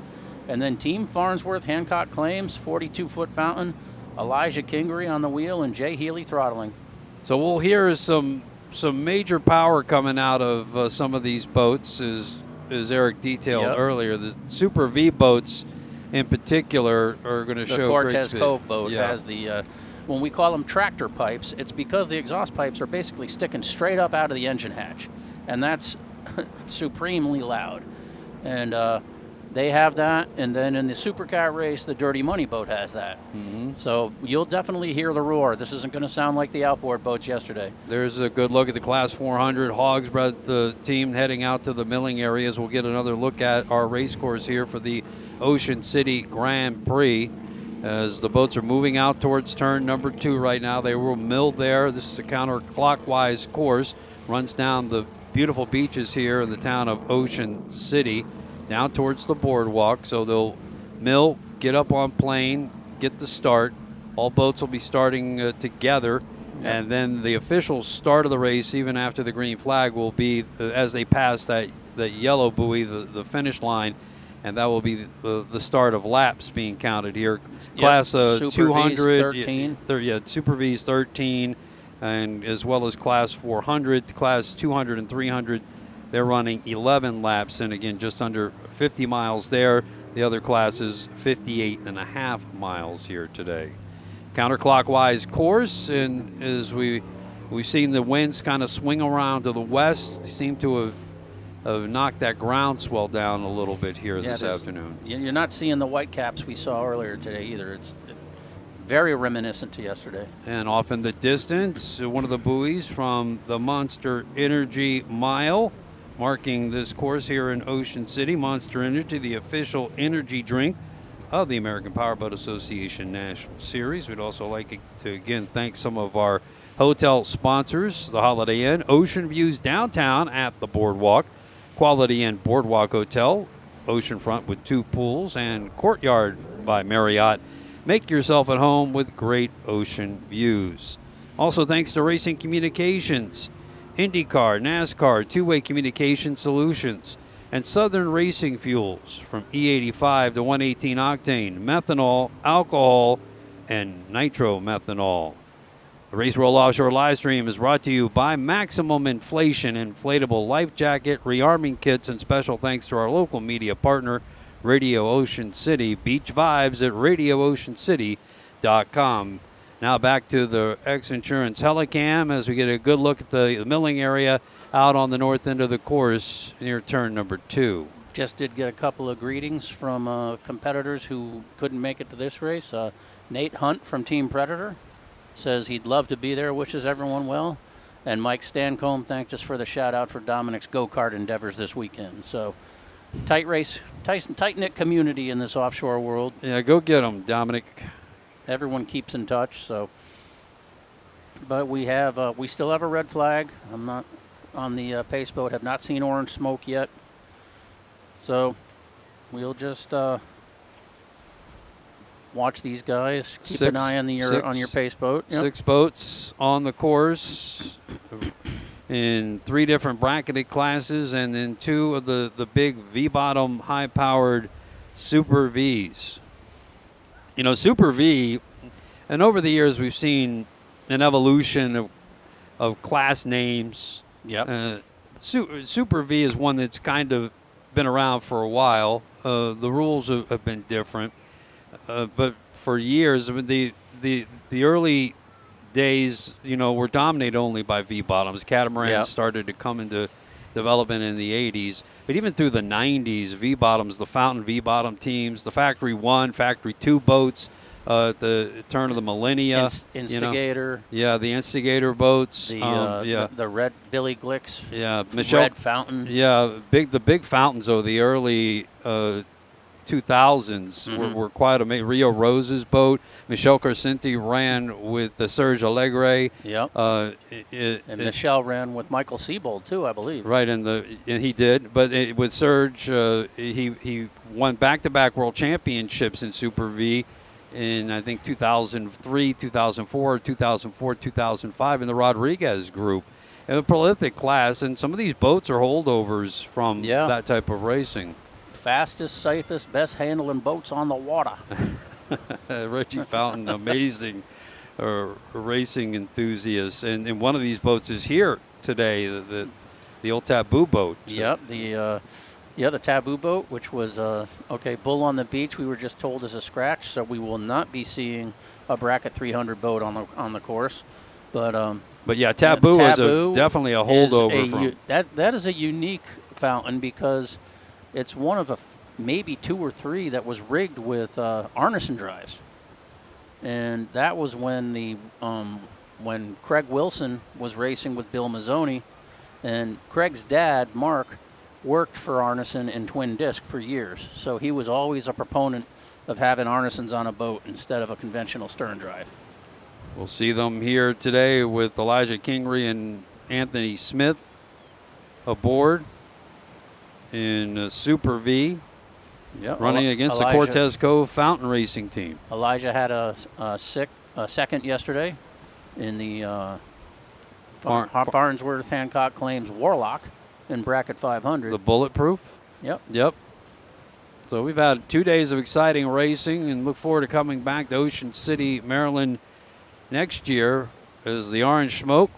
And then Team Farnsworth, Hancock Claims, 42-foot Fountain. Elijah Kingery on the wheel and Jay Healy throttling. So we'll hear some major power coming out of some of these boats, as Eric detailed Yep. earlier. The Super V boats in particular are going to show The great Cortez speed. Cove boat Yeah. has the, when we call them tractor pipes, it's because the exhaust pipes are basically sticking straight up out of the engine hatch. And that's supremely loud. And they have that. And then in the Supercat race, the Dirty Money boat has that. Mm-hmm. So you'll definitely hear the roar. This isn't going to sound like the outboard boats yesterday. There's a good look at the Class 400 Hogs Breath team heading out to the milling areas. We'll get another look at our race course here for the Ocean City Grand Prix. As the boats are moving out towards turn number 2 right now. They will mill there. This is a counterclockwise course. Runs down the beautiful beaches here in the town of Ocean City, down towards the boardwalk. So they'll mill, get up on plane, get the start. All boats will be starting together. And then the official start of the race, even after the green flag, will be as they pass that yellow buoy, the finish line. And that will be the start of laps being counted here. Class Super 200, V's 13. Super V's 13, and as well as Class 400, Class 200 and 300. They're running 11 laps, and again, just under 50 miles there. The other classes, 58.5 miles here today. Counterclockwise course, and as we've seen the winds kind of swing around to the west, they seem to have knocked that groundswell down a little bit here this afternoon. You're not seeing the white caps we saw earlier today either. It's very reminiscent to yesterday. And off in the distance, one of the buoys from the Monster Energy Mile, marking this course here in Ocean City. Monster Energy, the official energy drink of the American Powerboat Association National Series. We'd also like to again thank some of our hotel sponsors, the Holiday Inn, Ocean Views Downtown at the Boardwalk, Quality Inn Boardwalk Hotel, oceanfront with 2 pools, and Courtyard by Marriott. Make yourself at home with great ocean views. Also, thanks to Racing Communications, IndyCar, NASCAR, two-way communication solutions, and Southern Racing Fuels from E85 to 118 octane, methanol, alcohol, and nitromethanol. The Race Roll Offshore live stream is brought to you by Maximum Inflation Inflatable Life Jacket, Rearming Kits, and special thanks to our local media partner, Radio Ocean City. Beach vibes at radiooceancity.com. Now back to the X Insurance Helicam as we get a good look at the milling area out on the north end of the course near turn number 2. Just did get a couple of greetings from competitors who couldn't make it to this race. Nate Hunt from Team Predator says he'd love to be there, wishes everyone well. And Mike Stancombe thanked us for the shout-out for Dominic's go-kart endeavors this weekend. So, tight race, tight-knit community in this offshore world. Yeah, go get them, Dominic. Everyone keeps in touch, so. But we still have a red flag. I'm not on the pace boat, have not seen orange smoke yet. So, we'll just watch these guys. Keep an eye on your pace boat. Yep. 6 boats on the course in 3 different bracketed classes, and then 2 of the big V-bottom high-powered Super Vs. You know, Super V, and over the years we've seen an evolution of class names. Yep. Super V is one that's kind of been around for a while. The rules have been different. But for years, I mean, the early days, were dominated only by V-bottoms. Catamarans Yep. started to come into development in the 80s. But even through the 90s, V-bottoms, the Fountain V-bottom teams, the Factory 1, Factory 2 boats at the turn of the millennia. Instigator. Yeah, the Instigator boats. The red Billy Glicks. Yeah, Michelle. Red Fountain. Yeah, the big fountains of the early 2000s were quite amazing. Rio Rose's boat. Michel Carcenti ran with the Serge Allegre. Yep. And Michelle ran with Michael Siebold too, I believe. Right, and he did. But with Serge, he won back-to-back world championships in Super V in, I think, 2003, 2004, 2005 in the Rodriguez group. And a prolific class, and some of these boats are holdovers from that type of racing. Fastest, safest, best handling boats on the water. Reggie Fountain, amazing racing enthusiast. And one of these boats is here today, the old Taboo boat. Yep, the Taboo boat, which was, Bull on the Beach, we were just told is a scratch, so we will not be seeing a bracket 300 boat on the course. But yeah, Taboo is definitely a holdover. That is a unique fountain because it's one of maybe 2 or 3 that was rigged with Arneson drives, and that was when when Craig Wilson was racing with Bill Mazzoni, and Craig's dad Mark worked for Arneson in twin disc for years, so he was always a proponent of having Arnesons on a boat instead of a conventional stern drive. We'll see them here today with Elijah Kingery and Anthony Smith aboard in Super V, running against the Cortez Cove Fountain Racing team. Elijah had a second yesterday in the Farnsworth Hancock Claims Warlock in bracket 500. The Bulletproof? Yep. So we've had 2 days of exciting racing and look forward to coming back to Ocean City, Maryland next year as the Orange Smoke.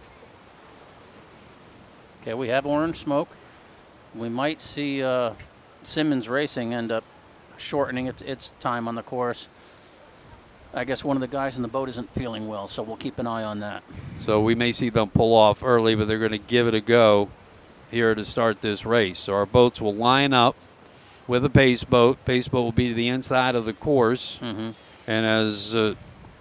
Okay, we have Orange Smoke. We might see Simmons Racing end up shortening its time on the course. I guess one of the guys in the boat isn't feeling well, so we'll keep an eye on that. So we may see them pull off early, but they're going to give it a go here to start this race. So our boats will line up with a pace boat. Pace boat will be to the inside of the course. And as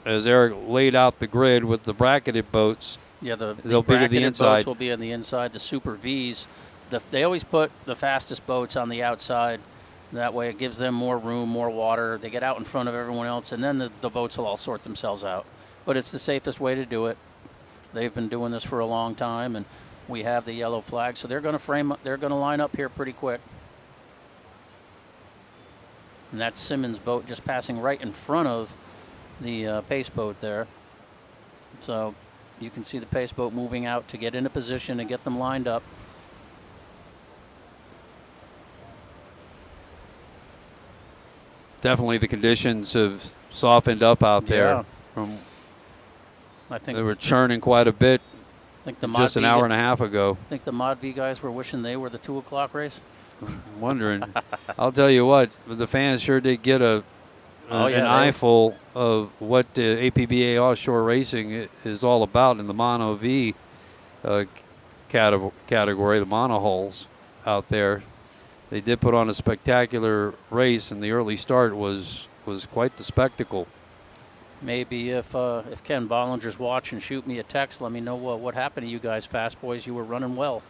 Eric laid out the grid with the bracketed boats, they'll be to the inside. Boats will be on the inside. The Super Vs, they always put the fastest boats on the outside. That way it gives them more room, more water. They get out in front of everyone else, and then the boats will all sort themselves out. But it's the safest way to do it. They've been doing this for a long time, and we have the yellow flag, so they're going to line up here pretty quick. And that's Simmons' boat just passing right in front of the pace boat there. So you can see the pace boat moving out to get into position and get them lined up. Definitely the conditions have softened up out there. I think they were churning quite a bit just an hour and a half ago. I think the Mod V guys were wishing they were the 2 o'clock race. I'm wondering. I'll tell you what, the fans sure did get an eyeful of what APBA Offshore Racing is all about in the Mono V category, the monohulls out there. They did put on a spectacular race, and the early start was quite the spectacle. Maybe if Ken Bollinger's watching, shoot me a text. Let me know what happened to you guys, Fast Boys. You were running well.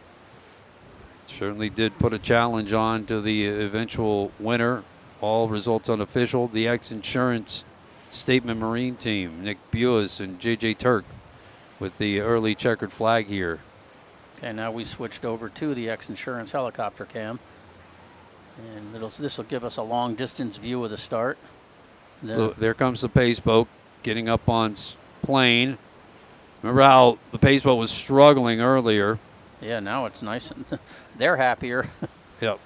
Certainly did put a challenge on to the eventual winner. All results unofficial. The X-Insurance Statement Marine team, Nick Buis and J.J. Turk with the early checkered flag here. Okay, now we switched over to the X-Insurance helicopter cam. And this will give us a long distance view of the start. There comes the pace boat getting up on plane. Remember how the pace boat was struggling earlier? Yeah, now it's nice. They're happier. Yep.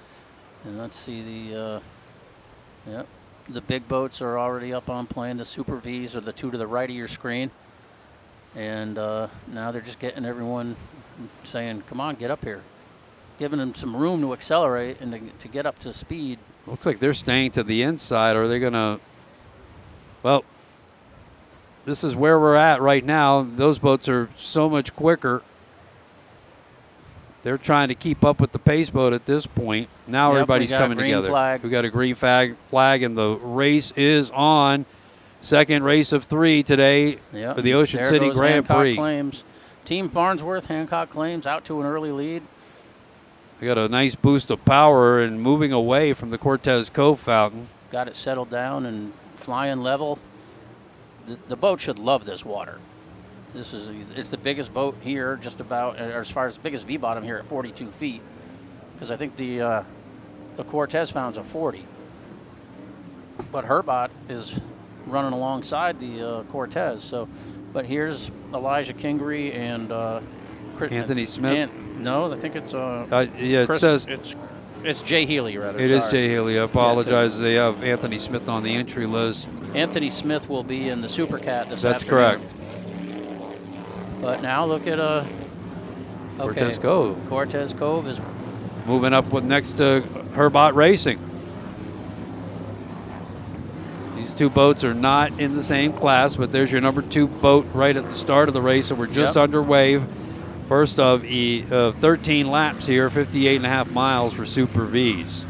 And let's see the big boats are already up on plane. The Super Vs are the 2 to the right of your screen. And now they're just getting everyone saying, come on, get up here. Giving them some room to accelerate and to get up to speed. Looks like they're staying to the inside. Are they going to... Well, this is where we're at right now. Those boats are so much quicker. They're trying to keep up with the pace boat at this point. Now everybody's coming together. Flag. We got a green flag, and the race is on. Second race of 3 today for the Ocean City Grand Prix. Claims. Team Farnsworth, Hancock Claims out to an early lead. We got a nice boost of power and moving away from the Cortez Cove fountain. Got it settled down and flying level. The boat should love this water. It's the biggest boat here, just about, or as far as biggest V-bottom here at 42 feet. Because I think the Cortez fountain's a 40. But Herbot is running alongside the Cortez. So, but here's Elijah Kingery and Anthony Smith. No, I think it's it Chris, says it's Jay Healy rather. It is Jay Healy. I apologize. They have Anthony Smith on the entry list. Anthony Smith will be in the Supercat this That's afternoon. correct. But now look at Cortez Cove. Cortez Cove is moving up with next to Herbot Racing. These two boats are not in the same class, but there's your number 2 boat right at the start of the race, and we're just underway. First of 13 laps here, 58.5 miles for Super V's.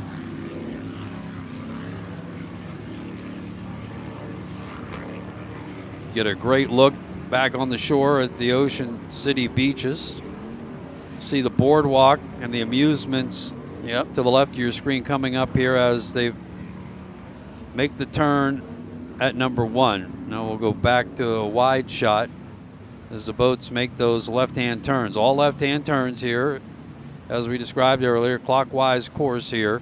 Get a great look back on the shore at the Ocean City beaches. See the boardwalk and the amusements to the left of your screen coming up here as they make the turn at number 1. Now we'll go back to a wide shot as the boats make those left-hand turns. All left-hand turns here, as we described earlier, clockwise course here.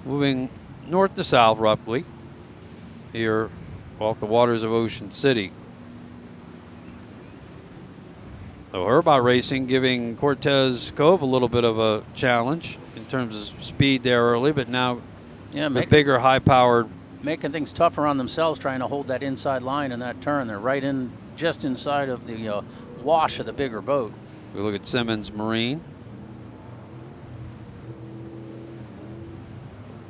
Moving north to south roughly here off the waters of Ocean City. So Herbot Racing giving Cortez Cove a little bit of a challenge in terms of speed there early, but now the bigger, high-powered. Making things tougher on themselves trying to hold that inside line in that turn. They're right in, just inside of the wash of the bigger boat. We look at Simmons Marine.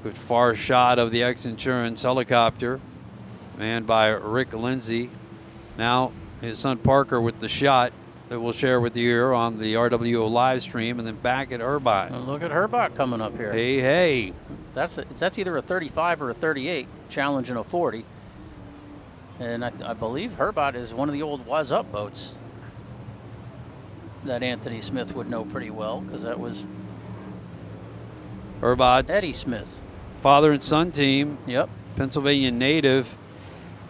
Good far shot of the X-Insurance helicopter, manned by Rick Lindsay. Now his son Parker with the shot that we'll share with you here on the RWO live stream, and then back at Herbot. And look at Herbot coming up here. Hey. That's either a 35 or a 38, challenging a 40. And I believe Herbot is one of the old Was Up boats that Anthony Smith would know pretty well, because that was Herbot's Eddie Smith. Father and son team. Yep. Pennsylvania native.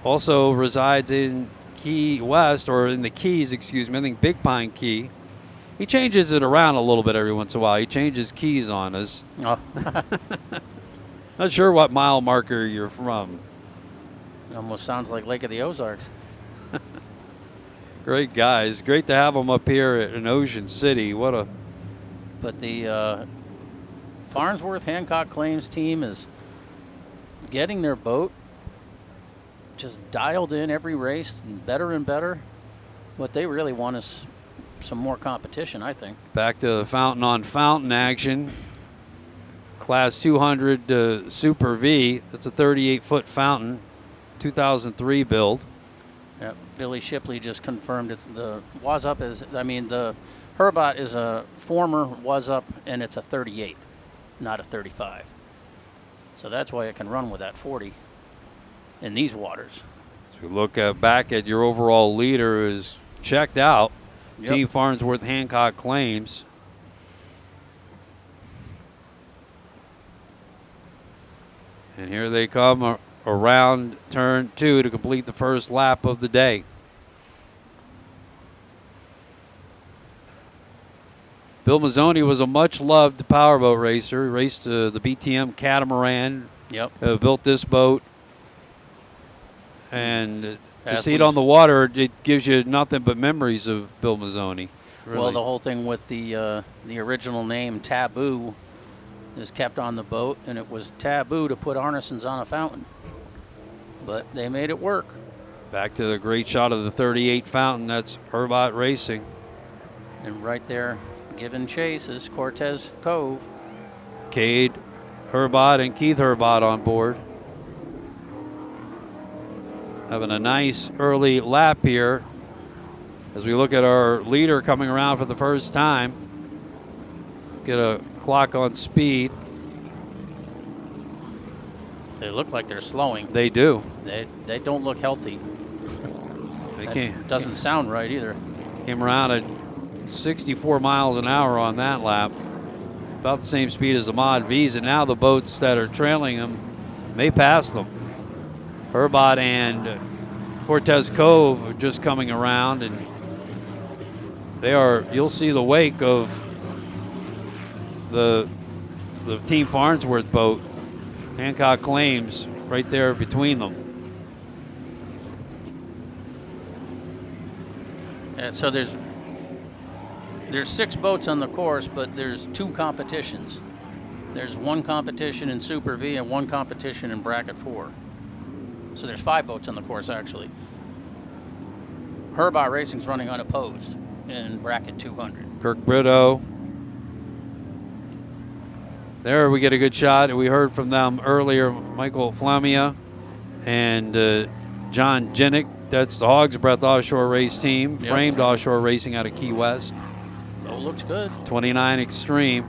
Also resides in Key West, or in the Keys, excuse me. I think Big Pine Key. He changes it around a little bit every once in a while. He changes keys on us. Oh. Not sure what mile marker you're from. It almost sounds like Lake of the Ozarks. Great guys. Great to have them up here in Ocean City. But the Farnsworth Hancock Claims team is getting their boat just dialed in every race, better and better. What they really want is some more competition, I think. Back to the fountain on fountain action. Class 200 Super V. That's a 38-foot fountain, 2003 build. Yep. Billy Shipley just confirmed it's the Was Up the Herbot is a former Was Up, and it's a 38, not a 35. So that's why it can run with that 40 in these waters. As we look back at your overall leader is checked out. Yep. Team Farnsworth Hancock Claims. And here they come around turn 2 to complete the first lap of the day. Bill Mazzoni was a much-loved powerboat racer. He raced the BTM Catamaran. Yep. Built this boat. And to see it on the water, it gives you nothing but memories of Bill Mazzoni. Really. Well, the whole thing with the original name Taboo is kept on the boat, and it was taboo to put Arnesons on a fountain. But they made it work. Back to the great shot of the 38 fountain. That's Herbot Racing. And right there, giving chase is Cortez Cove. Cade Herbot and Keith Herbot on board. having a nice early lap here as we look at our leader coming around for the first time. Get a clock on speed. They look like they're slowing. They do. They don't look healthy. That doesn't sound right either. Came around at 64 miles an hour on that lap. About the same speed as the Mod Vs, and now the boats that are trailing them may pass them. Herbot and Cortez Cove are just coming around, and you'll see the wake of the Team Farnsworth boat. Hancock Claims right there between them. And so there's 6 boats on the course, but there's 2 competitions. There's 1 competition in Super V and 1 competition in Bracket 4. So there's 5 boats on the course, actually. Herbot Racing's running unopposed in Bracket 200. Kirk Brito. There we get a good shot. We heard from them earlier, Michael Flamia and John Jinnick. That's the Hog's Breath Offshore Race team, Yep. Framed Offshore Racing out of Key West. Oh, looks good. 29 Extreme.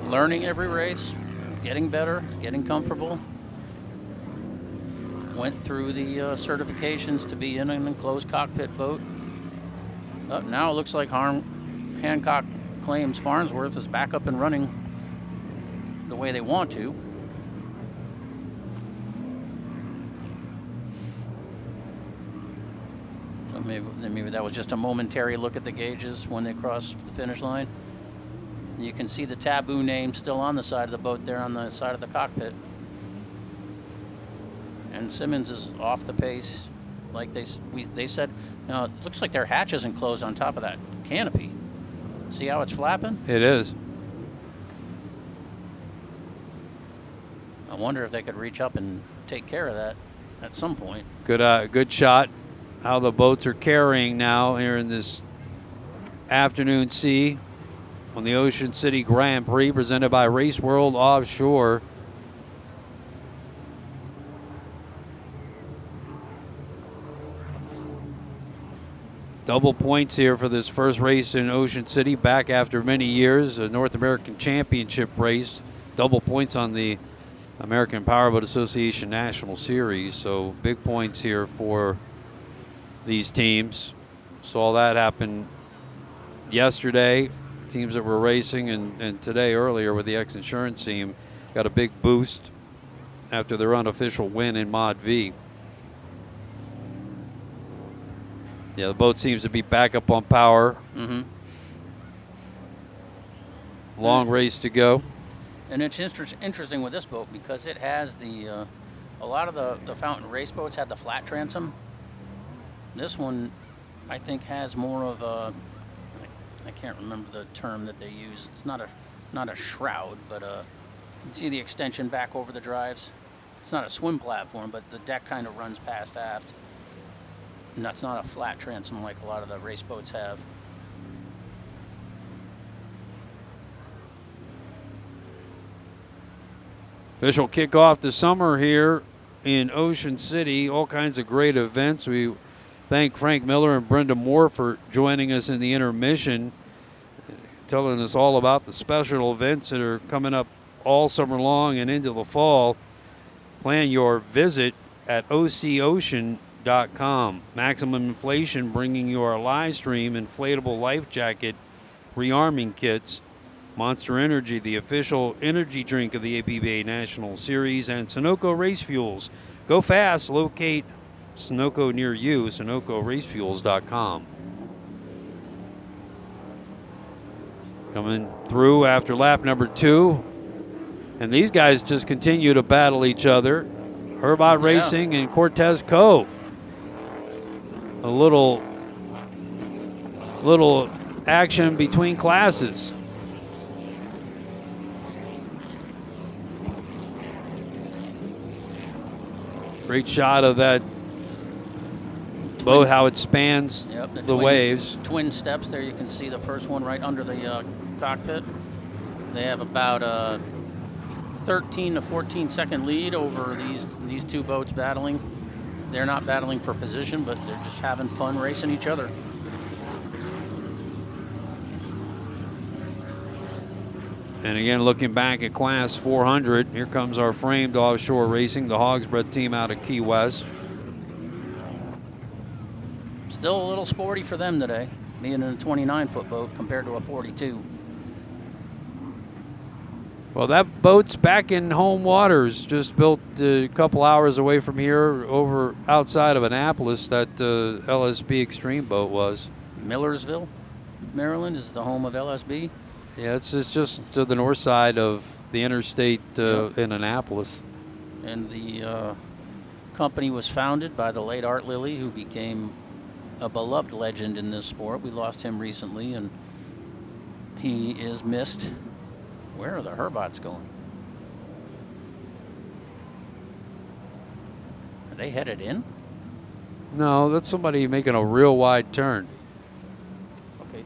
Learning every race, getting better, getting comfortable. Went through the certifications to be in an enclosed cockpit boat. Now it looks like Hancock Claims Farnsworth is back up and running the way they want to. So maybe that was just a momentary look at the gauges when they crossed the finish line. You can see the Taboo name still on the side of the boat there on the side of the cockpit. And Simmons is off the pace. Like they said, now it looks like their hatch isn't closed on top of that canopy. See how it's flapping? It is. I wonder if they could reach up and take care of that at some point. Good shot. How the boats are carrying now here in this afternoon sea on the Ocean City Grand Prix presented by Race World Offshore. Double points here for this first race in Ocean City, back after many years, a North American Championship race. Double points on the American Powerboat Association National Series, so big points here for these teams. Saw that happen yesterday, teams that were racing, and today earlier with the X Insurance team got a big boost after their unofficial win in Mod V. Yeah, the boat seems to be back up on power. Mm-hmm. Long race to go. And it's interesting with this boat because it has a lot of the fountain race boats had the flat transom. This one, I think, has more of a, I can't remember the term that they use. It's not a shroud, but you see the extension back over the drives. It's not a swim platform, but the deck kind of runs past aft. And that's not a flat transom like a lot of the race boats have. Official kickoff to summer here in Ocean City. All kinds of great events. We thank Frank Miller and Brenda Moore for joining us in the intermission, telling us all about the special events that are coming up all summer long and into the fall. Plan your visit at OCOcean.com. Maximum Inflation bringing you our live stream inflatable life jacket rearming kits. Monster Energy, the official energy drink of the APBA National Series, and Sunoco Race Fuels. Go fast. Locate Sunoco near you, SunocoRacefuels.com. Coming through after lap number 2. And these guys just continue to battle each other. Herbot Racing and Cortez Cove. A little action between classes. Great shot of that boat, how it spans the waves. Twin steps there. You can see the first one right under the cockpit. They have about 13 to 14 second lead over these two boats battling. They're not battling for position, but they're just having fun racing each other. And again, looking back at Class 400, here comes our framed Offshore Racing, the Hogsbreath team out of Key West. Still a little sporty for them today, being in a 29-foot boat compared to a 42. Well, that boat's back in home waters, just built a couple hours away from here, over outside of Annapolis, that LSB Extreme boat was. Millersville, Maryland is the home of LSB. Yeah, it's just to the north side of the interstate in Annapolis. And the company was founded by the late Art Lilly, who became a beloved legend in this sport. We lost him recently, and he is missed. Where are the Herbots going? Are they headed in? No, that's somebody making a real wide turn. Okay,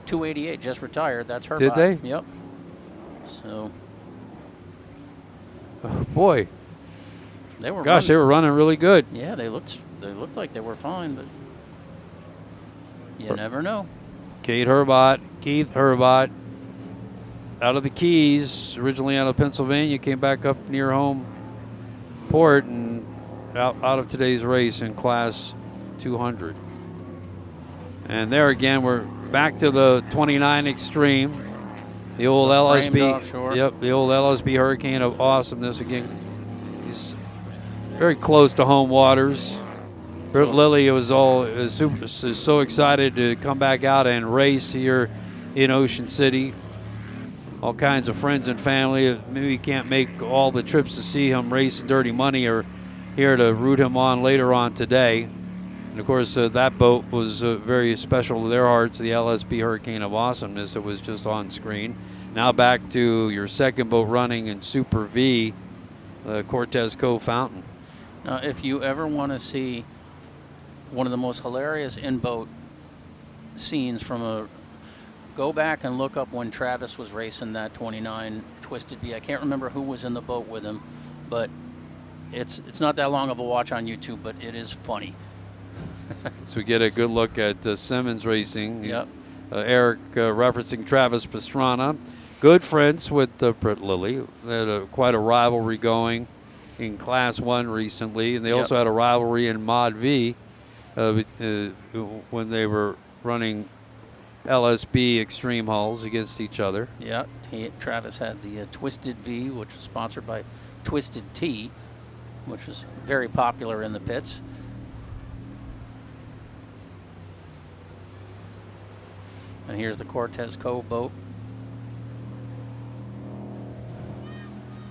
288 just retired. That's Herbot. Did they? Yep. So Oh, boy, they were. gosh, they were running really good. Yeah, they looked like they were fine, but you never know. Keith Herbot, out of the Keys, originally out of Pennsylvania, came back up near home port and out of today's race in Class 200. And there again, we're back to the 29 Extreme. The old framed LSB. Offshore. Yep, the old LSB Hurricane of awesomeness again. He's very close to home waters. Britt Lilly was so excited to come back out and race here in Ocean City. All kinds of friends and family. Maybe can't make all the trips to see him race in Dirty Money, or here to root him on later on today. And of course, that boat was very special to their hearts, the LSB Hurricane of Awesomeness that was just on screen. Now back to your second boat running in Super V, the Cortez Cove Fountain. Now, if you ever want to see one of the most hilarious in-boat scenes go back and look up when Travis was racing that 29 Twisted V. I can't remember who was in the boat with him, but it's not that long of a watch on YouTube, but it is funny. So we get a good look at Simmons Racing. Yep. Eric referencing Travis Pastrana. Good friends with Britt Lilly. They had quite a rivalry going in Class 1 recently, and they also had a rivalry in Mod V when they were running LSB Extreme hulls against each other. Yeah, Travis had the Twisted V, which was sponsored by Twisted T, which was very popular in the pits. And here's the Cortez Cove boat.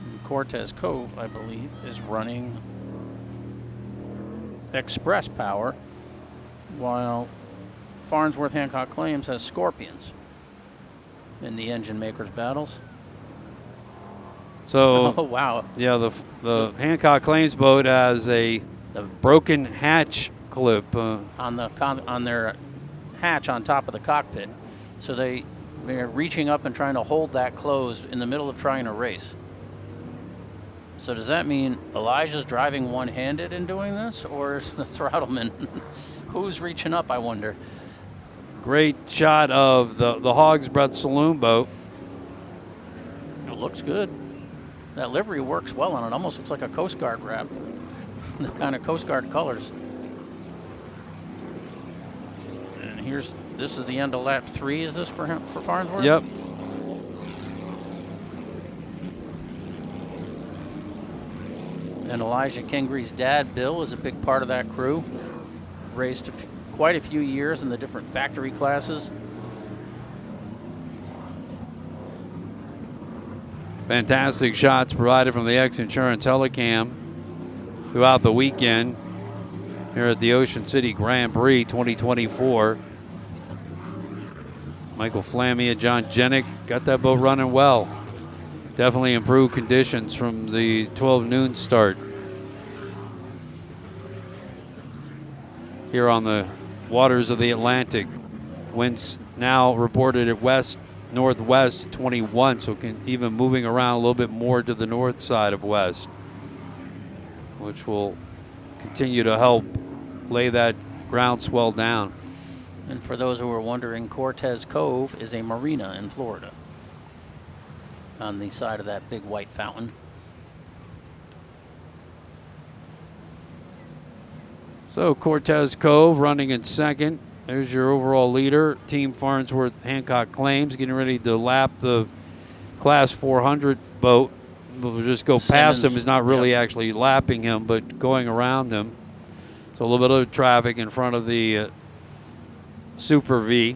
And Cortez Cove, I believe, is running Express Power, while Farnsworth Hancock Claims has Scorpions in the engine makers battles. So, oh wow! Yeah, the Hancock Claims boat has the broken hatch clip on their hatch on top of the cockpit. So they're reaching up and trying to hold that closed in the middle of trying to race. So does that mean Elijah's driving one-handed in doing this, or is the throttleman? Who's reaching up, I wonder? Great shot of the Hogsbreath Saloon boat. It looks good. That livery works well on it. Almost looks like a Coast Guard wrap. The kind of Coast Guard colors. And this is the end of lap 3. Is this for Farnsworth? Yep. And Elijah Kingree's dad, Bill, is a big part of that crew. Raced quite a few years in the different factory classes. Fantastic shots provided from the X Insurance Helicam throughout the weekend here at the Ocean City Grand Prix 2024. Michael Flamia, John Jenick got that boat running well. Definitely improved conditions from the 12 noon start here on the waters of the Atlantic. Winds now reported at west northwest 21, so even moving around a little bit more to the north side of west, which will continue to help lay that groundswell down. And for those who are wondering, Cortez Cove is a marina in Florida on the side of that big white fountain. So Cortez Cove running in second. There's your overall leader, Team Farnsworth Hancock Claims, getting ready to lap the Class 400 boat. We'll just go past him. He's not really actually lapping him, but going around him. So a little bit of traffic in front of the Super V.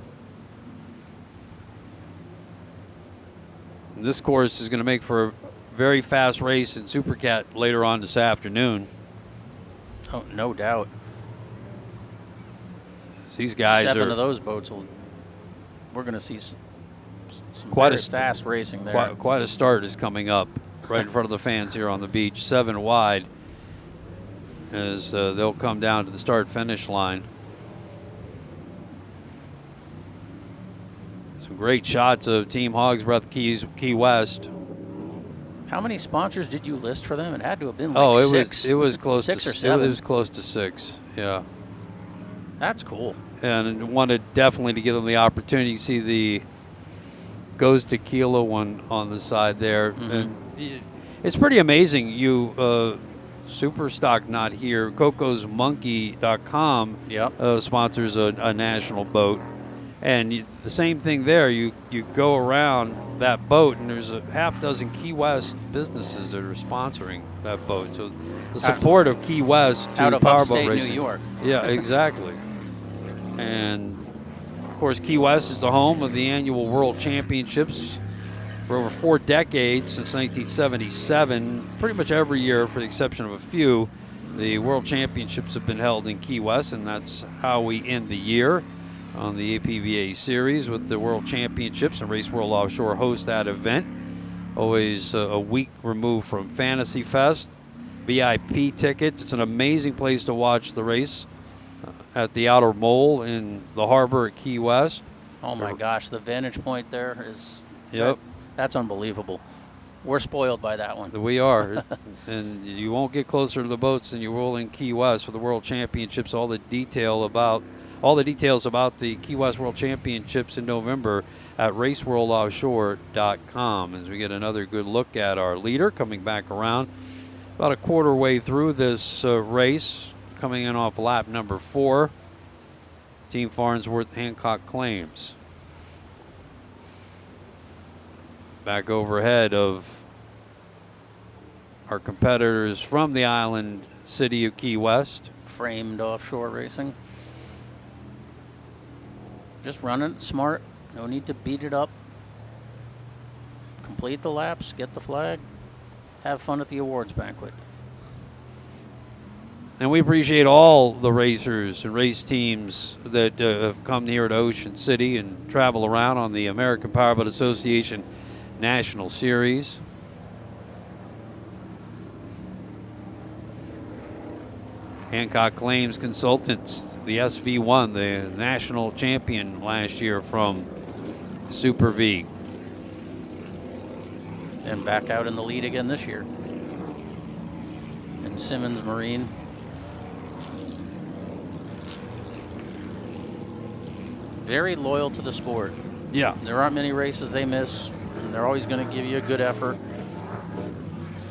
And this course is going to make for a very fast race in Supercat later on this afternoon. Oh, no doubt. These guys 7 are of those boats we're going to see some quite very fast racing there. Quite a start is coming up right in front of the fans here on the beach, 7 wide, as they'll come down to the start-finish line. Some great shots of Team Hog's Breath Key West. How many sponsors did you list for them? It had to have been like six. It was close 6 to or 7. It was close to 6. Yeah. That's cool. And wanted definitely to give them the opportunity. You see the Goes Tequila one on the side there. Mm-hmm. And it's pretty amazing. Superstock not here. CocosMonkey.com sponsors a national boat. And the same thing there. You go around that boat, and there's a half dozen Key West businesses that are sponsoring that boat. So the support of Key West to out of powerboat upstate racing. New York. Yeah, exactly. And of course, Key West is the home of the annual World Championships for over 4 decades, since 1977. Pretty much every year, for the exception of a few, the World Championships have been held in Key West, and that's how we end the year on the APVA series with the World Championships, and Race World Offshore host that event. Always a week removed from Fantasy Fest. VIP tickets. It's an amazing place to watch the race at the Outer Mole in the harbor at Key West. Oh my gosh, the vantage point there is. Yep. That's unbelievable. We're spoiled by that one. We are. And you won't get closer to the boats than you will in Key West for the World Championships. All the details about the Key West World Championships in November at raceworldoffshore.com. As we get another good look at our leader coming back around about a quarter way through this race, coming in off lap number 4, Team Farnsworth Hancock Claims. Back overhead of our competitors from the island city of Key West. Framed offshore racing. Just run it smart. No need to beat it up. Complete the laps, get the flag, have fun at the awards banquet. And we appreciate all the racers and race teams that have come here to Ocean City and travel around on the American Powerboat Association National Series. Hancock Claims Consultants, the SV1, the national champion last year from Super V. And back out in the lead again this year. And Simmons Marine. Very loyal to the sport. Yeah. There aren't many races they miss. And they're always going to give you a good effort.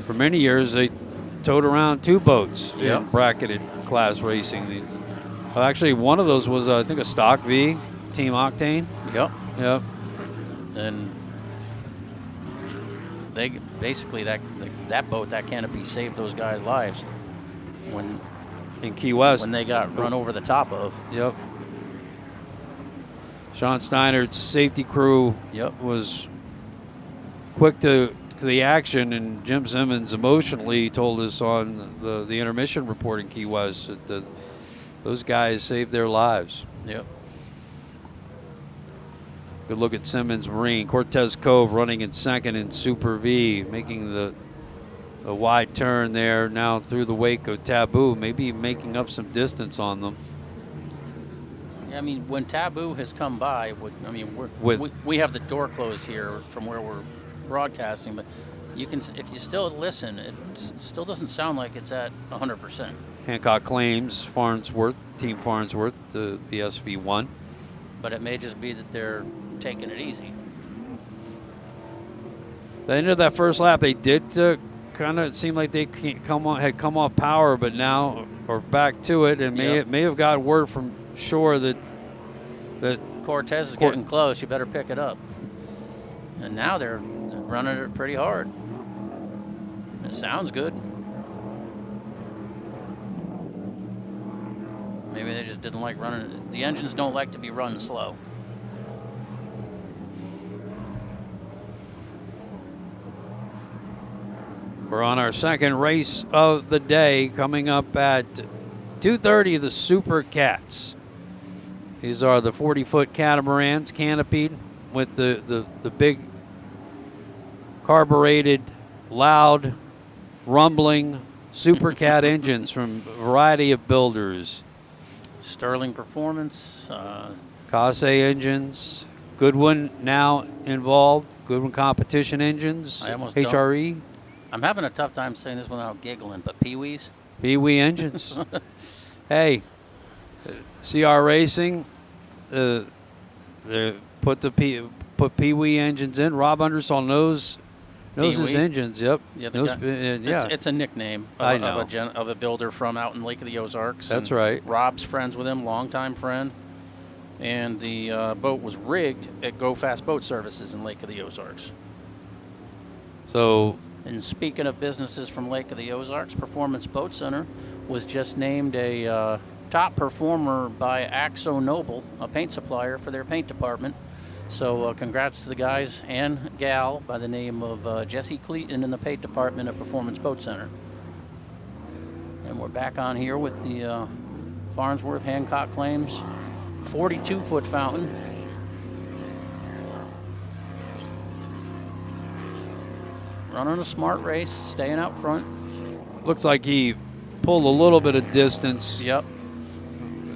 For many years, they towed around 2 boats Yep. in bracketed class racing. Actually, one of those was, I think, a Stock V, Team Octane. Yep. Yep. And they basically that boat, that canopy, saved those guys' lives when In Key West. when they got run over the top of. Yep. Sean Steiner's safety crew Yep. was quick to the action, and Jim Simmons emotionally told us on the intermission report in Key West that those guys saved their lives. Yep. Good look at Simmons Marine. Cortez Cove running in second in Super V, making the wide turn there now through the wake of Taboo, maybe making up some distance on them. I mean, when Taboo has come by, we have the door closed here from where we're broadcasting, but you can, if you still listen, it still doesn't sound like it's at 100%. Hancock claims Farnsworth, Team Farnsworth, the SV1. But it may just be that they're taking it easy. The end of that first lap, they did kind of seem like they had come off power, but now are back to it, and may have got word from Shore that Cortez is getting close. You better pick it up. And now they're running it pretty hard. It sounds good. Maybe they just didn't like running it. The engines don't like to be run slow. We're on our second race of the day, coming up at 2:30. The Supercats. These are the 40-foot catamarans, canopied with the big carbureted, loud, rumbling Supercat engines from a variety of builders. Sterling Performance. Kaase engines. Goodwin now involved. Goodwin competition engines. I almost HRE. I'm having a tough time saying this without giggling, but Pee-wees. Pee-wee engines. Hey, CR Racing, they put Pee-wee engines in. Rob Undersall knows his engines. Yep. Yeah, yeah. It's a nickname I know. of a builder from out in Lake of the Ozarks. That's and right. Rob's friends with him, longtime friend. And the boat was rigged at Go Fast Boat Services in Lake of the Ozarks. So. And speaking of businesses from Lake of the Ozarks, Performance Boat Center was just named a top performer by Axo Noble, a paint supplier for their paint department. So congrats to the guys and gal by the name of Jesse Cleaton in the paint department at Performance Boat Center. And we're back on here with the Farnsworth Hancock Claims 42-foot fountain. Running a smart race, staying out front. Looks like he pulled a little bit of distance. Yep.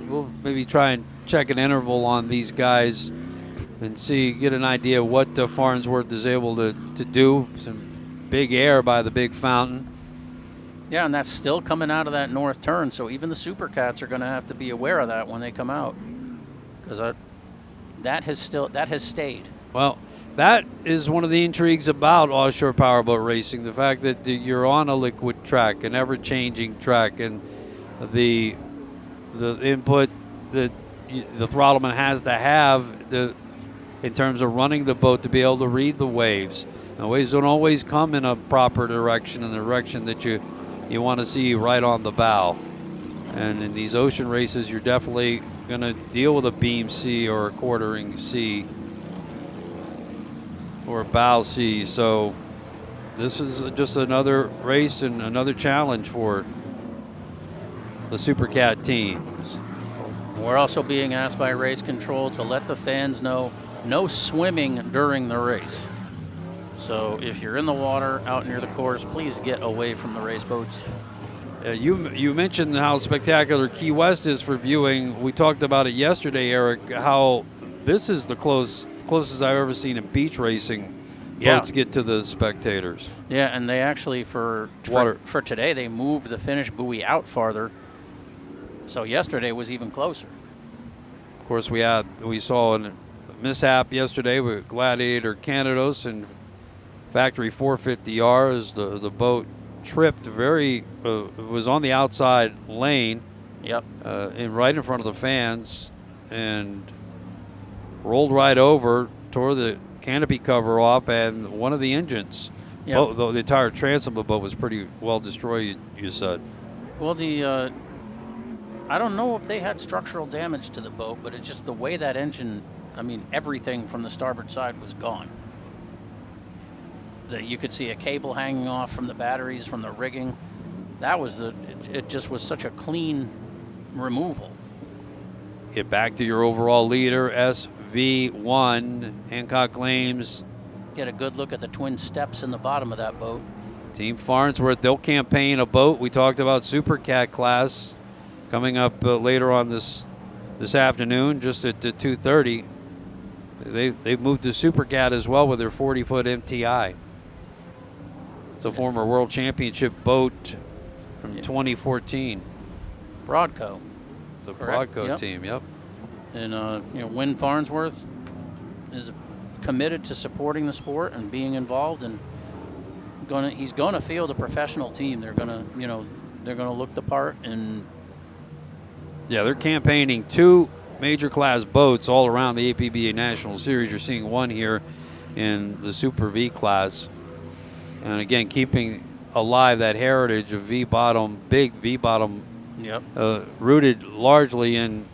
We'll maybe try and check an interval on these guys and get an idea of what Farnsworth is able to do. Some big air by the big fountain. Yeah, and that's still coming out of that north turn, so even the Supercats are going to have to be aware of that when they come out, because that has stayed. Well, that is one of the intrigues about offshore powerboat racing, the fact that you're on a liquid track, an ever-changing track, and the input that the throttleman has to have in terms of running the boat to be able to read the waves. The waves don't always come in a proper direction, in the direction that you want to see right on the bow. And in these ocean races, you're definitely going to deal with a beam C or a quartering C or a bow C. So this is just another race and another challenge for the Supercat teams. We're also being asked by race control to let the fans know no swimming during the race. So if you're in the water out near the course, please get away from the race boats. You mentioned how spectacular Key West is for viewing. We talked about it yesterday, Eric, how this is the closest I've ever seen in beach racing. Boats get to the spectators. Yeah, and they actually, for today, they moved the finish buoy out farther. So yesterday was even closer. Of course, we saw a mishap yesterday with Gladiator Canados and Factory 450R as the boat tripped was on the outside lane. Yep. Right in front of the fans and rolled right over, tore the canopy cover off, and one of the engines. Yep. The entire transom of the boat was pretty well destroyed, you said. Well, I don't know if they had structural damage to the boat, but it's just the way that engine, everything from the starboard side was gone. You could see a cable hanging off from the batteries, from the rigging. It just was such a clean removal. Get back to your overall leader, SV1. Hancock Claims. Get a good look at the twin steps in the bottom of that boat. Team Farnsworth, they'll campaign a boat. We talked about Supercat class coming up later on this this afternoon, just at 2:30. They've moved to Supercat as well with their 40-foot MTI. It's a former World Championship boat from 2014. Broadco. The Correct. Broadco Yep. team, yep. And Win Farnsworth is committed to supporting the sport and being involved, and he's gonna field a professional team. They're gonna look the part, and Yeah, they're campaigning 2 major class boats all around the APBA National Series. You're seeing one here in the Super V class. And again, keeping alive that heritage of V-bottom, big V-bottom, yep. rooted largely in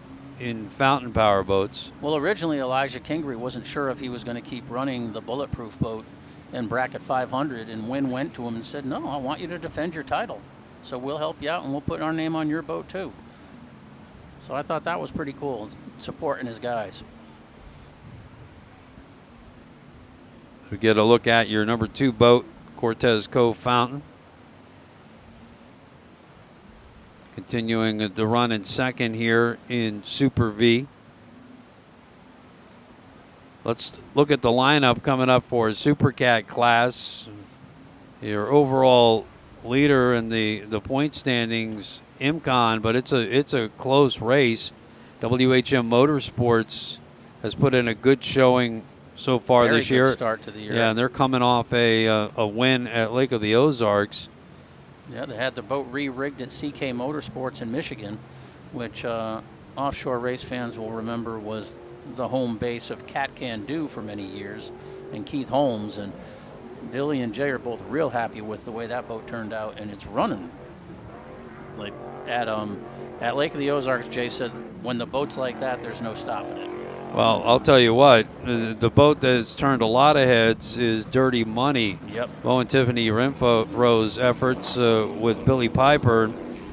fountain power boats. Well, originally Elijah Kingery wasn't sure if he was going to keep running the bulletproof boat in bracket 500, and Wynn went to him and said, "No, I want you to defend your title. So we'll help you out, and we'll put our name on your boat too." So I thought that was pretty cool, supporting his guys. We get a look at your number 2 boat, Cortez Cove Fountain. Continuing the run in second here in Super V. Let's look at the lineup coming up for Supercat class. Your overall leader in the point standings, Imcon, but it's a close race. WHM Motorsports has put in a good showing so far Very this good year. start to the year. Yeah, and they're coming off a win at Lake of the Ozarks. Yeah, they had the boat re-rigged at CK Motorsports in Michigan, which offshore race fans will remember was the home base of Cat Can Do for many years, and Keith Holmes. And Billy and Jay are both real happy with the way that boat turned out, and it's running. Like at Lake of the Ozarks, Jay said, when the boat's like that, there's no stopping it. Well, I'll tell you what, the boat that's turned a lot of heads is Dirty Money. Yep. Bo and Tiffany Renfro's efforts with Billy Piper,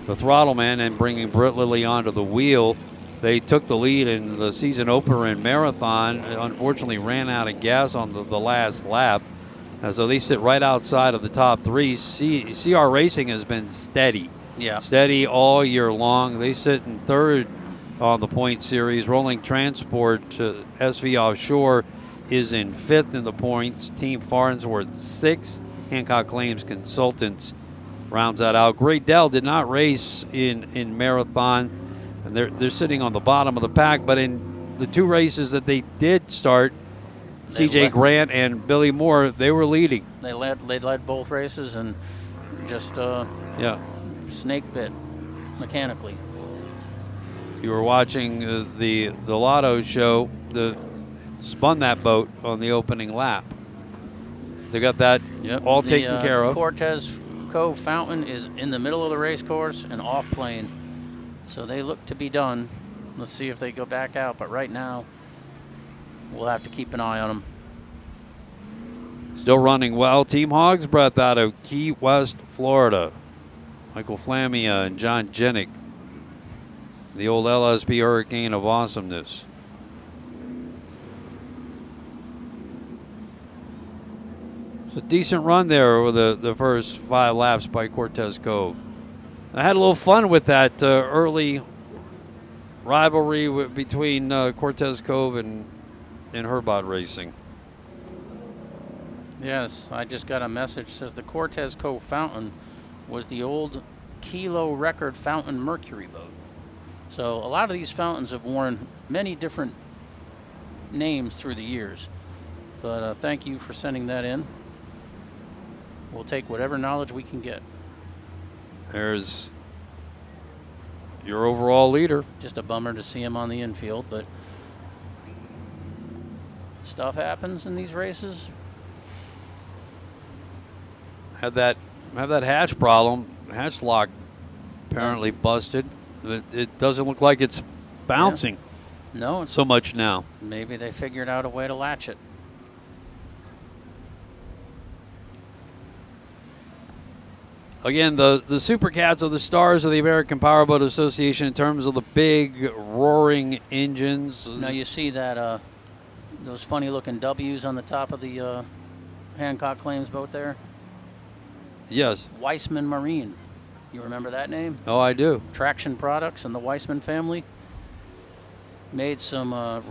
the throttle man, and bringing Britt Lilly onto the wheel. They took the lead in the season opener in Marathon, unfortunately ran out of gas on the last lap. So they sit right outside of the top 3. CR Racing has been steady. Yeah. Steady all year long. They sit in 3rd on the point series. Rolling Transport, SV Offshore, is in 5th in the points. Team Farnsworth 6th. Hancock Claims Consultants rounds that out. Great Dell did not race in Marathon, and they're sitting on the bottom of the pack. But in the 2 races that they did start, C.J. Grant and Billy Moore, they were leading. They led both races and just snake bit mechanically. You were watching the Lotto show. Spun that boat on the opening lap. They got that all taken care of. Cortez Cove Fountain is in the middle of the race course and off plane, so they look to be done. Let's see if they go back out, but right now we'll have to keep an eye on them. Still running well. Team Hog's Breath out of Key West, Florida. Michael Flamia and John Jennick. The old LSP Hurricane of Awesomeness. It's a decent run there over the first 5 laps by Cortez Cove. I had a little fun with that early rivalry between Cortez Cove and Herbot Racing. Yes, I just got a message. Says the Cortez Cove Fountain was the old Kilo Record Fountain Mercury boat. So a lot of these fountains have worn many different names through the years. But thank you for sending that in. We'll take whatever knowledge we can get. There's your overall leader. Just a bummer to see him on the infield, but stuff happens in these races. Had that hatch problem. Hatch lock apparently busted. It doesn't look like it's bouncing No, it's so much now. maybe they figured out a way to latch it. Again, the Supercats are the stars of the American Powerboat Association in terms of the big roaring engines. Now you see that those funny-looking W's on the top of the Hancock Claims boat there? Yes. Weissman Marine. You remember that name? Oh, I do. Traction Products and the Weissman family. made some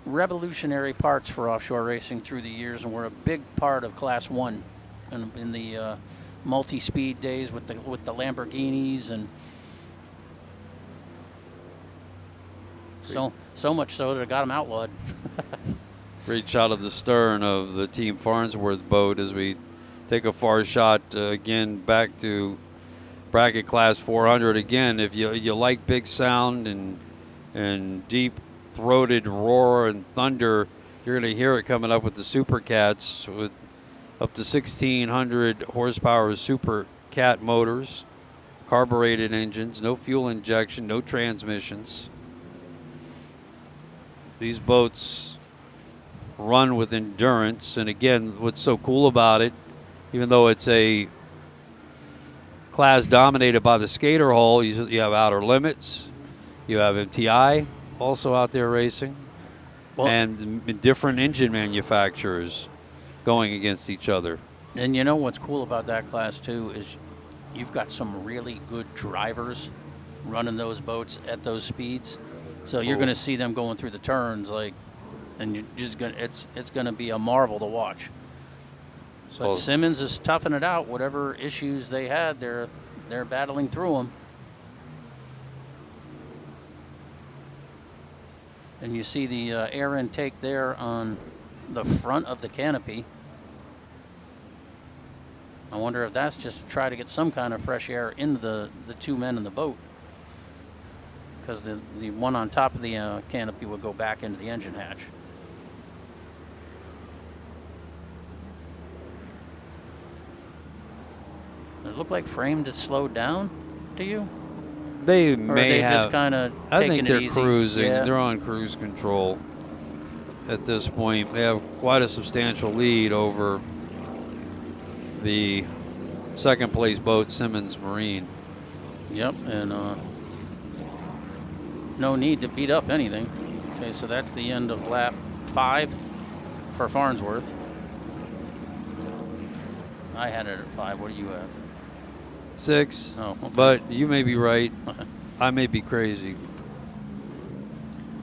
revolutionary parts for offshore racing through the years, and were a big part of Class 1 in the multi-speed days with the Lamborghinis, and so much so that it got them outlawed. Great shot of the stern of the Team Farnsworth boat as we take a far shot again back to bracket class 400. Again, if you like big sound and deep throated roar and thunder, you're going to hear it coming up with the Supercats with up to 1,600 horsepower Supercat motors, carbureted engines, no fuel injection, no transmissions. These boats run with endurance, and again, what's so cool about it, even though it's a class dominated by the skater hull, you have Outer Limits, you have MTI also out there racing, and different engine manufacturers going against each other. And you know what's cool about that class too is you've got some really good drivers running those boats at those speeds. So you're going to see them going through the turns, and you're just it's going to be a marvel to watch. But Simmons is toughing it out. Whatever issues they had, they're battling through them. And you see the air intake there on the front of the canopy. I wonder if that's just to try to get some kind of fresh air into the two men in the boat, because the one on top of the canopy would go back into the engine hatch. Does it look like framed it slowed down to you? They Or may are they have. just kind of I taking think they're it easy? cruising. Yeah. They're on cruise control at this point. They have quite a substantial lead over the second place boat, Simmons Marine. Yep, and no need to beat up anything. Okay, so that's the end of lap 5 for Farnsworth. I had it at 5. What do you have? 6. Oh, okay. But you may be right. I may be crazy.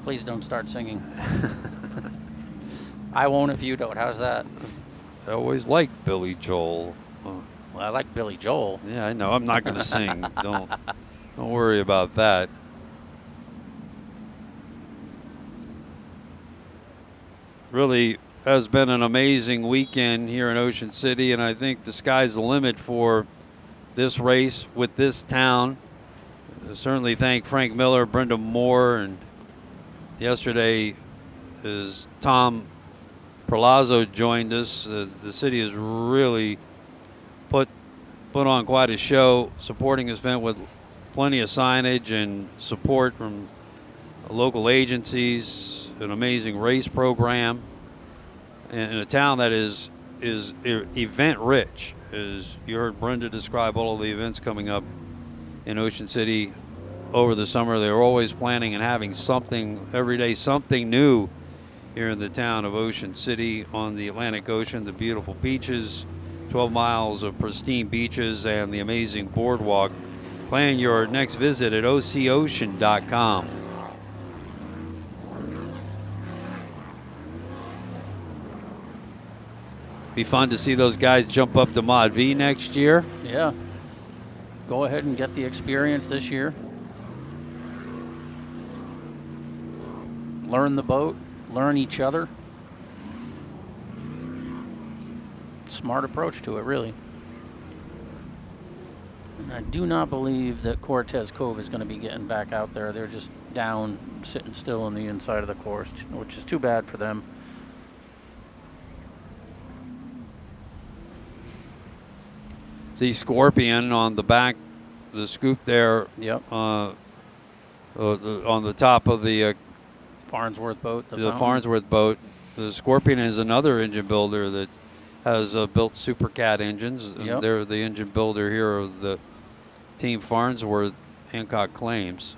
Please don't start singing. I won't if you don't. How's that? I always liked Billy Joel. Well, I like Billy Joel. Yeah, I know. I'm not going to sing. Don't worry about that. Really has been an amazing weekend here in Ocean City, and I think the sky's the limit for this race with this town. Certainly thank Frank Miller, Brenda Moore, and yesterday as Tom Perlazzo joined us. The city has really put on quite a show supporting this event with plenty of signage and support from local agencies, an amazing race program, in a town that is event rich. As you heard Brenda describe all of the events coming up in Ocean City over the summer. They were always planning and having something every day, something new here in the town of Ocean City on the Atlantic Ocean, the beautiful beaches, 12 miles of pristine beaches, and the amazing boardwalk. Plan your next visit at ococean.com. Be fun to see those guys jump up to Mod V next year. Yeah. Go ahead and get the experience this year. Learn the boat, learn each other. Smart approach to it, really. And I do not believe that Cortez Cove is going to be getting back out there. They're just down, sitting still on the inside of the course, which is too bad for them. See Scorpion on the back, the scoop there. Yep. On the top of the Farnsworth boat. the Farnsworth boat. The Scorpion is another engine builder that has built Supercat engines. And Yep. they're the engine builder here of the Team Farnsworth Hancock Claims.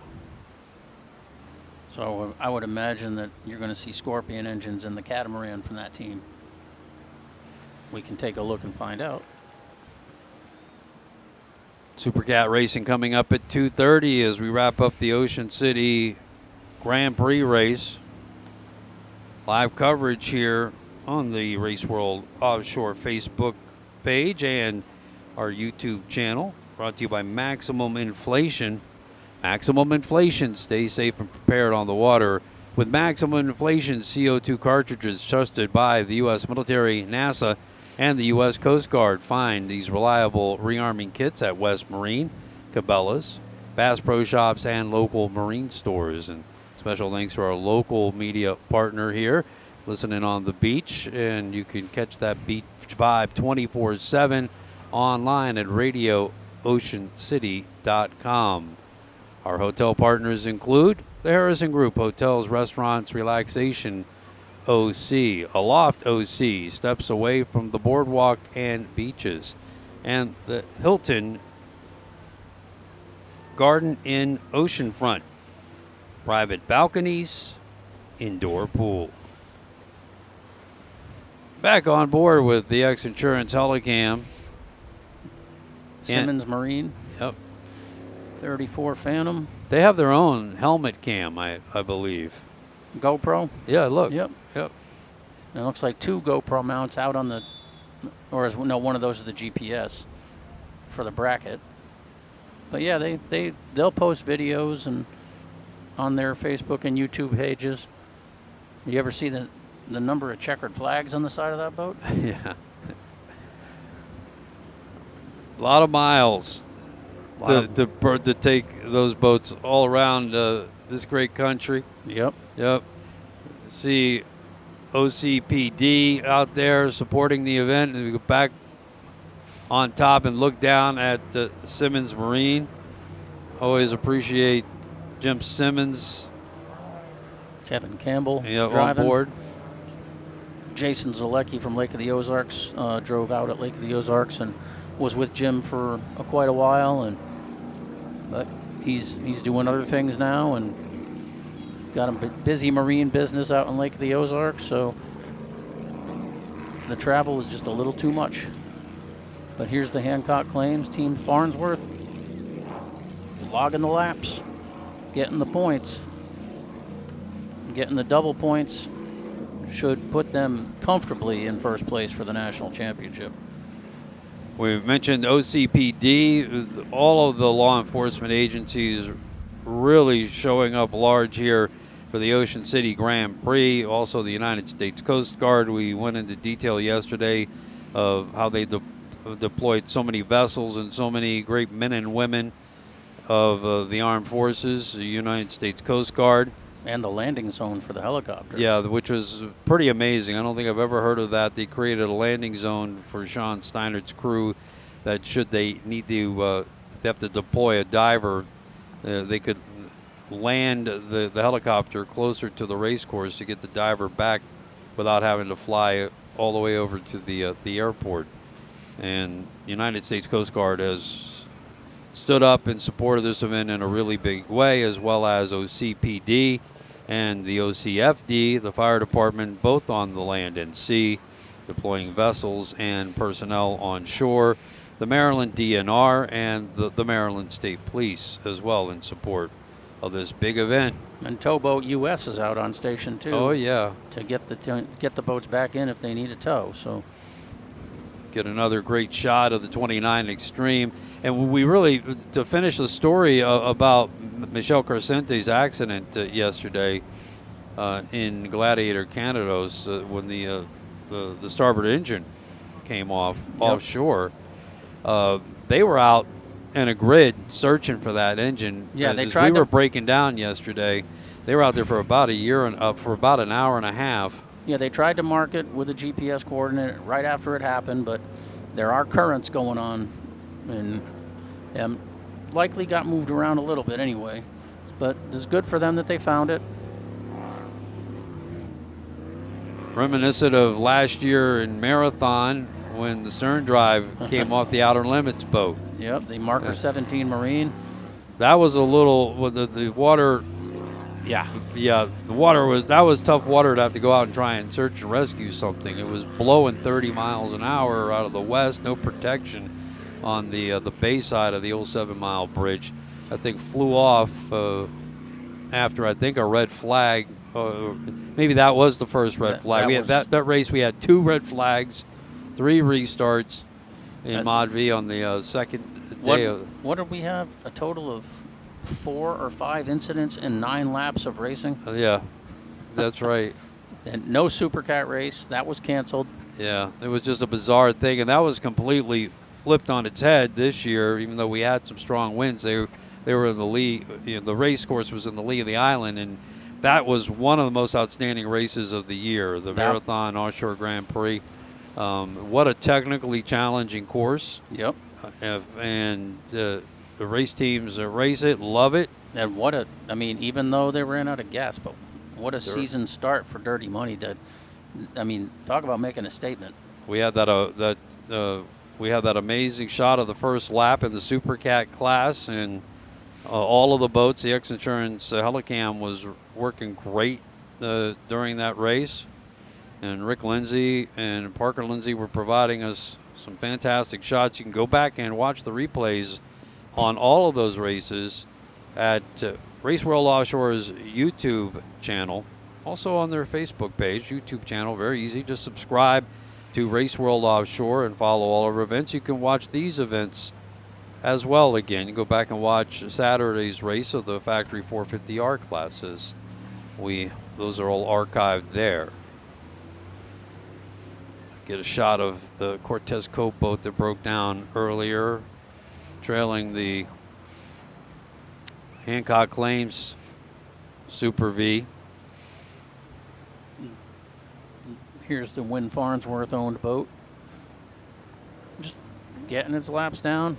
So I would imagine that you're going to see Scorpion engines in the catamaran from that team. We can take a look and find out. Supercat racing coming up at 2:30 as we wrap up the Ocean City Grand Prix race. Live coverage here on the Race World Offshore Facebook page and our YouTube channel. Brought to you by Maximum Inflation. Maximum Inflation. Stay safe and prepared on the water with Maximum Inflation CO2 cartridges trusted by the U.S. military, NASA, and the U.S. Coast Guard. Find these reliable rearming kits at West Marine, Cabela's, Bass Pro Shops, and local marine stores. And special thanks to our local media partner here, listening on the beach. And you can catch that beach vibe 24/7 online at radiooceancity.com. Our hotel partners include the Harrison Group, hotels, restaurants, relaxation OC, Aloft OC, steps away from the boardwalk and beaches, and the Hilton Garden Inn Oceanfront, private balconies, indoor pool. Back on board with the X Insurance Helicam. Simmons Marine. Yep. 34 Phantom. They have their own helmet cam, I believe. GoPro. Yeah, look. Yep. Yep. And it looks like 2 GoPro mounts out on the, or is, no, one of those is the GPS for the bracket. But yeah, they'll post videos and on their Facebook and YouTube pages. You ever see the number of checkered flags on the side of that boat? Yeah. A lot of miles to take those boats all around this great country. Yep. Yep. See OCPD out there supporting the event, and we go back on top and look down at Simmons Marine. Always appreciate Jim Simmons. Kevin Campbell on driving. board. Jason Zalecki from Lake of the Ozarks drove out at Lake of the Ozarks and was with Jim for quite a while, but he's doing other things now and got a busy marine business out in Lake of the Ozarks, so the travel is just a little too much. But here's the Hancock Claims Team Farnsworth logging the laps, getting the points, getting the double points should put them comfortably in first place for the national championship. We mentioned OCPD, all of the law enforcement agencies really showing up large here for the Ocean City Grand Prix. Also the United States Coast Guard. We went into detail yesterday of how they deployed so many vessels and so many great men and women of the armed forces, the United States Coast Guard. And the landing zone for the helicopter. Yeah, which was pretty amazing. I don't think I've ever heard of that. They created a landing zone for Sean Steinert's crew that should they need to, they have to deploy a diver, they could land the helicopter closer to the race course to get the diver back without having to fly all the way over to the airport. And United States Coast Guard has stood up in support of this event in a really big way, as well as OCPD and the OCFD, the fire department, both on the land and sea, deploying vessels and personnel on shore. The Maryland DNR and the Maryland State Police as well in support of this big event. And Towboat US is out on station too. Oh yeah, to get the boats back in if they need a tow. So get another great shot of the 29 Extreme. And we really, to finish the story about Michel Carcente's accident yesterday in Gladiator Canados when the starboard engine came off offshore. They were out in a grid searching for that engine. Yeah, they As tried. We were breaking down yesterday. They were out there for about a year and for about an hour and a half. Yeah, they tried to mark it with a GPS coordinate right after it happened, but there are currents going on, and likely got moved around a little bit anyway. But it's good for them that they found it. Reminiscent of last year in Marathon when the stern drive came off the Outer Limits boat. Yep, the Marker 17 Marine. That was a little, with the water. Yeah, the water that was tough water to have to go out and try and search and rescue something. It was blowing 30 miles an hour out of the west, no protection on the bay side of the old 7 Mile bridge. That thing flew off after, I think, a red flag. Maybe that was the first red flag. We had that race. We had 2 red flags, 3 restarts in Mod V on the second day. What did we have? A total of 4 or 5 incidents in 9 laps of racing? Yeah, that's right. And no Supercat race. That was canceled. Yeah, it was just a bizarre thing, and that was completely flipped on its head this year. Even though we had some strong winds, they were in the lead. You know, the race course was in the lee of the island, and that was one of the most outstanding races of the year, the Marathon Offshore Grand Prix. What a technically challenging course. Yep. And the race teams race it, love it. And even though they ran out of gas, but what a season start for Dirty Money. Talk about making a statement. We had we had that amazing shot of the first lap in the Supercat class, and all of the boats, the X-Insurance Helicam was working great during that race. And Rick Lindsay and Parker Lindsay were providing us some fantastic shots. You can go back and watch the replays on all of those races at Race World Offshore's YouTube channel. Also on their Facebook page, YouTube channel, very easy. Just subscribe to Race World Offshore and follow all of our events. You can watch these events as well again. You go back and watch Saturday's race of the Factory 450R classes. Those are all archived there. Get a shot of the Cortez Cope boat that broke down earlier, trailing the Hancock Claims Super V. Here's the Win Farnsworth owned boat. Just getting its laps down.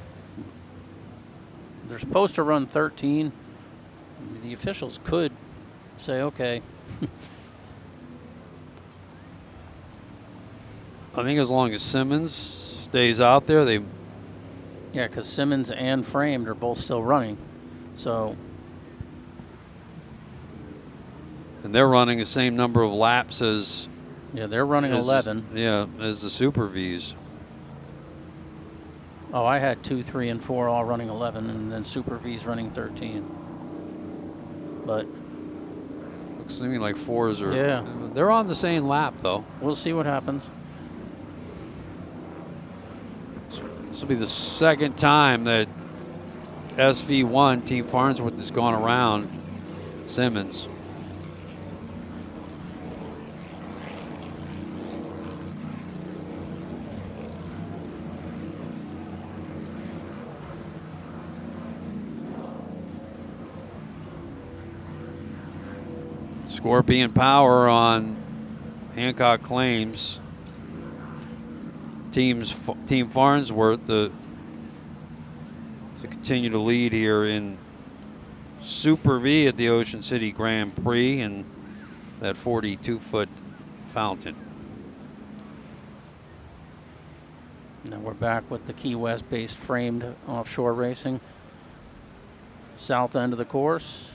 They're supposed to run 13. The officials could say, okay. I think as long as Simmons stays out there, Yeah, because Simmons and Framed are both still running. So. And they're running the same number of laps as. Yeah, they're running 11. Yeah, as the Super Vs. Oh, I had 2, 3, and 4 all running 11, and then Super V's running 13. But. Looks to me like 4s are. Yeah. They're on the same lap, though. We'll see what happens. This will be the second time that SV1 Team Farnsworth has gone around Simmons. Scorpion Power on Hancock Claims. Team Farnsworth to continue to lead here in Super V at the Ocean City Grand Prix and that 42-foot fountain. Now we're back with the Key West-based framed offshore racing. South end of the course.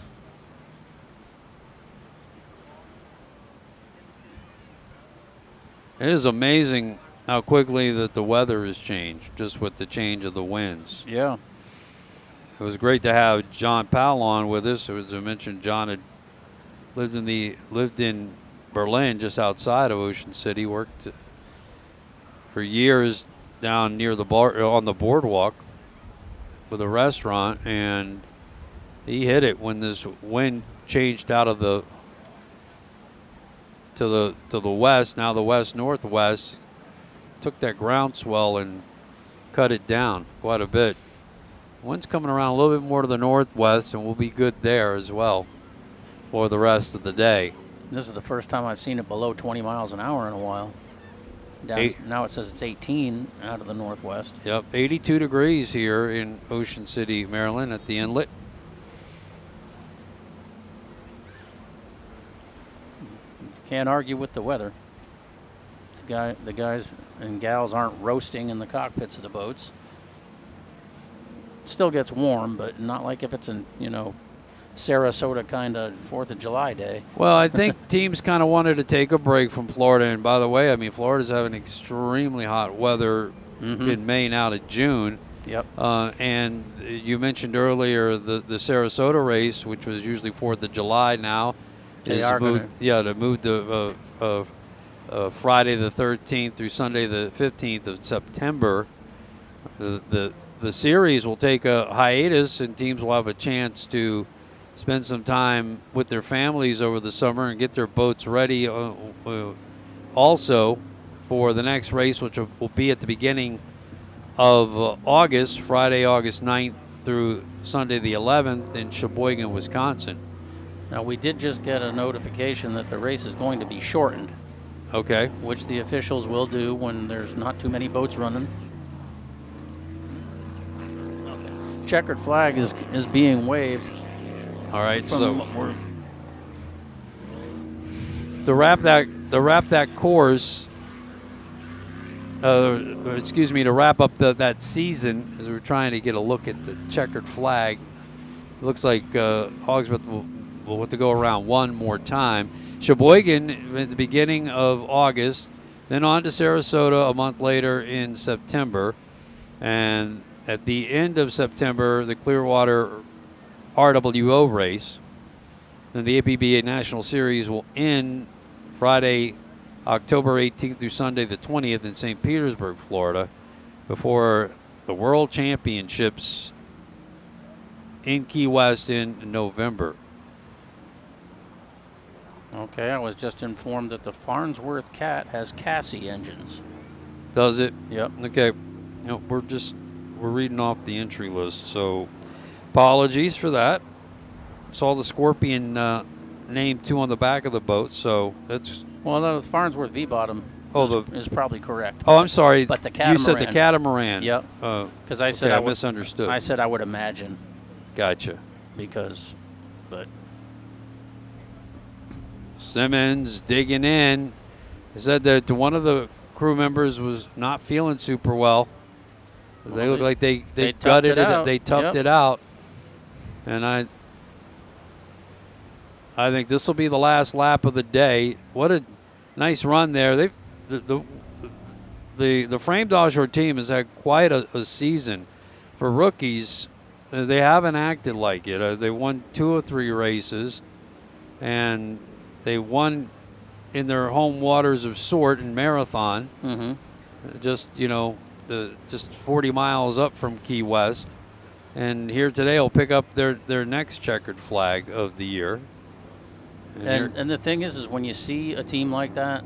It is amazing how quickly that the weather has changed just with the change of the winds. Yeah. It was great to have John Powell on with us. As I mentioned, John had lived in Berlin, just outside of Ocean City, worked for years down near the bar on the boardwalk with a restaurant, and he hit it when this wind changed out of the to the west, now the west-northwest, took that groundswell and cut it down quite a bit. Wind's coming around a little bit more to the northwest, and we'll be good there as well for the rest of the day. This is the first time I've seen it below 20 miles an hour in a while. Now it says it's 18 out of the northwest. Yep, 82 degrees here in Ocean City, Maryland at the inlet. Can't argue with the weather. The guys and gals aren't roasting in the cockpits of the boats. It still gets warm, but not like if it's in, Sarasota kind of 4th of July day. Well, I think teams kind of wanted to take a break from Florida. And by the way, I mean, Florida's having extremely hot weather in May now to June. Yep. And you mentioned earlier the Sarasota race, which was usually 4th of July now. They are moved, to move to Friday the 13th through Sunday the 15th of September. The series will take a hiatus, and teams will have a chance to spend some time with their families over the summer and get their boats ready also for the next race, which will be at the beginning of August, Friday, August 9th through Sunday the 11th in Sheboygan, Wisconsin. Now, we did just get a notification that the race is going to be shortened, Okay. which the officials will do when there's not too many boats running. Okay. Checkered flag is being waved. All right. From So what we're- to wrap that course, to wrap up that season, as we're trying to get a look at the checkered flag, it looks like Hogsworth will have to go around one more time. Sheboygan at the beginning of August, then on to Sarasota a month later in September, and at the end of September, the Clearwater RWO race. Then the APBA National Series will end Friday, October 18th through Sunday the 20th in St. Petersburg, Florida, before the World Championships in Key West in November. Okay, I was just informed that the Farnsworth Cat has Cassie engines. Does it? Yep. Okay. We're reading off the entry list, so apologies for that. Saw the Scorpion name too on the back of the boat, so that's. Well, the Farnsworth V-bottom is probably correct. Oh, I'm sorry. But the You said the catamaran. catamaran. Yep. Because I said okay, I I misunderstood. I said I would imagine Gotcha. but Simmons digging in. He said that one of the crew members was not feeling super well. They look like they gutted it. They toughed it out. And I think this will be the last lap of the day. What a nice run there. The framed offshore team has had quite a season. For rookies, they haven't acted like it. They won 2 or 3 races, and they won in their home waters of Sort in Marathon. Mm-hmm. Just 40 miles up from Key West. And here today will pick up their next checkered flag of the year. And the thing is when you see a team like that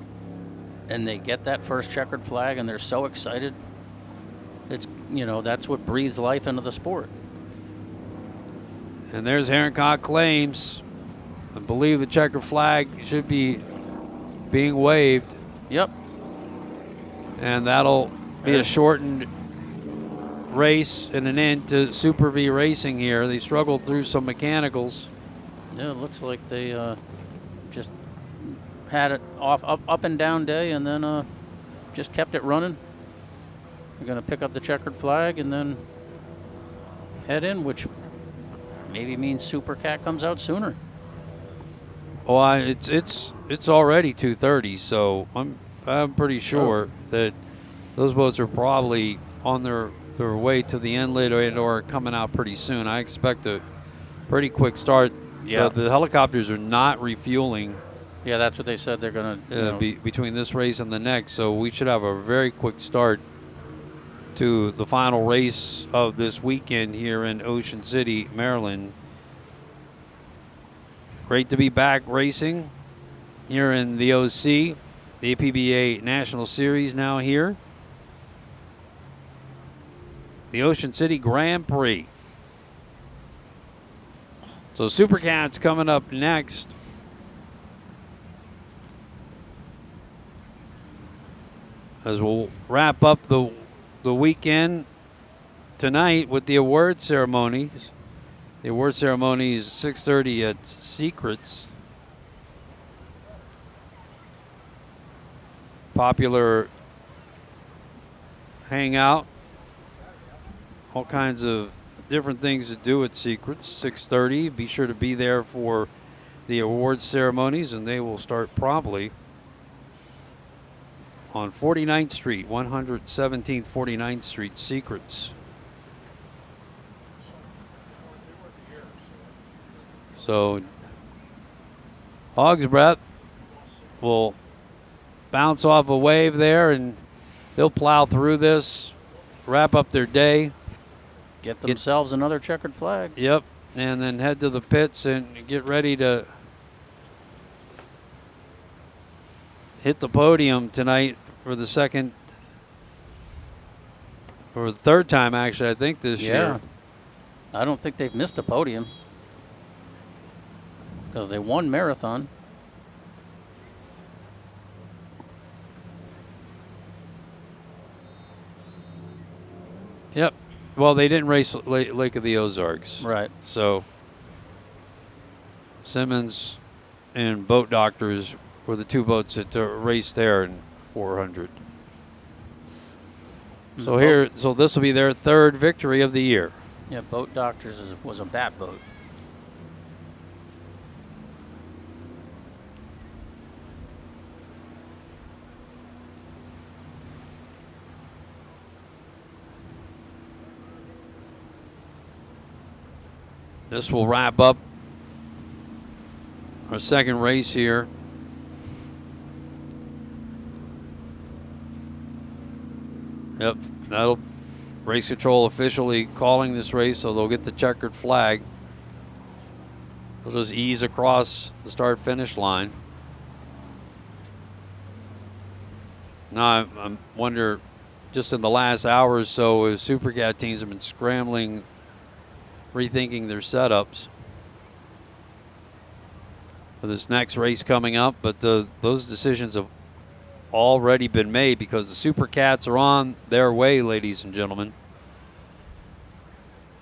and they get that first checkered flag and they're so excited, it's that's what breathes life into the sport. And there's Herrencock Claims. I believe the checkered flag should be being waved. Yep. And that'll be a shortened race and an end to Super V racing here. They struggled through some mechanicals. Yeah, it looks like they just had it up and down day and then just kept it running. They're going to pick up the checkered flag and then head in, which maybe means Supercat comes out sooner. Oh, it's already 2:30, so I'm pretty sure that those boats are probably on their way to the inlet or coming out pretty soon. I expect a pretty quick start. Yeah. The helicopters are not refueling. Yeah, that's what they said they're going to between this race and the next, so we should have a very quick start to the final race of this weekend here in Ocean City, Maryland. Great to be back racing here in the OC. The APBA National Series now here. The Ocean City Grand Prix. So Supercat's coming up next. As we'll wrap up the weekend tonight with the award ceremonies. The award ceremony is 6:30 at Secrets. Popular hangout. All kinds of different things to do at Secrets. 6:30. Be sure to be there for the award ceremonies, and they will start promptly on 49th Street, 117th 49th Street, Secrets. So Hog's Breath will bounce off a wave there, and they'll plow through this, wrap up their day. Get themselves another checkered flag. Yep, and then head to the pits and get ready to hit the podium tonight for the third time, actually, I think, this year. I don't think they've missed a podium because they won marathon. Yep. Well, they didn't race Lake of the Ozarks. Right. So Simmons and Boat Doctors were the two boats that raced there in 400. So this will be their third victory of the year. Yeah, Boat Doctors was a bat boat. This will wrap up our second race here. Yep, that'll race control officially calling this race, so they'll get the checkered flag. They'll just ease across the start-finish line. Now I wonder, just in the last hour or so, if Supercat teams have been scrambling, rethinking their setups for this next race coming up, but those decisions have already been made because the Supercats are on their way, ladies and gentlemen,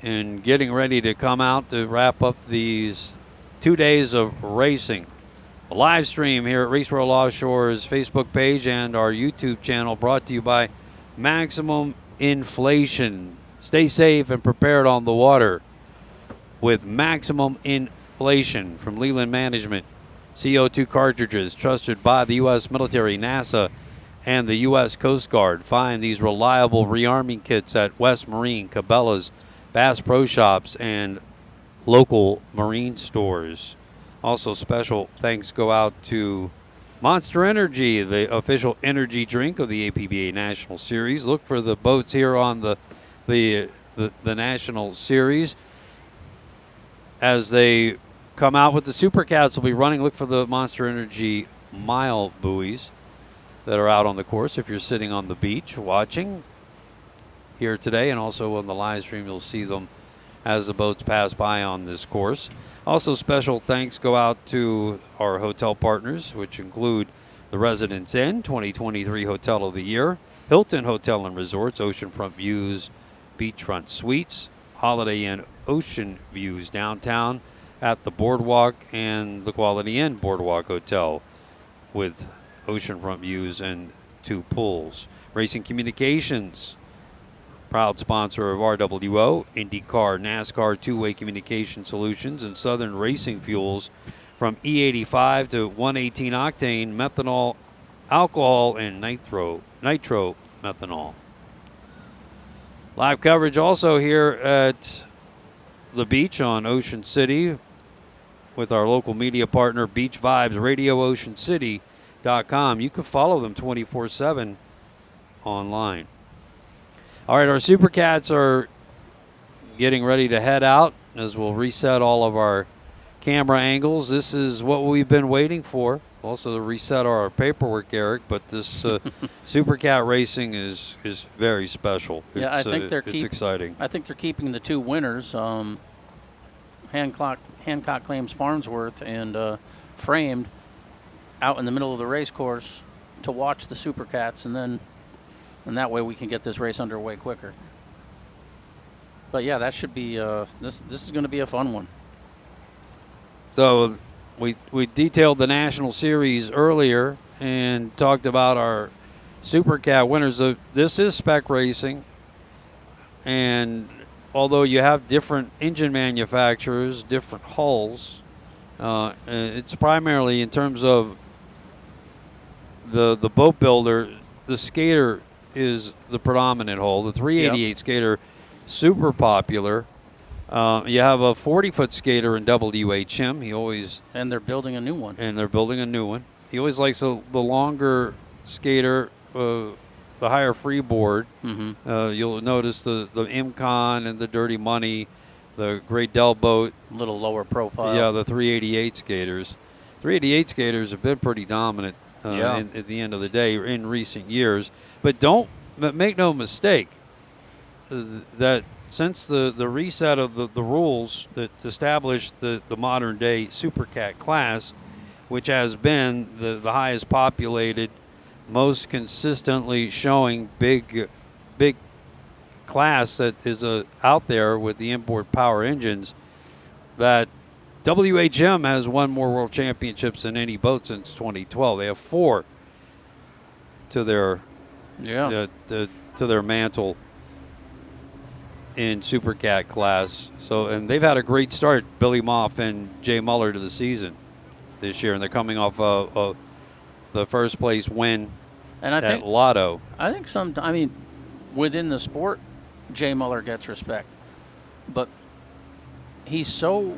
and getting ready to come out to wrap up these 2 days of racing. A live stream here at Race World Offshore's Facebook page and our YouTube channel, brought to you by Maximum Inflation. Stay safe and prepared on the water with Maximum Inflation from Leland Management. CO2 cartridges trusted by the U.S. military, NASA, and the U.S. Coast Guard. Find these reliable rearming kits at West Marine, Cabela's, Bass Pro Shops, and local marine stores. Also, special thanks go out to Monster Energy, the official energy drink of the APBA National Series. Look for the boats here on the National Series. As they come out with the Supercats, will be running. Look for the Monster Energy mile buoys that are out on the course. If you're sitting on the beach watching here today, and also on the live stream, you'll see them as the boats pass by on this course. Also, special thanks go out to our hotel partners, which include the Residence Inn 2023 Hotel of the Year, Hilton Hotel and Resorts, Oceanfront Views, Beachfront Suites, Holiday Inn Ocean Views downtown at the Boardwalk, and the Quality Inn Boardwalk Hotel with oceanfront views and 2 pools. Racing Communications, proud sponsor of RWO, IndyCar, NASCAR, two-way communication solutions, and Southern Racing Fuels, from E85 to 118 octane, methanol, alcohol, and nitro methanol. Live coverage also here at the beach on Ocean City with our local media partner, Beach Vibes, RadioOceanCity.com. You can follow them 24/7 online. All right, our Supercats are getting ready to head out as we'll reset all of our camera angles. This is what we've been waiting for. Also to reset our paperwork, Eric, but this Supercat racing is very special. Yeah, I think it's exciting. I think they're keeping the 2 winners, Hancock Claims Farnsworth and Framed, out in the middle of the race course to watch the Supercats, and that way we can get this race underway quicker. But yeah, that should be this is going to be a fun one. So we detailed the National Series earlier and talked about our Supercat winners. This is spec racing, and although you have different engine manufacturers, different hulls, it's primarily in terms of the boat builder. The Skater is the predominant hull. The 388 Skater, super popular. You have a 40-foot skater in WHM. He always And they're building a new one. and they're building a new one. He always likes the longer skater, the higher freeboard. You'll notice the Imcon and the Dirty Money, the Great Dell boat. A little lower profile. Yeah, the 388 skaters. 388 skaters have been pretty dominant at the end of the day in recent years. But make no mistake that since the reset of the rules that established the modern day Supercat class, which has been the highest populated, most consistently showing big class that is out there with the import power engines, that WHM has won more world championships than any boat since 2012. They have 4 to their to their mantle in Supercat class. So, and they've had a great start, Billy Moff and Jay Muller, to the season this year, and they're coming off the first place win And I think Lotto. I think within the sport, Jay Muller gets respect, but he's so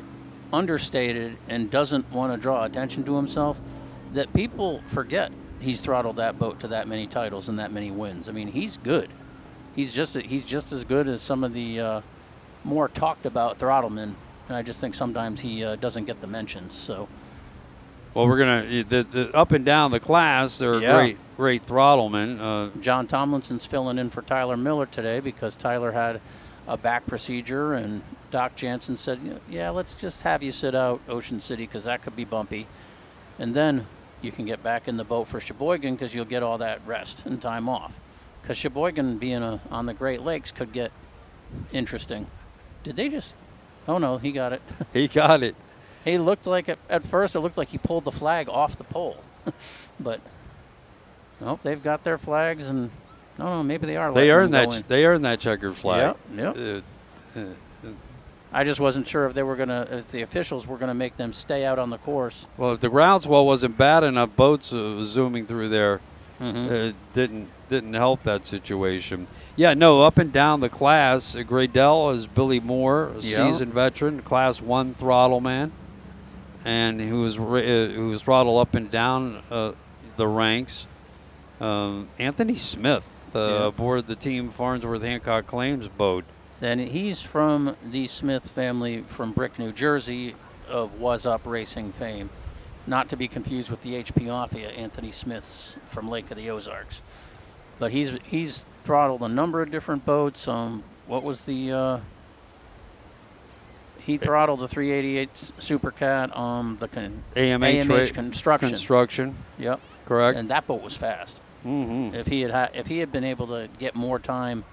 understated and doesn't want to draw attention to himself that people forget he's throttled that boat to that many titles and that many wins. I mean, he's good. He's just as good as some of the more talked about throttlemen, and I just think sometimes he doesn't get the mentions. So, well, we're gonna the up and down the class. They're great throttlemen. John Tomlinson's filling in for Tyler Miller today because Tyler had a back procedure, and Doc Jansen said, "Yeah, let's just have you sit out Ocean City because that could be bumpy, and then you can get back in the boat for Sheboygan because you'll get all that rest and time off." Because Sheboygan being on the Great Lakes could get interesting. Did they just? Oh no, he got it. He got it. He looked like at first it looked like he pulled the flag off the pole, but nope, they've got their flags, and no, maybe they are. They earned that. They earned that checkered flag. Yep. I just wasn't sure if the officials were gonna make them stay out on the course. Well, if the groundswell wasn't bad enough, boats zooming through there didn't help that situation. Yeah, no, up and down the class, Gradell is Billy Moore, a seasoned veteran, Class 1 throttle man, and who was throttle up and down the ranks. Anthony Smith aboard the Team Farnsworth Hancock Claims boat. And he's from the Smith family from Brick, New Jersey, of Was Up Racing fame. Not to be confused with the HP Mafia, Anthony Smith's from Lake of the Ozarks. But he's throttled a number of different boats. What was the? He throttled the 388 Supercat on the AMH construction. Yep, correct. And that boat was fast. Mm-hmm. If he had been able to get more time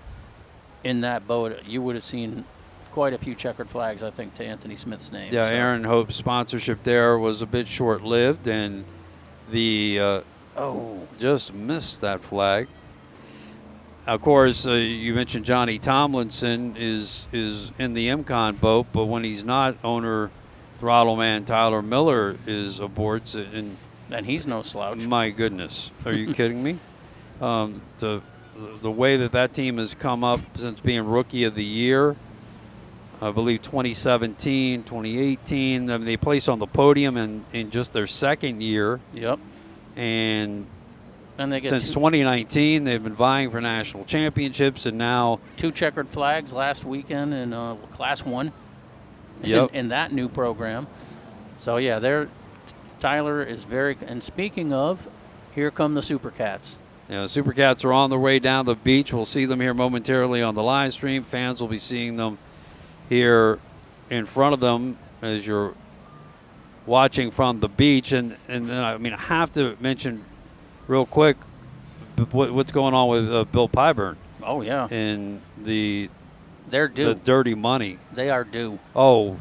in that boat, you would have seen quite a few checkered flags, I think, to Anthony Smith's name. Yeah, so Aaron Hope's sponsorship there was a bit short-lived, and just missed that flag. Of course, you mentioned Johnny Tomlinson is in the Imcon boat, but when he's not, owner throttle man Tyler Miller is aboard, and he's no slouch. My goodness, are you kidding me? The way that team has come up since being Rookie of the Year, I believe 2017, 2018, I mean, they placed on the podium in just their second year. Yep. And they get since 2019, they've been vying for national championships, and now 2 checkered flags last weekend in Class 1 in that new program. So, yeah, Tyler is very – and speaking of, here come the Supercats. Yeah, the Supercats are on their way down the beach. We'll see them here momentarily on the live stream. Fans will be seeing them here in front of them as you're watching from the beach. And then, I have to mention real quick what's going on with Bill Pyburn. Oh, yeah. And they're due. The Dirty Money. They are due. Oh,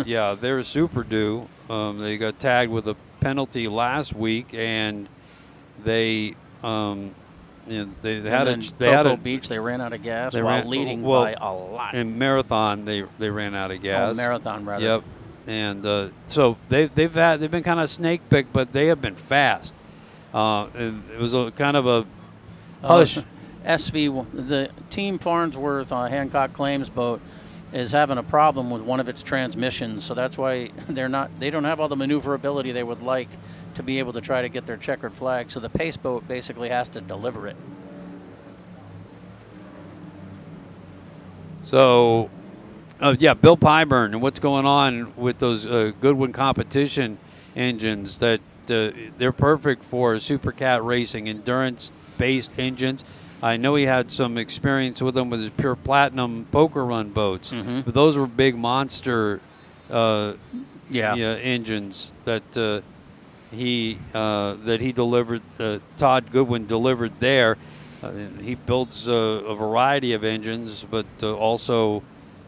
yeah, they're super due. They got tagged with a penalty last week, and they had a Beach. They ran out of gas while leading by a lot. In Marathon, they ran out of gas. Oh, Marathon rather. Yep, and so they've been kind of snake picked, but they have been fast. And it was a kind of a hush. SV, the Team Farnsworth Hancock Claims boat, is having a problem with one of its transmissions, so that's why they don't have all the maneuverability they would like to be able to try to get their checkered flag. So the pace boat basically has to deliver it. So, Bill Pyburn, and what's going on with those Goodwin competition engines that they're perfect for Supercat racing, endurance-based engines. I know he had some experience with them with his Pure Platinum poker run boats. Mm-hmm. But those were big monster engines that he delivered. Todd Goodwin delivered there. He builds a variety of engines, but also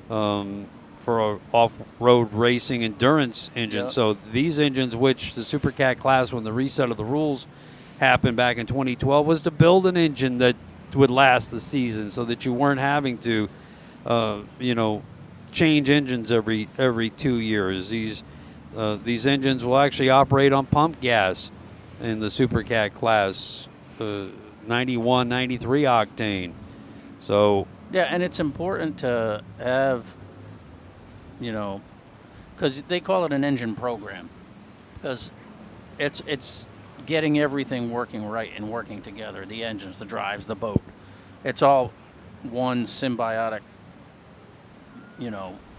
for off-road racing endurance engines. Yep. So these engines, which the Supercat class, when the reset of the rules happened back in 2012, was to build an engine that would last the season, so that you weren't having to, change engines every 2 years. These engines will actually operate on pump gas in the Supercat class, 91, 93 octane. So Yeah, and it's important to have, because they call it an engine program, because it's getting everything working right and working together. The engines, the drives, the boat. It's all one symbiotic,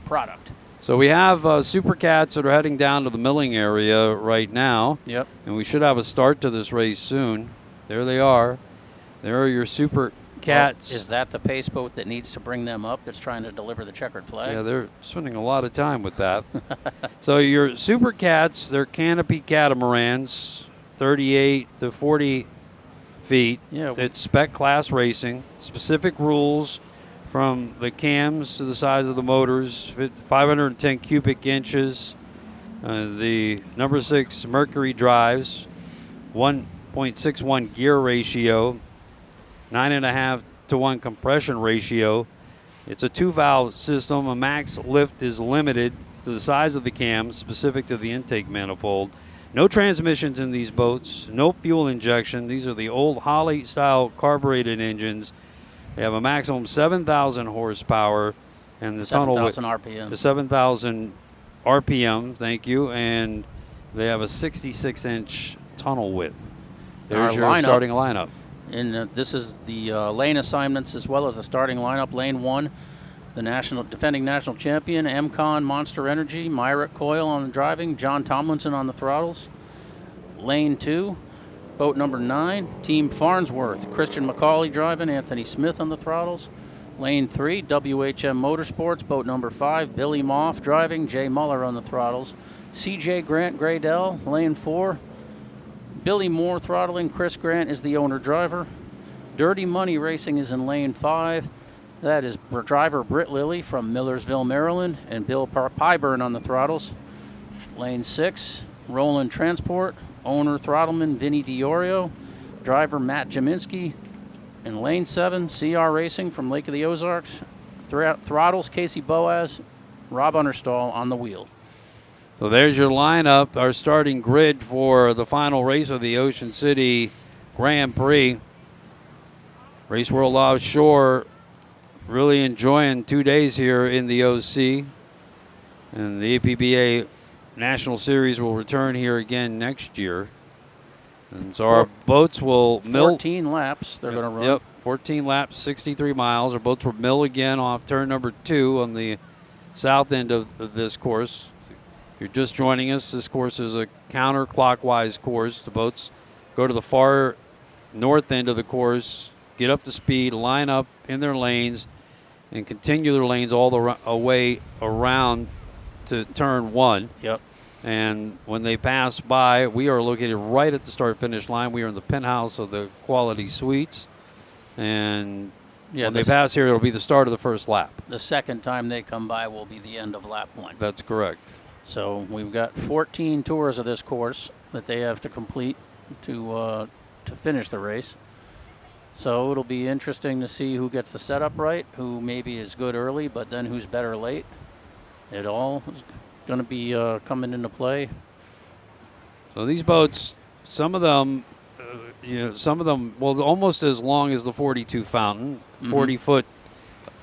product. So we have Supercats that are heading down to the milling area right now. Yep. And we should have a start to this race soon. There they are. There are your Supercats. Is that the pace boat that needs to bring them up that's trying to deliver the checkered flag? Yeah, they're spending a lot of time with that. So your Supercats, they're canopy catamarans, 38 to 40 feet. Yeah. It's spec class racing. Specific rules from the cams to the size of the motors, 510 cubic inches. The number 6 Mercury drives, 1.61 gear ratio, 9.5 to 1 compression ratio. It's a 2-valve system. A max lift is limited to the size of the cam, specific to the intake manifold. No transmissions in these boats, no fuel injection. These are the old Holley-style carbureted engines. They have a maximum 7,000 horsepower, and the tunnel width, 7,000 RPM. the 7,000 RPM. Thank you, and they have a 66-inch tunnel width. There's your starting lineup. And this is the lane assignments as well as the starting lineup. Lane 1, the defending national champion, MCon Monster Energy, Myrick Coyle on the driving, John Tomlinson on the throttles. Lane 2, boat number 9, Team Farnsworth, Christian McCauley driving, Anthony Smith on the throttles. Lane 3, WHM Motorsports, boat number 5, Billy Moff driving, Jay Muller on the throttles. CJ Grant Graydell, lane 4, Billy Moore throttling, Chris Grant is the owner-driver. Dirty Money Racing is in lane 5. That is driver Britt Lilly from Millersville, Maryland, and Bill Pyburn on the throttles. Lane 6, Roland Transport, owner throttleman Vinny Diorio, driver Matt Jaminski. In lane 7, CR Racing from Lake of the Ozarks, throttles Casey Boaz, Rob Understall on the wheel. So there's your lineup, our starting grid for the final race of the Ocean City Grand Prix. Race World Offshore really enjoying 2 days here in the OC. And the APBA National Series will return here again next year. And so our boats will mill. 14 laps they're going to run. Yep, 14 laps, 63 miles. Our boats will mill again off turn number 2 on the south end of this course. You're just joining us. This course is a counterclockwise course. The boats go to the far north end of the course, get up to speed, line up in their lanes, and continue their lanes all the way around to turn 1. Yep. And when they pass by, we are located right at the start-finish line. We are in the penthouse of the Quality Suites. And when they pass here, it'll be the start of the first lap. The second time they come by will be the end of lap 1. That's correct. So we've got 14 tours of this course that they have to complete to finish the race. So it'll be interesting to see who gets the setup right, who maybe is good early, but then who's better late. It all is going to be coming into play. So these boats, some of them, well, almost as long as the 42 Fountain. 40-foot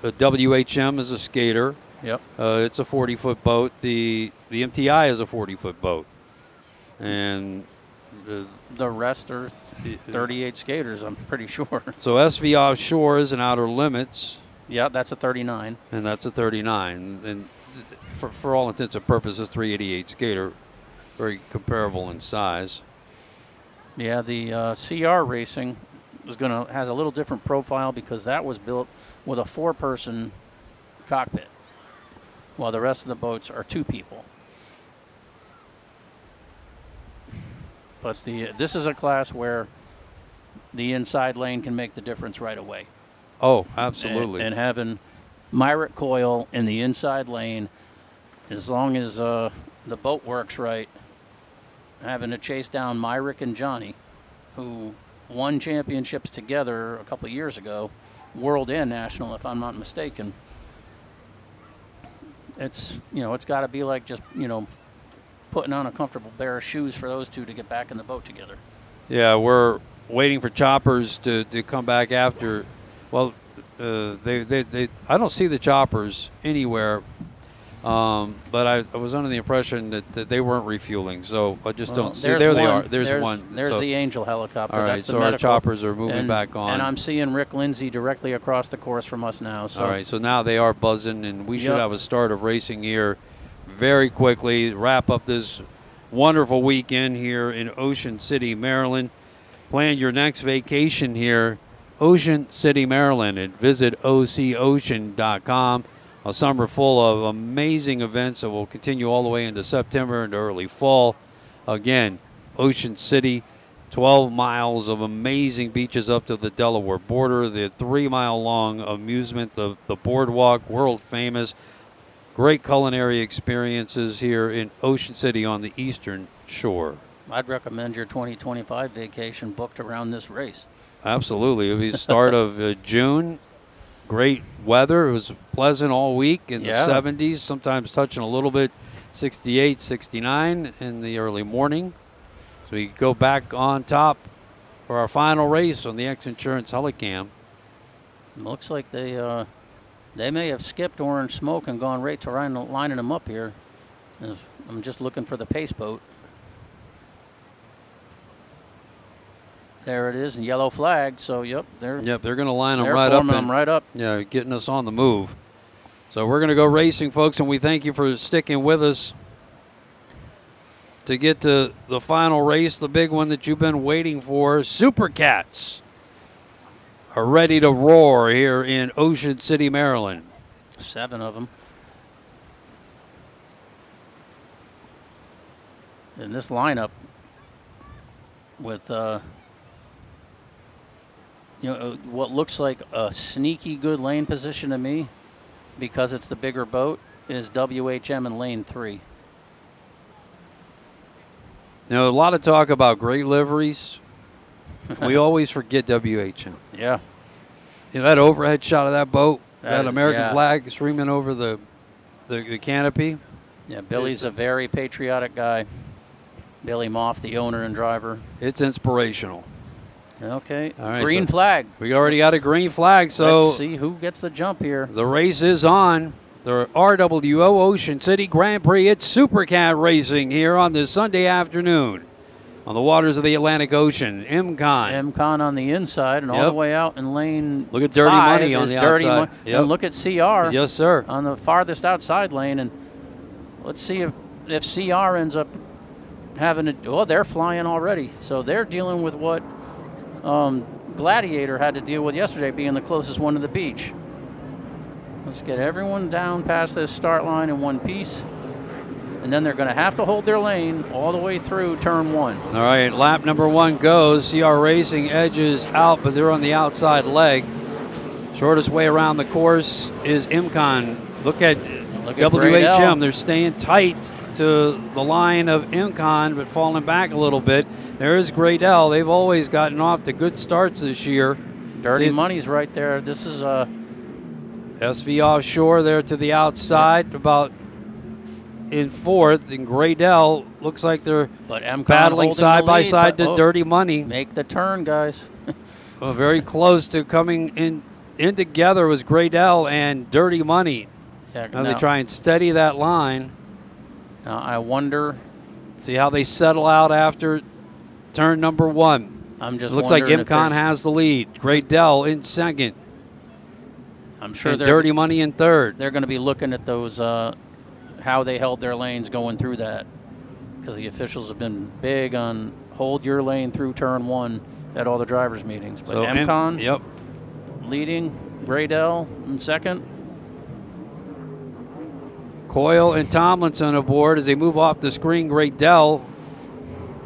WHM is a skater. Yep. It's a 40-foot boat. The MTI is a 40-foot boat, and The rest are 38 skaters, I'm pretty sure. so SV Offshore is an Outer Limits, Yeah, that's a 39. and that's a 39. And for all intents and purposes, 388 skater, very comparable in size. Yeah, the CR Racing has a little different profile because that was built with a 4-person cockpit, while the rest of the boats are 2 people. But this is a class where the inside lane can make the difference right away. Oh, absolutely. And having Myrick coil in the inside lane, as long as the boat works right, having to chase down Myrick and Johnny, who won championships together a couple of years ago, world and national, if I'm not mistaken. It's got to be like just, putting on a comfortable pair of shoes for those two to get back in the boat together. Yeah, we're waiting for choppers to come back after. Well, they I don't see the choppers anywhere, but I was under the impression that they weren't refueling. So I just don't see. There they are. There's one. There's so, the Angel helicopter. all right, That's the so our medical. choppers are moving back on. And I'm seeing Rick Lindsay directly across the course from us now. So. All right, so now they are buzzing, and we should Yep. have a start of racing here very quickly. Wrap up this wonderful weekend here in Ocean City, Maryland. Plan your next vacation here, Ocean City, Maryland, and visit ococean.com. A summer full of amazing events that will continue all the way into September and early fall. Again, Ocean City, 12 miles of amazing beaches up to the Delaware border, the 3-mile-long amusement, the boardwalk, world famous. Great culinary experiences here in Ocean City on the Eastern Shore. I'd recommend your 2025 vacation booked around this race. Absolutely. It'll be the start of June. Great weather. It was pleasant all week in the 70s, sometimes touching a little bit 68, 69 in the early morning. So we go back on top for our final race on the X Insurance Helicam. Looks like they may have skipped Orange Smoke and gone right to lining them up here. I'm just looking for the pace boat. There it is, and yellow flag. So, they're going to line them they're right up. forming them right up. Yeah, getting us on the move. So we're going to go racing, folks, and we thank you for sticking with us to get to the final race, the big one that you've been waiting for. Supercats are ready to roar here in Ocean City, Maryland. 7 of them. In this lineup with what looks like a sneaky good lane position to me, because it's the bigger boat, is WHM in lane 3. Now, a lot of talk about great liveries. We always forget WHM. Yeah. That overhead shot of that boat, that is, American flag streaming over the canopy. Yeah, Billy's a very patriotic guy. Billy Moff, the owner and driver. It's inspirational. Okay. All right, Green so flag. We already got a green flag, so Let's see who gets the jump here. the race is on. The RWO Ocean City Grand Prix. It's Supercat racing here on this Sunday afternoon on the waters of the Atlantic Ocean. MCON. MCON on the inside and all the way out in lane Look at Dirty 5 Money on is the Dirty outside. Yep. And look at CR Yes, sir. on the farthest outside lane. And let's see if CR ends up having they're flying already. So they're dealing with what Gladiator had to deal with yesterday, being the closest one to the beach. Let's get everyone down past this start line in one piece. And then they're going to have to hold their lane all the way through turn 1. All right, lap number 1 goes. CR Racing edges out, but they're on the outside leg. Shortest way around the course is MCON. Look at WHM. They're staying tight to the line of MCON, but falling back a little bit. There is Gradell. They've always gotten off to good starts this year. Dirty Money's right there. This is SV Offshore there to the outside, about in 4th, and Gradell looks like they're battling side by side to Dirty Money. Make the turn, guys. Well, very close to coming in together was Gradell and Dirty Money. Yeah, Now they try and steady that line. Now I wonder. See how they settle out after turn number 1. I'm just. It looks like wondering if Imcon there's- has the lead. Great Dell in second. I'm sure And they're Dirty Money in third. they're going to be looking at those how they held their lanes going through that, because the officials have been big on hold your lane through turn 1 at all the drivers' meetings. But So MCon yep. leading, Graydell in second. Coyle and Tomlinson aboard as they move off the screen. Great Dell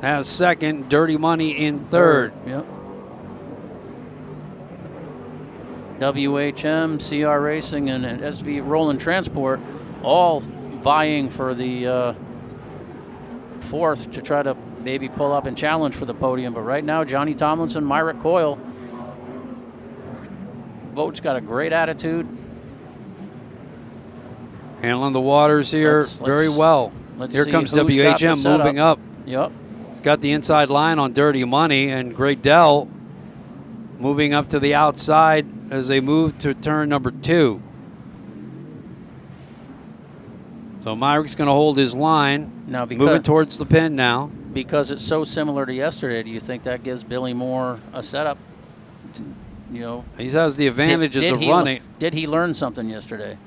has second. Dirty Money in third. Yep. WHM, CR Racing, and SV Roland Transport all vying for the fourth to try to maybe pull up and challenge for the podium. But right now, Johnny Tomlinson, Myrick Coyle. Boat's got a great attitude. Handling the waters here Let's very well. Here see comes who's got the WHM setup. moving up. Yep. He's got the inside line on Dirty Money, and Great Dell moving up to the outside as they move to turn number 2. So Myrick's going to hold his line. Now, Moving towards the pin now. because it's so similar to yesterday, do you think that gives Billy Moore a setup? You know, He has the advantages of running. Did he learn something yesterday?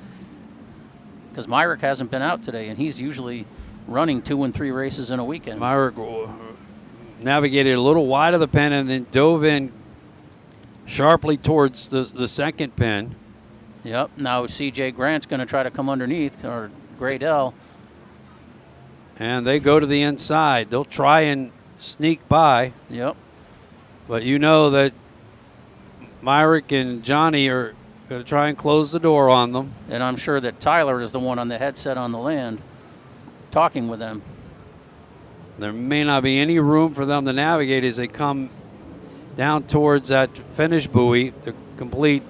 Because Myrick hasn't been out today, and he's usually running 2 and 3 races in a weekend. Myrick navigated a little wide of the pin and then dove in sharply towards the second pin. Yep. Now C.J. Grant's going to try to come underneath, or Graydell. And they go to the inside. They'll try and sneak by. Yep. But you know that Myrick and Johnny are going to try and close the door on them. And I'm sure that Tyler is the one on the headset on the land talking with them. There may not be any room for them to navigate as they come down towards that finish buoy to complete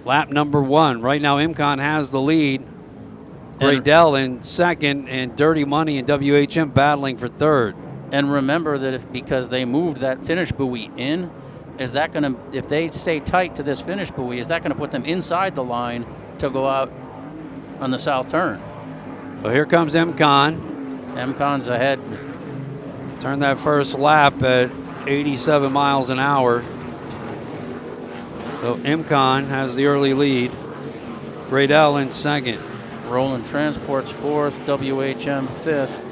lap number 1. Right now, Imcon has the lead. Graydell in second, and Dirty Money and WHM battling for third. And remember that because they moved that finish buoy in, is that going to, if they stay tight to this finish buoy, is that going to put them inside the line to go out on the south turn? So here comes Imcon. MCon's ahead. Turn that first lap at 87 miles an hour. So Imcon has the early lead. Graydell in second. Roland Transport's fourth, WHM fifth,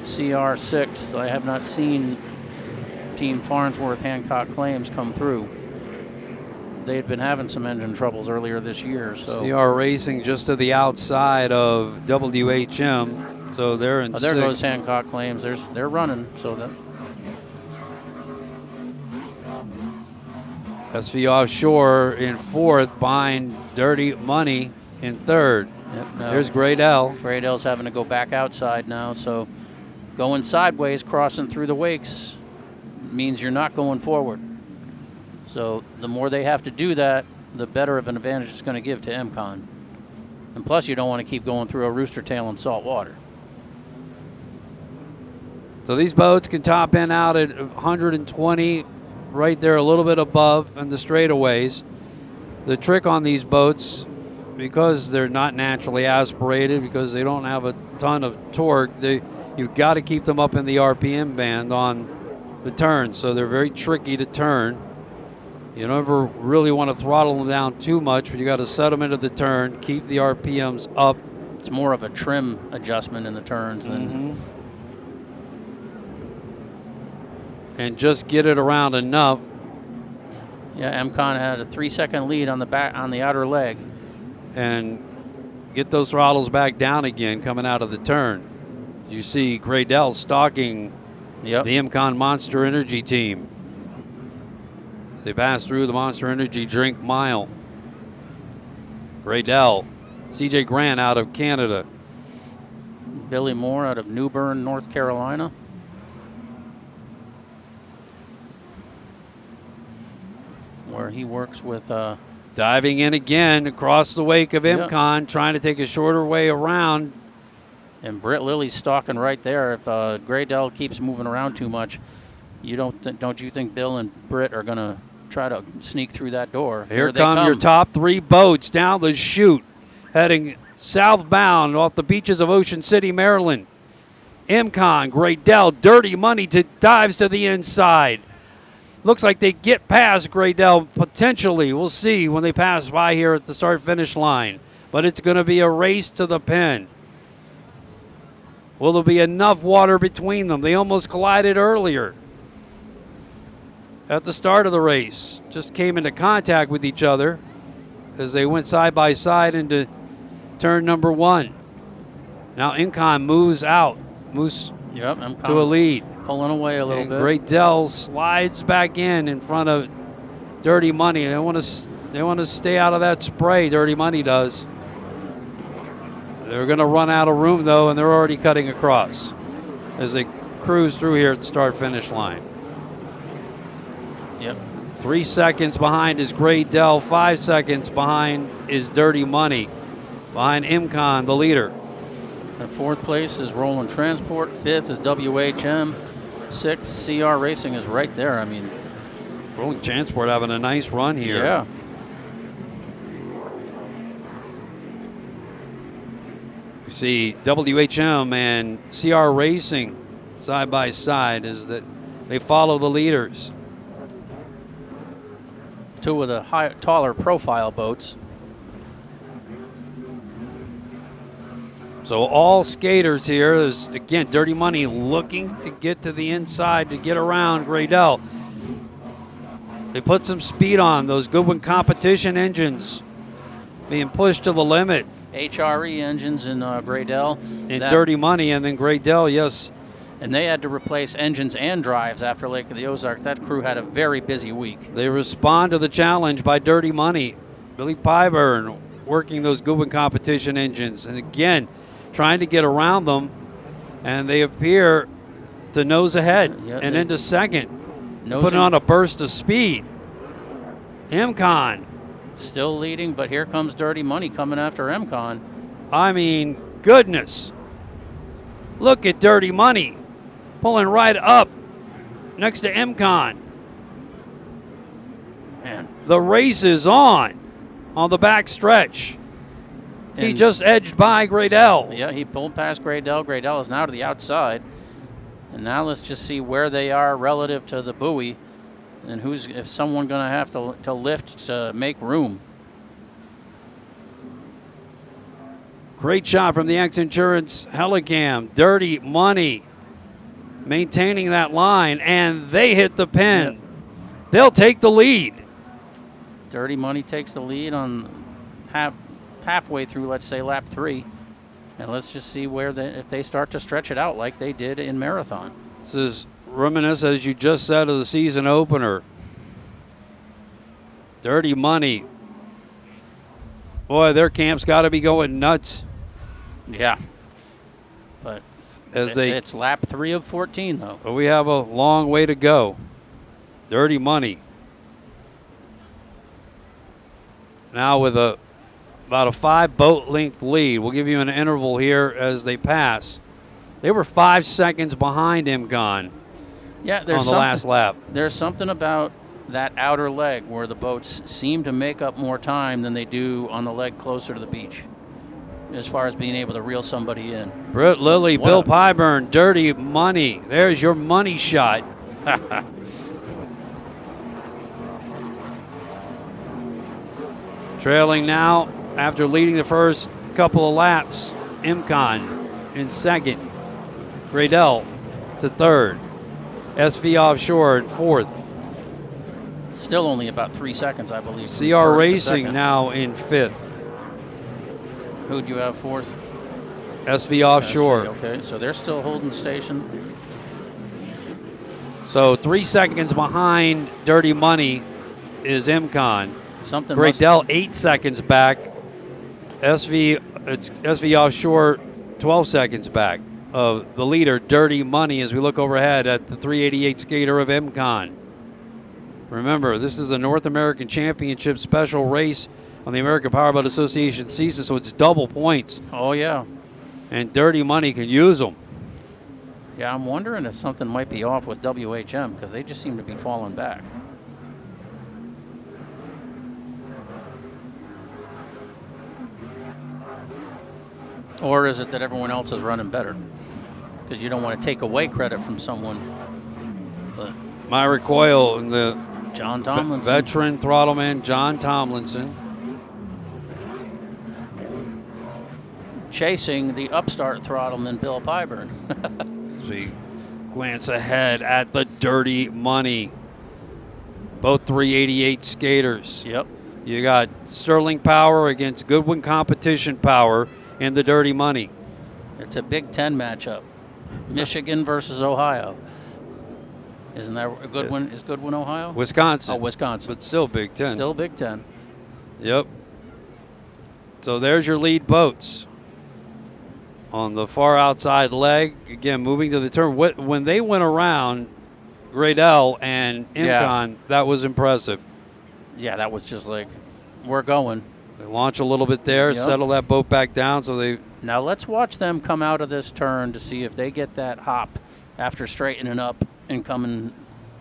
CR sixth. I have not seen Team Farnsworth Hancock Claims come through. They had been having some engine troubles earlier this year. So CR Racing just to the outside of WHM. So they're in there sixth. goes Hancock Claims. They're running. So that SV Offshore in fourth behind Dirty Money in third. yep, There's Graydell. Graydell's having to go back outside now. So going sideways, crossing through the wakes, means you're not going forward. So the more they have to do that, the better of an advantage it's going to give to MCon. And plus, you don't want to keep going through a rooster tail in salt water. So these boats can top in out at 120, right there a little bit above in the straightaways. The trick on these boats, because they're not naturally aspirated, because they don't have a ton of torque, you've got to keep them up in the RPM band on the turn. So they're very tricky to turn. You never really want to throttle them down too much, but you got to set them into the turn, keep the RPMs up. It's more of a trim adjustment in the turns than. And just get it around enough. Yeah, MCon had a 3-second lead on the back on the outer leg. And get those throttles back down again coming out of the turn. You see Graydell stalking the MCon Monster Energy team. They pass through the Monster Energy drink mile. Graydell, CJ Grant out of Canada. Billy Moore out of New Bern, North Carolina. Where he works with Diving in again across the wake of MCon, trying to take a shorter way around. and Britt Lilly's stalking right there. If Graydell keeps moving around too much, don't you think Bill and Britt are going to try to sneak through that door? Here come your top 3 boats down the chute. heading southbound off the beaches of Ocean City, Maryland. Imcon, Graydell, Dirty Money dives to the inside. Looks like they get past Graydell potentially. We'll see when they pass by here at the start-finish line. But it's going to be a race to the pin. Will there be enough water between them? They almost collided earlier at the start of the race. Just came into contact with each other as they went side by side into turn number 1. Now Incon moves out, moves to a lead. Pulling away a little bit. Graydell slides back in front of Dirty Money. They want to stay out of that spray. Dirty Money does. They're going to run out of room though, and they're already cutting across as they cruise through here at the start-finish line. Yep. 3 seconds behind is Graydell. 5 seconds behind is Dirty Money. Behind Imcon, the leader. In 4th place is Roland Transport. 5th is WHM. 6th, CR Racing is right there. I mean, Roland Transport having a nice run here. Yeah. You see WHM and CR Racing side by side as that they follow the leaders. 2 of the taller profile boats. So all skaters here. There's, again, Dirty Money looking to get to the inside to get around Graydell. They put some speed on those Goodwin competition engines being pushed to the limit. HRE engines in Graydell. And Dirty Money, and then Graydell, yes. And they had to replace engines and drives after Lake of the Ozarks. That crew had a very busy week. They respond to the challenge by Dirty Money. Billy Pyburn working those Goodwin competition engines. And again, trying to get around them, and they appear to nose ahead and into second, putting on a burst of speed. Imcon still leading, but here comes Dirty Money coming after Imcon. I mean, goodness. Look at Dirty Money pulling right up next to Imcon. Man, the race is on the back stretch. He just edged by Graydell. Yeah, he pulled past Graydell. Graydell is now to the outside. And now let's just see where they are relative to the buoy and if someone going to have to lift to make room. Great shot from the X Insurance Helicam. Dirty Money maintaining that line, and they hit the pin. Yep. They'll take the lead. Dirty Money takes the lead on halfway through, let's say, lap 3. And let's just see if they start to stretch it out like they did in Marathon. This is reminiscent, as you just said, of the season opener. Dirty Money. Boy, their camp's got to be going nuts. Yeah. But it's lap 3 of 14, though. But we have a long way to go. Dirty Money. Now with about a 5 boat length lead. We'll give you an interval here as they pass. They were 5 seconds behind Imcon on the last lap. There's something about that outer leg where the boats seem to make up more time than they do on the leg closer to the beach as far as being able to reel somebody in. Britt Lilly, Bill Pyburn, Dirty Money. There's your money shot. Trailing now after leading the first couple of laps. Imcon in second. Graydell to third. SV Offshore in fourth. Still only about 3 seconds, I believe. CR Racing now in fifth. Who'd you have fourth? SV Offshore. Okay, so they're still holding station. So 3 seconds behind Dirty Money is Imcon. Something. Graydell 8 seconds back. SV Offshore 12 seconds back of the leader, Dirty Money, as we look overhead at the 388 skater of Imcon. Remember, this is a North American Championship special race on the American Powerboat Association season, so it's double points. Oh, yeah. And Dirty Money can use them. Yeah, I'm wondering if something might be off with WHM because they just seem to be falling back. Or is it that everyone else is running better? Because you don't want to take away credit from someone. But Myrick Coyle and the John Tomlinson. veteran throttleman John Tomlinson. Chasing the upstart throttleman Bill Pyburn. As we glance ahead at the Dirty Money. Both 388 skaters. Yep. You got Sterling Power against Goodwin Competition Power in the Dirty Money. It's a Big Ten matchup. Michigan versus Ohio. Isn't that a good one? Is Goodwin Ohio? Wisconsin. Oh, Wisconsin. But still Big Ten. Still Big Ten. Yep. So there's your lead boats. On the far outside leg, again, moving to the turn. When they went around Gradell and Imcon, that was impressive. Yeah, that was just like, we're going. They launch a little bit there, Yep. settle that boat back down. So they. Now let's watch them come out of this turn to see if they get that hop after straightening up and coming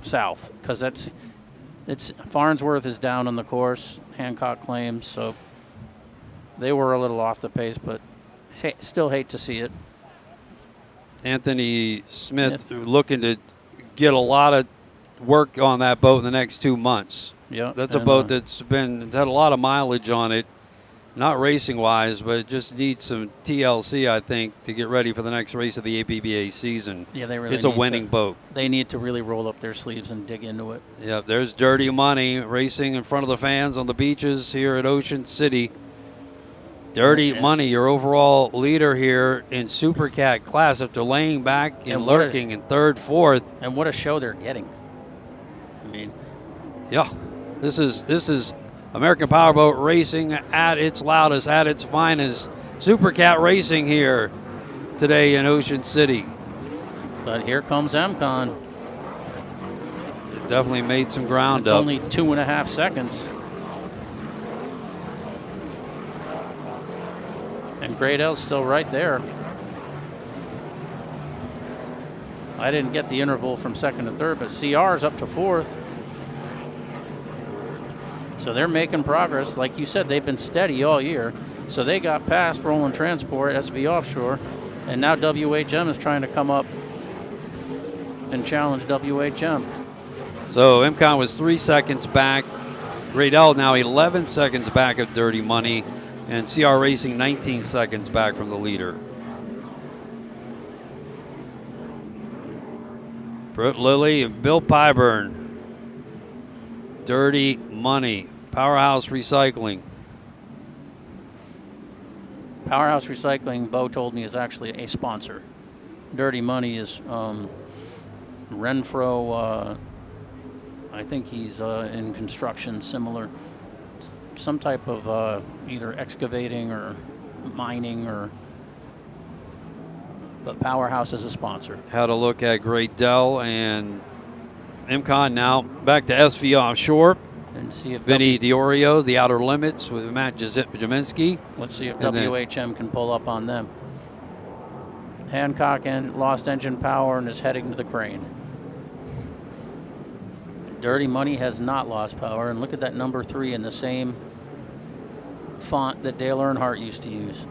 south. Because it's Farnsworth is down on the course, Hancock claims, so they were a little off the pace, but still hate to see it. Anthony Smith looking to get a lot of work on that boat in the next 2 months. Yeah, That's a boat that's had a lot of mileage on it, not racing wise, but it just needs some TLC, I think, to get ready for the next race of the APBA season. Yeah, they really it's a winning boat. They need to really roll up their sleeves and dig into it. Yeah, there's Dirty Money racing in front of the fans on the beaches here at Ocean City. Dirty Money, your overall leader here in Supercat class after laying back and lurking in third, fourth. And what a show they're getting. I mean, yeah, this is American Powerboat racing at its loudest, at its finest. Supercat racing here today in Ocean City. but here comes MCon. It definitely made some ground It's up. only 2.5 seconds. And Gradell's still right there. I didn't get the interval from second to third, but CR's up to fourth. So they're making progress. Like you said, they've been steady all year. So they got past Roland Transport, SB Offshore, and now WHM is trying to come up and challenge WHM. So MCon was 3 seconds back. Gradell now 11 seconds back of Dirty Money, and CR Racing 19 seconds back from the leader. Britt Lilly and Bill Pyburn. Dirty Money. Powerhouse Recycling. Powerhouse Recycling, Bo told me, is actually a sponsor. Dirty Money is Renfro. I think he's in construction, similar, some type of either excavating or mining, but Powerhouse is a sponsor. Had a look at Great Dell and MCon now back to SV Offshore. And see if Vinny Diorio, the Outer Limits with Matt Jaminski. Let's see if And then- WHM can pull up on them. Hancock lost engine power and is heading to the crane. Dirty Money has not lost power, and look at that number 3 in the same font that Dale Earnhardt used to use.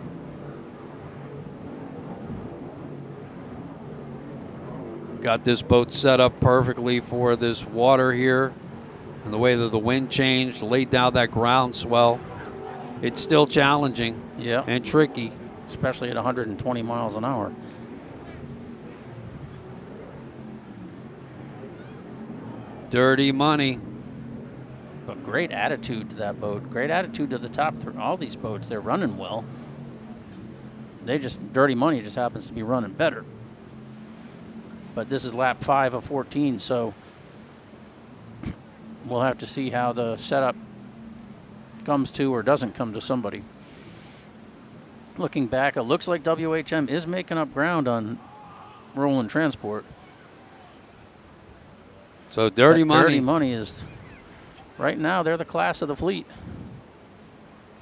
Got this boat set up perfectly for this water here. And the way that the wind changed, laid down that ground swell. It's still challenging and tricky. Especially at 120 miles an hour. Dirty Money. But great attitude to that boat. Great attitude to the top three. All these boats, they're running well. Dirty Money just happens to be running better. But this is lap 5 of 14, so we'll have to see how the setup comes to or doesn't come to somebody. Looking back, it looks like WHM is making up ground on Roland Transport. So Dirty Money. Dirty Money is, right now, they're the class of the fleet.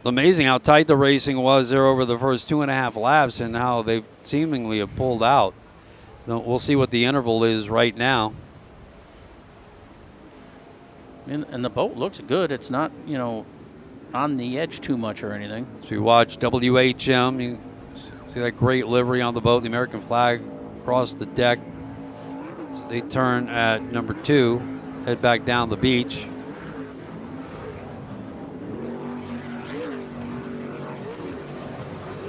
Amazing how tight the racing was there over the first 2.5 laps and how they seemingly have pulled out. We'll see what the interval is right now. And the boat looks good. It's not, on the edge too much or anything. So we watch WHM. You See that great livery on the boat, the American flag across the deck. So they turn at number 2, head back down the beach.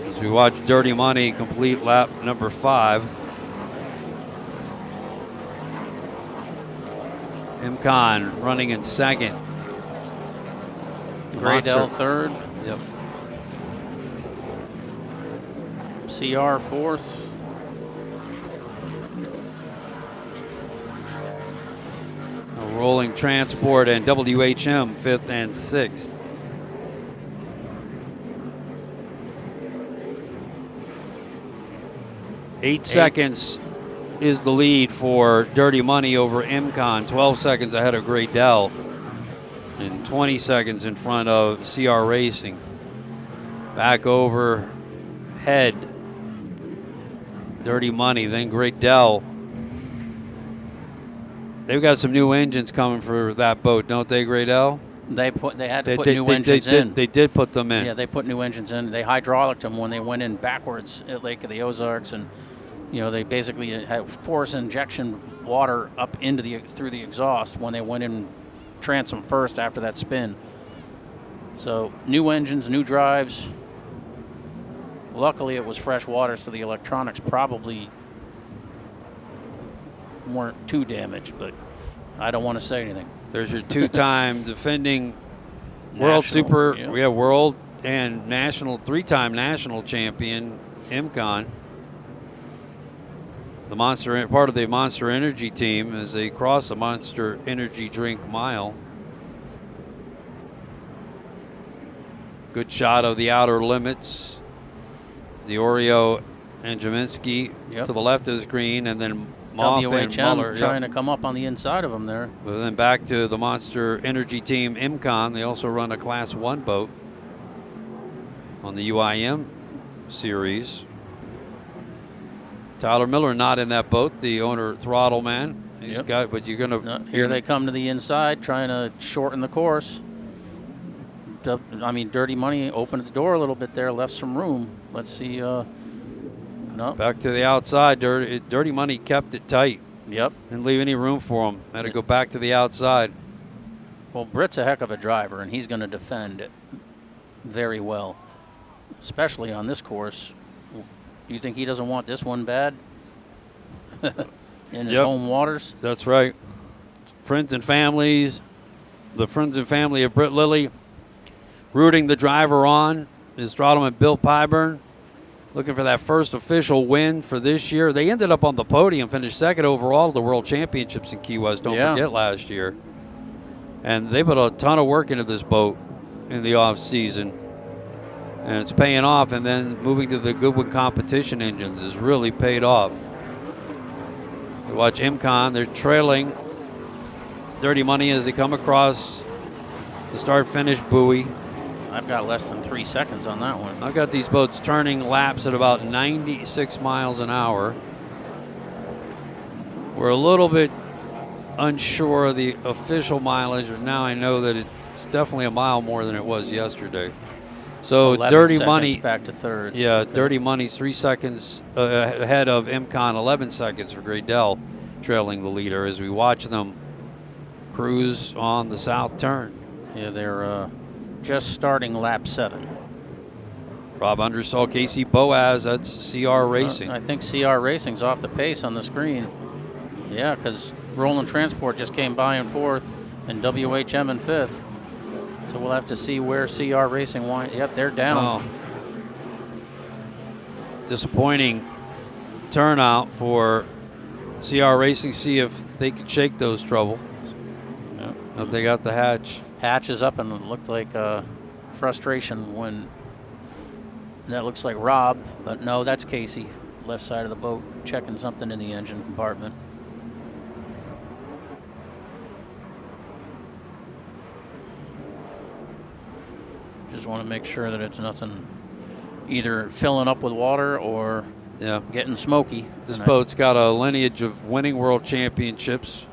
As we watch Dirty Money complete lap number 5. Imcan running in second. Graydell third. Yep. CR fourth. A rolling transport and WHM 5th and 6th. Eight seconds is the lead for Dirty Money over Imcan. 12 seconds ahead of Graydell. And 20 seconds in front of CR Racing. Back over head. Dirty Money, then Graydell. They've got some new engines coming for that boat, don't they, Graydell? They had to put new engines in. They did put them in. Yeah, they put new engines in. They hydraulicked them when they went in backwards at Lake of the Ozarks, and they basically had force injection water up into through the exhaust when they went in transom first after that spin. So new engines, new drives. Luckily, it was fresh water, so the electronics probably weren't too damaged, but I don't want to say anything. There's your 2-time defending world world and national, 3-time national champion, Imcan. The part of the Monster Energy team as they cross the Monster Energy drink mile. Good shot of the outer limits. The Oreo and Jaminski to the left of the screen, and then Moff and Muller trying to come up on the inside of them there. But then back to the Monster Energy team, Imcan. They also run a Class 1 boat on the UIM series. Tyler Miller not in that boat, the owner throttle man. He's got, but you're gonna here they come to the inside, trying to shorten the course. Dirty Money opened the door a little bit there, left some room. Let's see. No. Back to the outside. Dirty Money kept it tight. Yep. Didn't leave any room for him. Had to go back to the outside. Well, Britt's a heck of a driver, and he's going to defend it very well, especially on this course. Do you think he doesn't want this one bad in his home waters? That's right. Friends and families, the friends and family of Britt Lilly rooting the driver on. His throttleman Bill Pyburn looking for that first official win for this year. They ended up on the podium, finished second overall at the World Championships in Key West. Don't forget last year. And they put a ton of work into this boat in the off season. And it's paying off, and then moving to the Goodwin competition engines has really paid off. You watch Imcan, they're trailing Dirty Money as they come across the start-finish buoy. I've got less than 3 seconds on that one. I've got these boats turning laps at about 96 miles an hour. We're a little bit unsure of the official mileage, but now I know that it's definitely a mile more than it was yesterday. So Dirty Money back to third. Yeah, okay. Dirty Money's 3 seconds ahead of Imcan, 11 seconds for Graydell, trailing the leader as we watch them cruise on the south turn. Yeah, they're just starting lap 7. Rob Understall, Casey Boaz, that's CR Racing. I think CR Racing's off the pace on the screen. Yeah, because Roland Transport just came by in 4th and WHM in 5th. So we'll have to see where CR Racing winds. Yep, they're down. Oh. Disappointing turnout for CR Racing. See if they can shake those troubles. Yep. If they got the hatch. Hatch is up, and it looked like frustration when that looks like Rob, but no, that's Casey, left side of the boat, checking something in the engine compartment. Just want to make sure that it's nothing either filling up with water or getting smoky. This boat's got a lineage of winning world championships.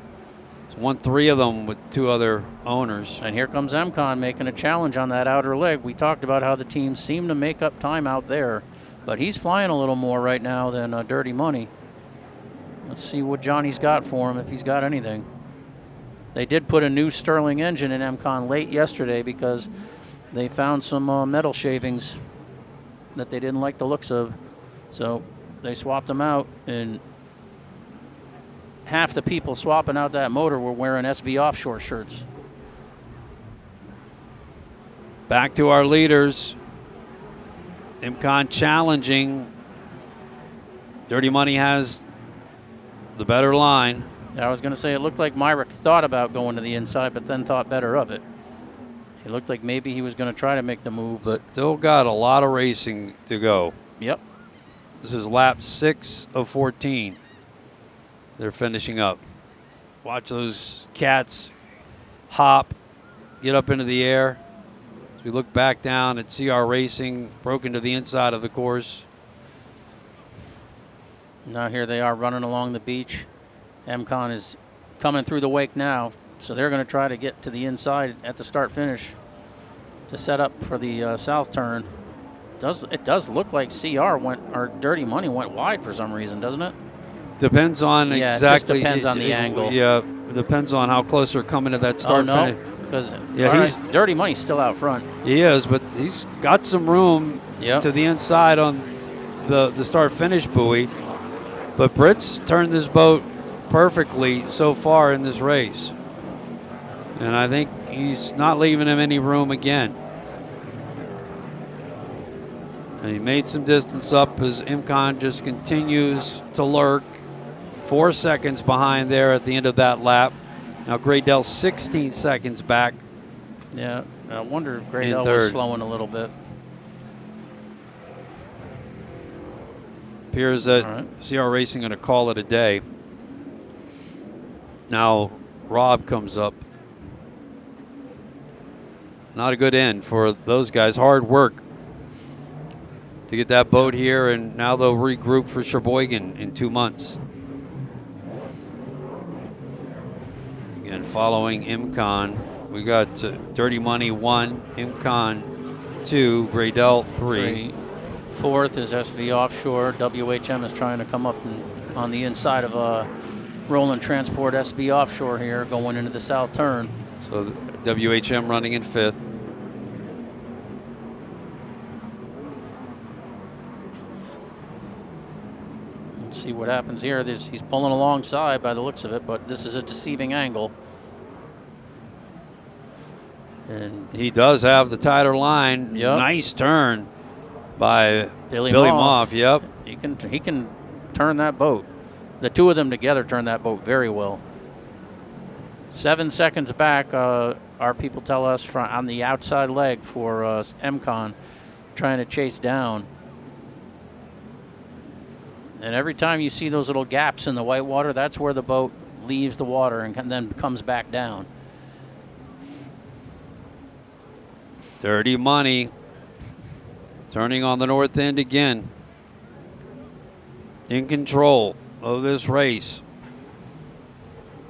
It's won 3 of them with 2 other owners. And here comes Imcan making a challenge on that outer leg. We talked about how the teams seem to make up time out there But he's flying a little more right now than Dirty Money. Let's see what Johnny's got for him, if he's got anything. They did put a new Sterling engine in MCON late yesterday because they found some metal shavings that they didn't like the looks of. So they swapped them out, and half the people swapping out that motor were wearing SV Offshore shirts. Back to our leaders. MCON challenging. Dirty Money has the better line. I was going to say it looked like Myrick thought about going to the inside, but then thought better of it. It looked like maybe he was going to try to make the move, but still got a lot of racing to go. Yep. This is lap 6 of 14. They're finishing up. Watch those cats hop, get up into the air. As we look back down at CR Racing, broken to the inside of the course. Now here they are running along the beach. MCON is coming through the wake now, so they're going to try to get to the inside at the start-finish to set up for the south turn. It does look like CR went, or Dirty Money went wide for some reason, doesn't it? Depends on Yeah, exactly. it just depends on the angle. Yeah, it depends on how close they're coming to that start finish. Because Yeah, Dirty Money's still out front. He is, but he's got some room to the inside on the start finish buoy. But Britt's turned this boat perfectly so far in this race. And I think he's not leaving him any room again. And he made some distance up as MCON just continues to lurk. 4 seconds behind there at the end of that lap. Now Graydell 16 seconds back. Yeah, I wonder if Graydell was slowing a little bit. Appears that CR Racing going to call it a day. Now Rob comes up. Not a good end for those guys. Hard work to get that boat here, and now they'll regroup for Sheboygan in 2 months. Again, following MCON, we got Dirty Money 1, MCON 2, Graydell 3. Fourth is SB Offshore. WHM is trying to come up on the inside of Roland Transport SB Offshore here, going into the south turn. So WHM running in 5th. Let's see what happens here. He's pulling alongside by the looks of it, but this is a deceiving angle. And he does have the tighter line. Yep. Nice turn by Billy Moff. Yep. He can turn that boat. The two of them together turn that boat very well. 7 seconds back, our people tell us, on the outside leg for MCON, trying to chase down. And every time you see those little gaps in the white water, that's where the boat leaves the water and then comes back down. Dirty Money turning on the north end again. In control of this race.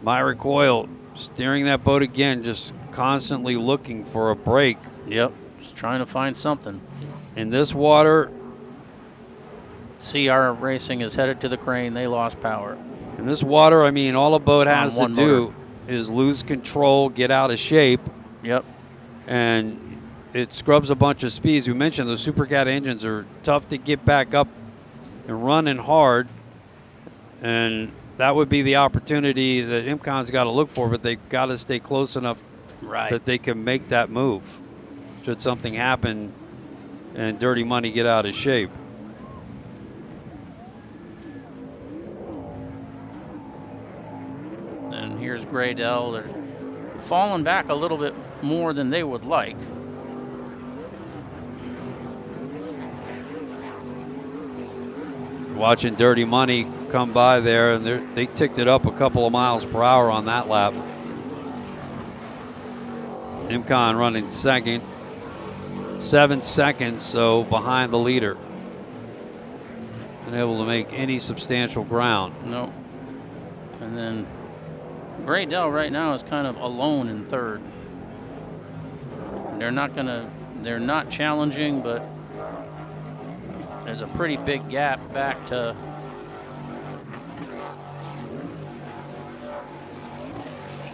Myrick Coyle steering that boat again, just constantly looking for a break. Yep, just trying to find something. In this water, CR Racing is headed to the crane. They lost power. In this water, I mean, all a boat has to do is lose control, get out of shape. Yep. And it scrubs a bunch of speeds. We mentioned the Supercat engines are tough to get back up and running hard. And that would be the opportunity that MCON's got to look for, but they've got to stay close enough that they can make that move should something happen and Dirty Money get out of shape. And here's Graydell. They're falling back a little bit more than they would like. Watching Dirty Money come by there, and they ticked it up a couple of miles per hour on that lap. MCON running second, 7 seconds, so behind the leader. Unable to make any substantial ground. No. And then Graydell right now is kind of alone in third. They're not challenging, but There's a pretty big gap back to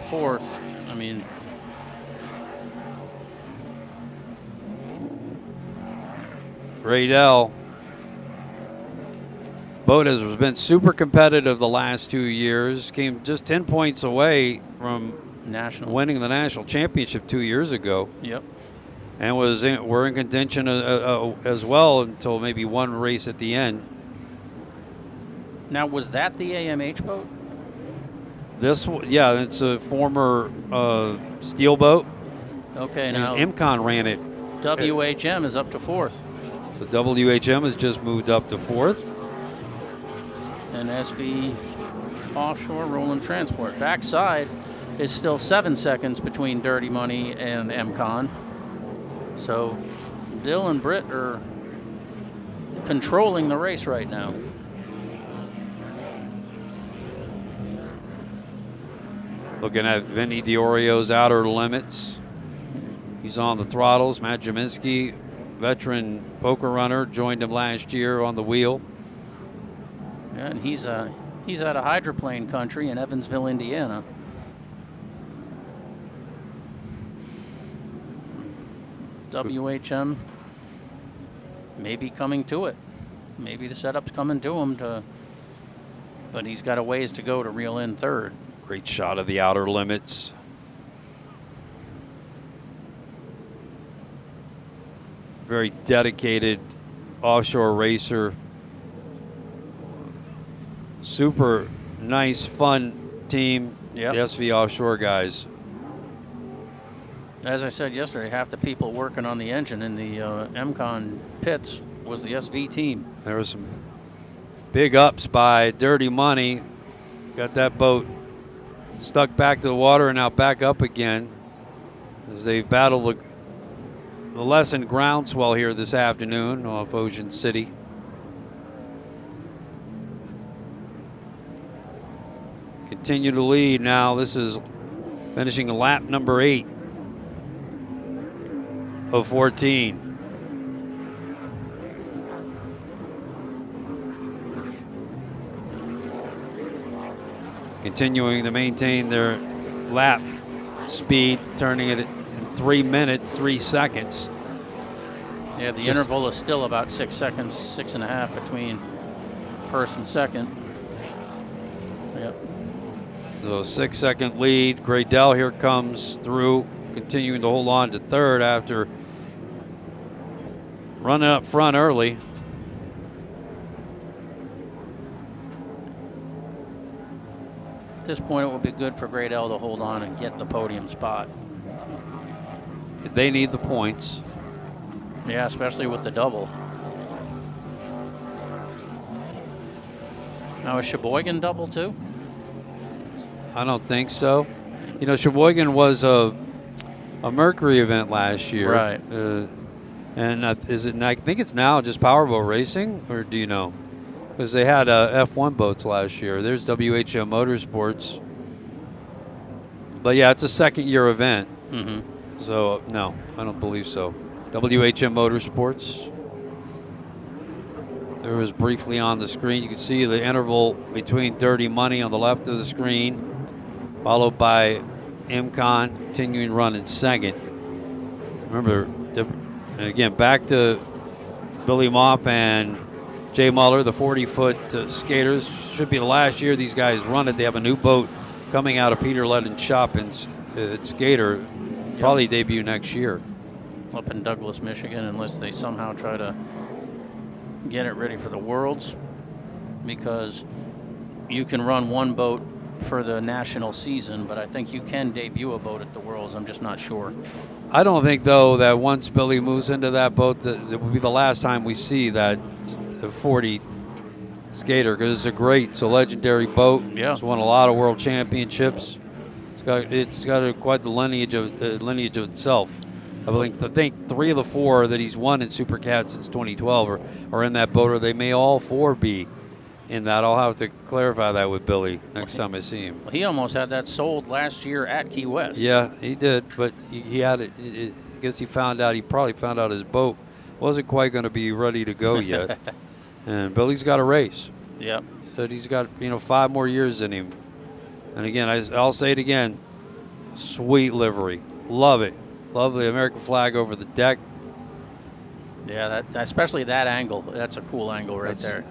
fourth. I mean, Gradell. Boat has been super competitive the last 2 years. Came just 10 points away from national. winning the national championship 2 years ago. Yep. And were in contention as well until maybe one race at the end. Now, was that the AMH boat? Yeah, it's a former steel boat. Okay, And now MCON ran it. WHM is up to fourth. The WHM has just moved up to fourth. And SV Offshore Rolling Transport. Backside is still 7 seconds between Dirty Money and MCON. So Bill and Britt are controlling the race right now. Looking at Vinny Diorio's outer limits. He's on the throttles. Matt Jaminski, veteran poker runner, joined him last year on the wheel. Yeah, and he's out of hydroplane country in Evansville, Indiana. WHM maybe coming to it. Maybe the setup's coming to him, but he's got a ways to go to reel in third. Great shot of the outer limits. Very dedicated offshore racer. Super nice, fun team. Yep. The SV Offshore guys. As I said yesterday, half the people working on the engine in the MCON pits was the SV team. There was some big ups by Dirty Money. Got that boat stuck back to the water and now back up again as they battle the lessened groundswell here this afternoon off Ocean City. Continue to lead now. This is finishing lap number 8 of 14. Continuing to maintain their lap speed, turning it in 3 minutes, 3 seconds. Yeah, the interval is still about 6 seconds, 6.5 between first and second. Yep. So 6-second lead. Gradell here comes through, continuing to hold on to third after running up front early. At this point, it will be good for Gradell to hold on and get the podium spot. They need the points. Yeah, especially with the double. Now, is Sheboygan double too? I don't think so. You know, Sheboygan was a Mercury event last year. Right. And is it? I think it's now just powerboat racing, or do you know? Because they had F1 boats last year. There's WHM Motorsports. But yeah, it's a second-year event. Mm-hmm. So no, I don't believe so. WHM Motorsports. There was briefly on the screen. You can see the interval between Dirty Money on the left of the screen, followed by MCON continuing run in second. Remember, again, back to Billy Moff and Jay Muller, the 40-foot skaters. Should be the last year these guys run it. They have a new boat coming out of Peter Ledden's shop in Skater. Probably debut next year. Up in Douglas, Michigan, unless they somehow try to get it ready for the Worlds, because you can run one boat for the national season, but I think you can debut a boat at the Worlds. I'm just not sure. I don't think, though, that once Billy moves into that boat, that it will be the last time we see that 40 skater, because it's a legendary boat. Yeah. It's won a lot of world championships. It's got quite the lineage of itself. I think 3 of the 4 that he's won in Supercat since 2012 are in that boat, or they may all 4 be in that. I'll have to clarify that with Billy next time I see him. Well, he almost had that sold last year at Key West. Yeah, he did, but he had it. I guess he probably found out his boat wasn't quite going to be ready to go yet. And Billy's got a race. Yep. Said he's got 5 more years in him. And again, I'll say it again, sweet livery, love it, love the American flag over the deck. Yeah, that especially that angle. That's a cool angle right there.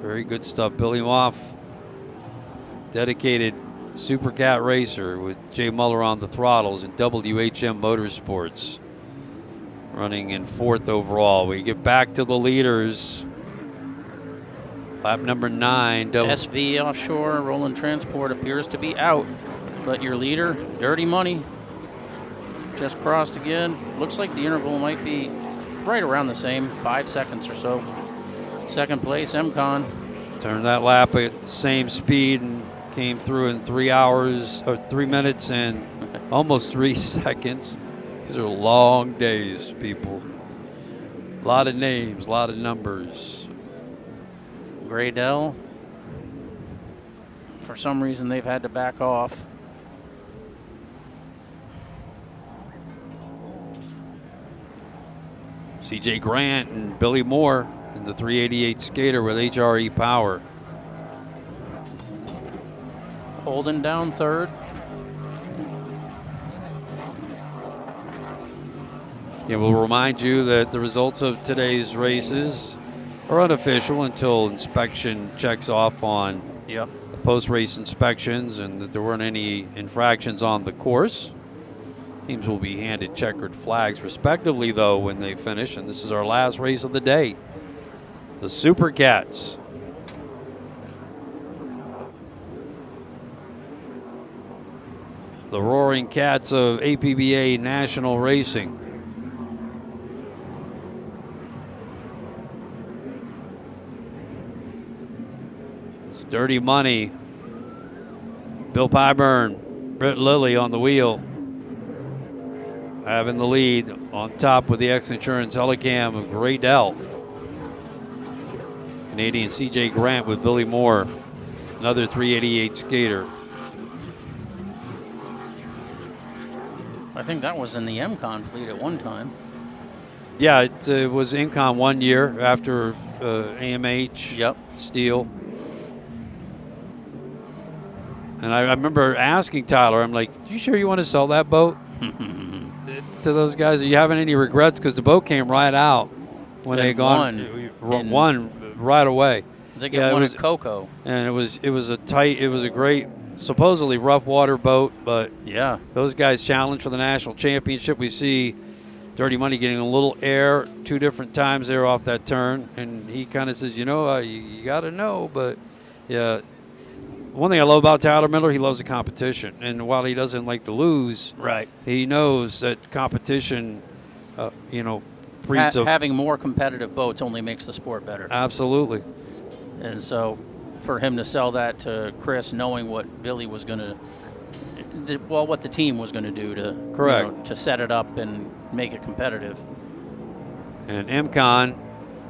Very good stuff. Billy Moff, dedicated Supercat racer with Jay Muller on the throttles in WHM Motorsports, running in 4th overall. We get back to the leaders. Lap number 9. SV Offshore Roland Transport appears to be out, but your leader, Dirty Money, just crossed again. Looks like the interval might be right around the same, 5 seconds or so. Second place, MCon. Turned that lap at the same speed and came through in 3 minutes and almost 3 seconds. These are long days, people. A lot of names, a lot of numbers. Graydell, for some reason they've had to back off. CJ Grant and Billy Moore in the 388 skater with HRE power. Holden down third. Yeah, we'll remind you that the results of today's races are unofficial until inspection checks off on the post-race inspections and that there weren't any infractions on the course. Teams will be handed checkered flags respectively, though, when they finish. And this is our last race of the day. The Supercats. The Roaring Cats of APBA National Racing. It's Dirty Money. Bill Pyburn, Britt Lilly on the wheel. Having the lead on top with the X-Insurance Helicam of Graydell. Canadian CJ Grant with Billy Moore, another 388 skater. I think that was in the MCon fleet at one time. Yeah, it was Incon 1 year after AMH, Steel. And I remember asking Tyler, I'm like, you sure you want to sell that boat? To those guys, are you having any regrets? Because the boat came right out when they won right away. I think it won at Coco. And it was a great, supposedly rough water boat, but yeah, those guys challenged for the national championship. We see Dirty Money getting a little air 2 different times there off that turn, and he kind of says, you got to know, but yeah. One thing I love about Tyler Miller, he loves the competition. And while he doesn't like to lose, he knows that competition, breeds having more competitive boats only makes the sport better. Absolutely. And so for him to sell that to Chris, knowing what Billy was going to, what the team was going to do to, to set it up and make it competitive. And MCon,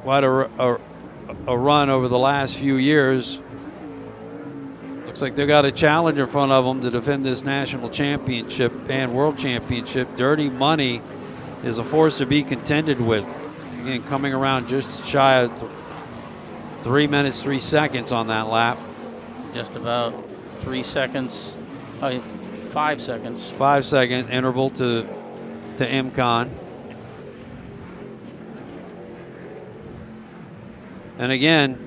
quite a run over the last few years. Looks like they've got a challenge in front of them to defend this national championship and world championship. Dirty Money is a force to be contended with. Again, coming around just shy of 3 minutes, 3 seconds on that lap. Just about 3 seconds, 5 seconds. 5 second interval to MCon. And again,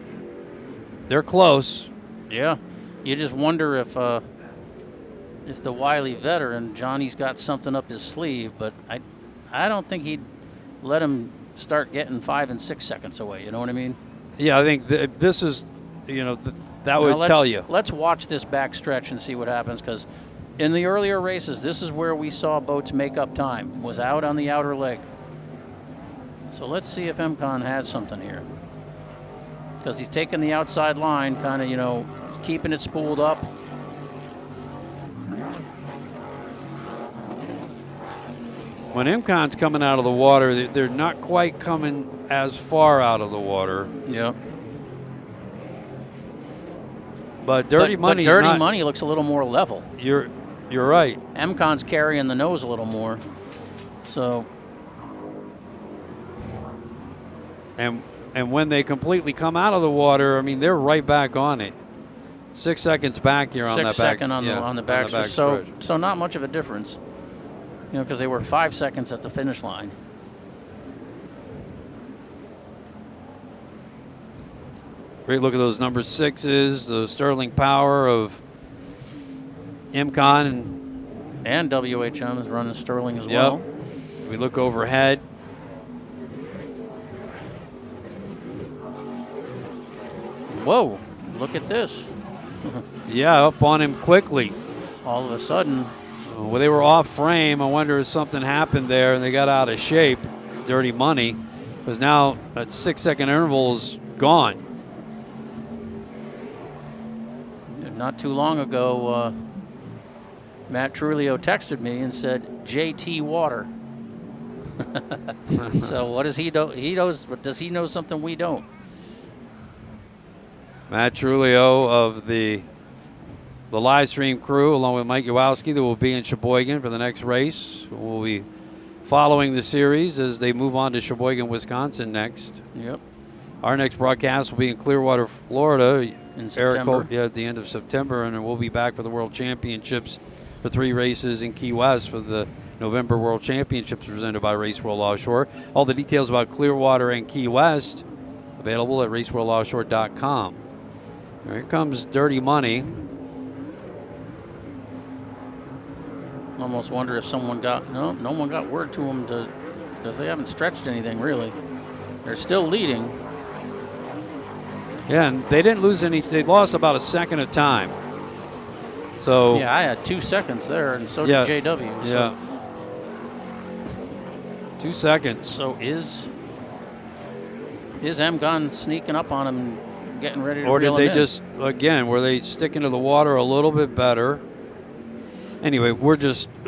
they're close. Yeah. You just wonder if the wily veteran, Johnny's got something up his sleeve, but I don't think he'd let him start getting 5 and 6 seconds away. You know what I mean? Yeah, I think this is, that would tell you. Let's watch this back stretch and see what happens, because in the earlier races, this is where we saw boats make up time, was out on the outer leg. So let's see if MCon has something here. Because he's taking the outside line, kind of, keeping it spooled up. When MCon's coming out of the water, they're not quite coming as far out of the water. Yeah. But Dirty Money looks a little more level. You're right. MCon's carrying the nose a little more. So And when they completely come out of the water, I mean, they're right back on it. 6 seconds back here on that back. 6 second on the back. So not much of a difference, because they were 5 seconds at the finish line. Great look at those number 6s, the sterling power of IMCON. And WHM is running sterling as well. We look overhead. Whoa, look at this. Yeah, up on him quickly. All of a sudden. Well, they were off frame. I wonder if something happened there and they got out of shape. Dirty money. Because now that 6 second interval is gone. Not too long ago, Matt Trulio texted me and said, JT water. So what does he do? He knows, but does he know something we don't? Matt Trulio of the live stream crew, along with Mike Yowowski, that will be in Sheboygan for the next race. We'll be following the series as they move on to Sheboygan, Wisconsin next. Yep. Our next broadcast will be in Clearwater, Florida. In September. At the end of September, and then we'll be back for the World Championships for 3 races in Key West for the November World Championships presented by Race World Offshore. All the details about Clearwater and Key West available at raceworldoffshore.com. Here comes Dirty Money. Almost wonder if someone got no one got word to them because they haven't stretched anything really. They're still leading. Yeah, and they didn't lose any. They lost about a second of time. So yeah, I had 2 seconds there, and so did JW. So. Yeah. 2 seconds. So is MGON sneaking up on him, getting ready to or did reel they him in? just were they sticking to the water a little bit better? Anyway,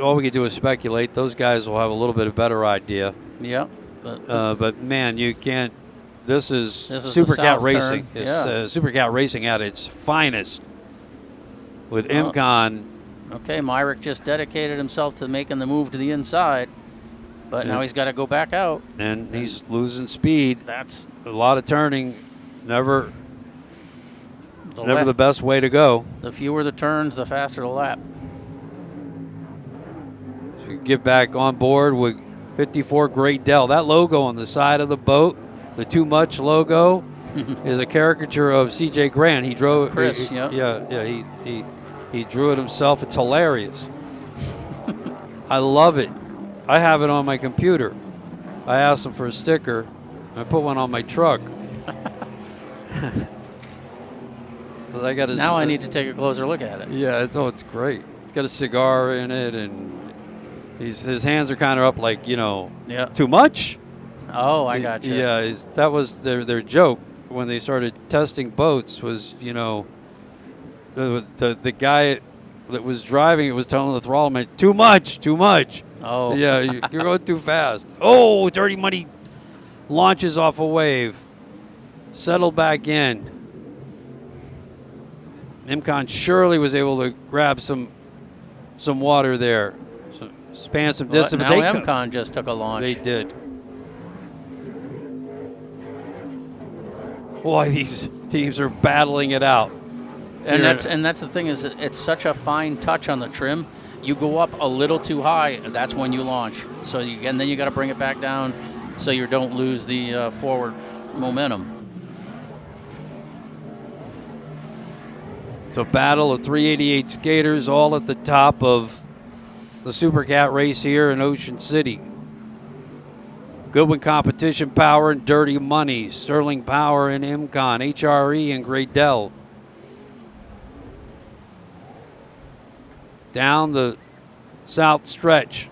all we can do is speculate. Those guys will have a little bit of better idea. Yeah. But man, you can't. This is Supercat Racing. Turn. It's Yeah. Supercat Racing at its finest with IMCON. Okay, Myrick just dedicated himself to making the move to the inside, but now he's got to go back out. And he's losing speed. That's a lot of turning. Never the best way to go. The fewer the turns, the faster the lap. So you get back on board with 54 Great Dell. That logo on the side of the boat, the Too Much logo, is a caricature of C.J. Grant. He drove Chris, he drew it himself. It's hilarious. I love it. I have it on my computer. I asked him for a sticker. I put one on my truck. I need to take a closer look at it. Yeah, it's great. It's got a cigar in it, and his hands are kind of up like, too much? Oh, I got you. Yeah, that was their joke when they started testing boats was, the guy that was driving it was telling the throttle man, too much. Oh. Yeah, you're going too fast. Oh, Dirty Money launches off a wave. Settled back in. IMCON surely was able to grab some water there. Span some distance. Now IMCON just took a launch. They did. Boy, these teams are battling it out. And that's the thing is it's such a fine touch on the trim. You go up a little too high, that's when you launch. So then you got to bring it back down so you don't lose the forward momentum. It's a battle of 388 skaters all at the top of the Supercat race here in Ocean City. Goodwin Competition Power and Dirty Money, Sterling Power and IMCON, HRE and Great Dell. Down the south stretch.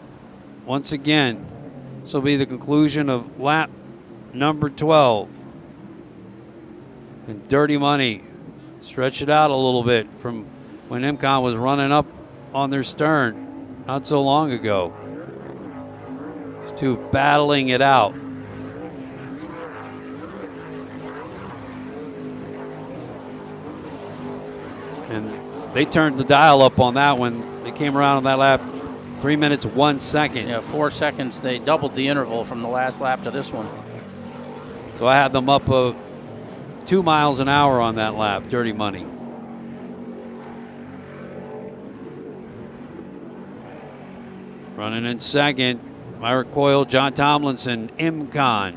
Once again, this will be the conclusion of lap number 12. And Dirty Money stretch it out a little bit from when IMCON was running up on their stern not so long ago. These two battling it out. And they turned the dial up on that one. They came around on that lap 3 minutes, 1 second. Yeah, 4 seconds. They doubled the interval from the last lap to this one. So I had them up 2 miles an hour on that lap, Dirty Money. Running in second, Myrick Coyle, John Tomlinson, Imcon,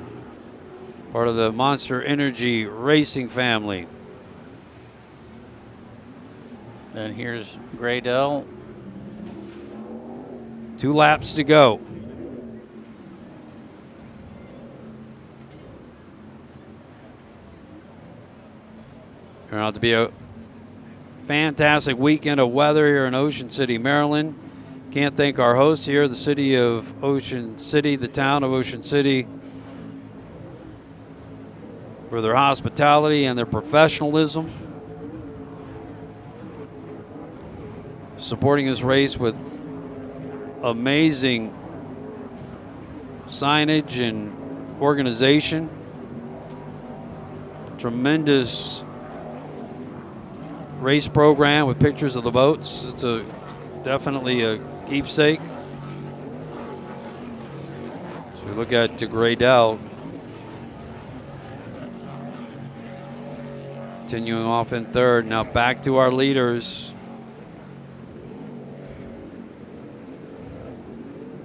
part of the Monster Energy Racing family. And here's Graydell. 2 laps to go. Turned out to be a fantastic weekend of weather here in Ocean City, Maryland. Can't thank our host here, the city of Ocean City, the town of Ocean City, for their hospitality and their professionalism. Supporting this race with amazing signage and organization. Tremendous race program with pictures of the boats. It's definitely a keepsake. So we look at Graydell continuing off in third. Now back to our leaders.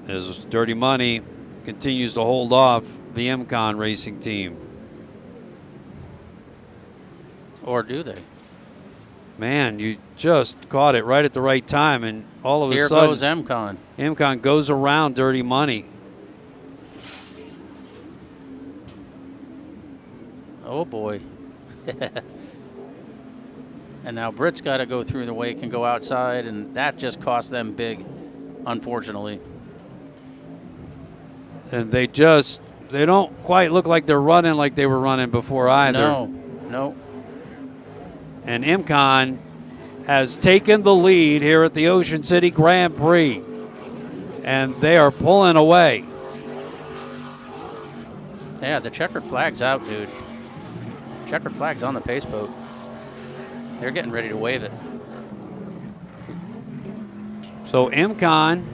As Dirty Money continues to hold off the Imcon racing team. Or do they? Man, you just caught it right at the right time, and all of a Here sudden, goes Imcon. Imcon goes around Dirty Money. Oh boy. And now Britt's got to go through the wake and go outside, and that just cost them big, unfortunately. And they don't quite look like they're running like they were running before either. No. And Imcon has taken the lead here at the Ocean City Grand Prix. And they are pulling away. Yeah, the checkered flag's out, dude. Checkered flag's on the pace boat. They're getting ready to wave it. So Imcon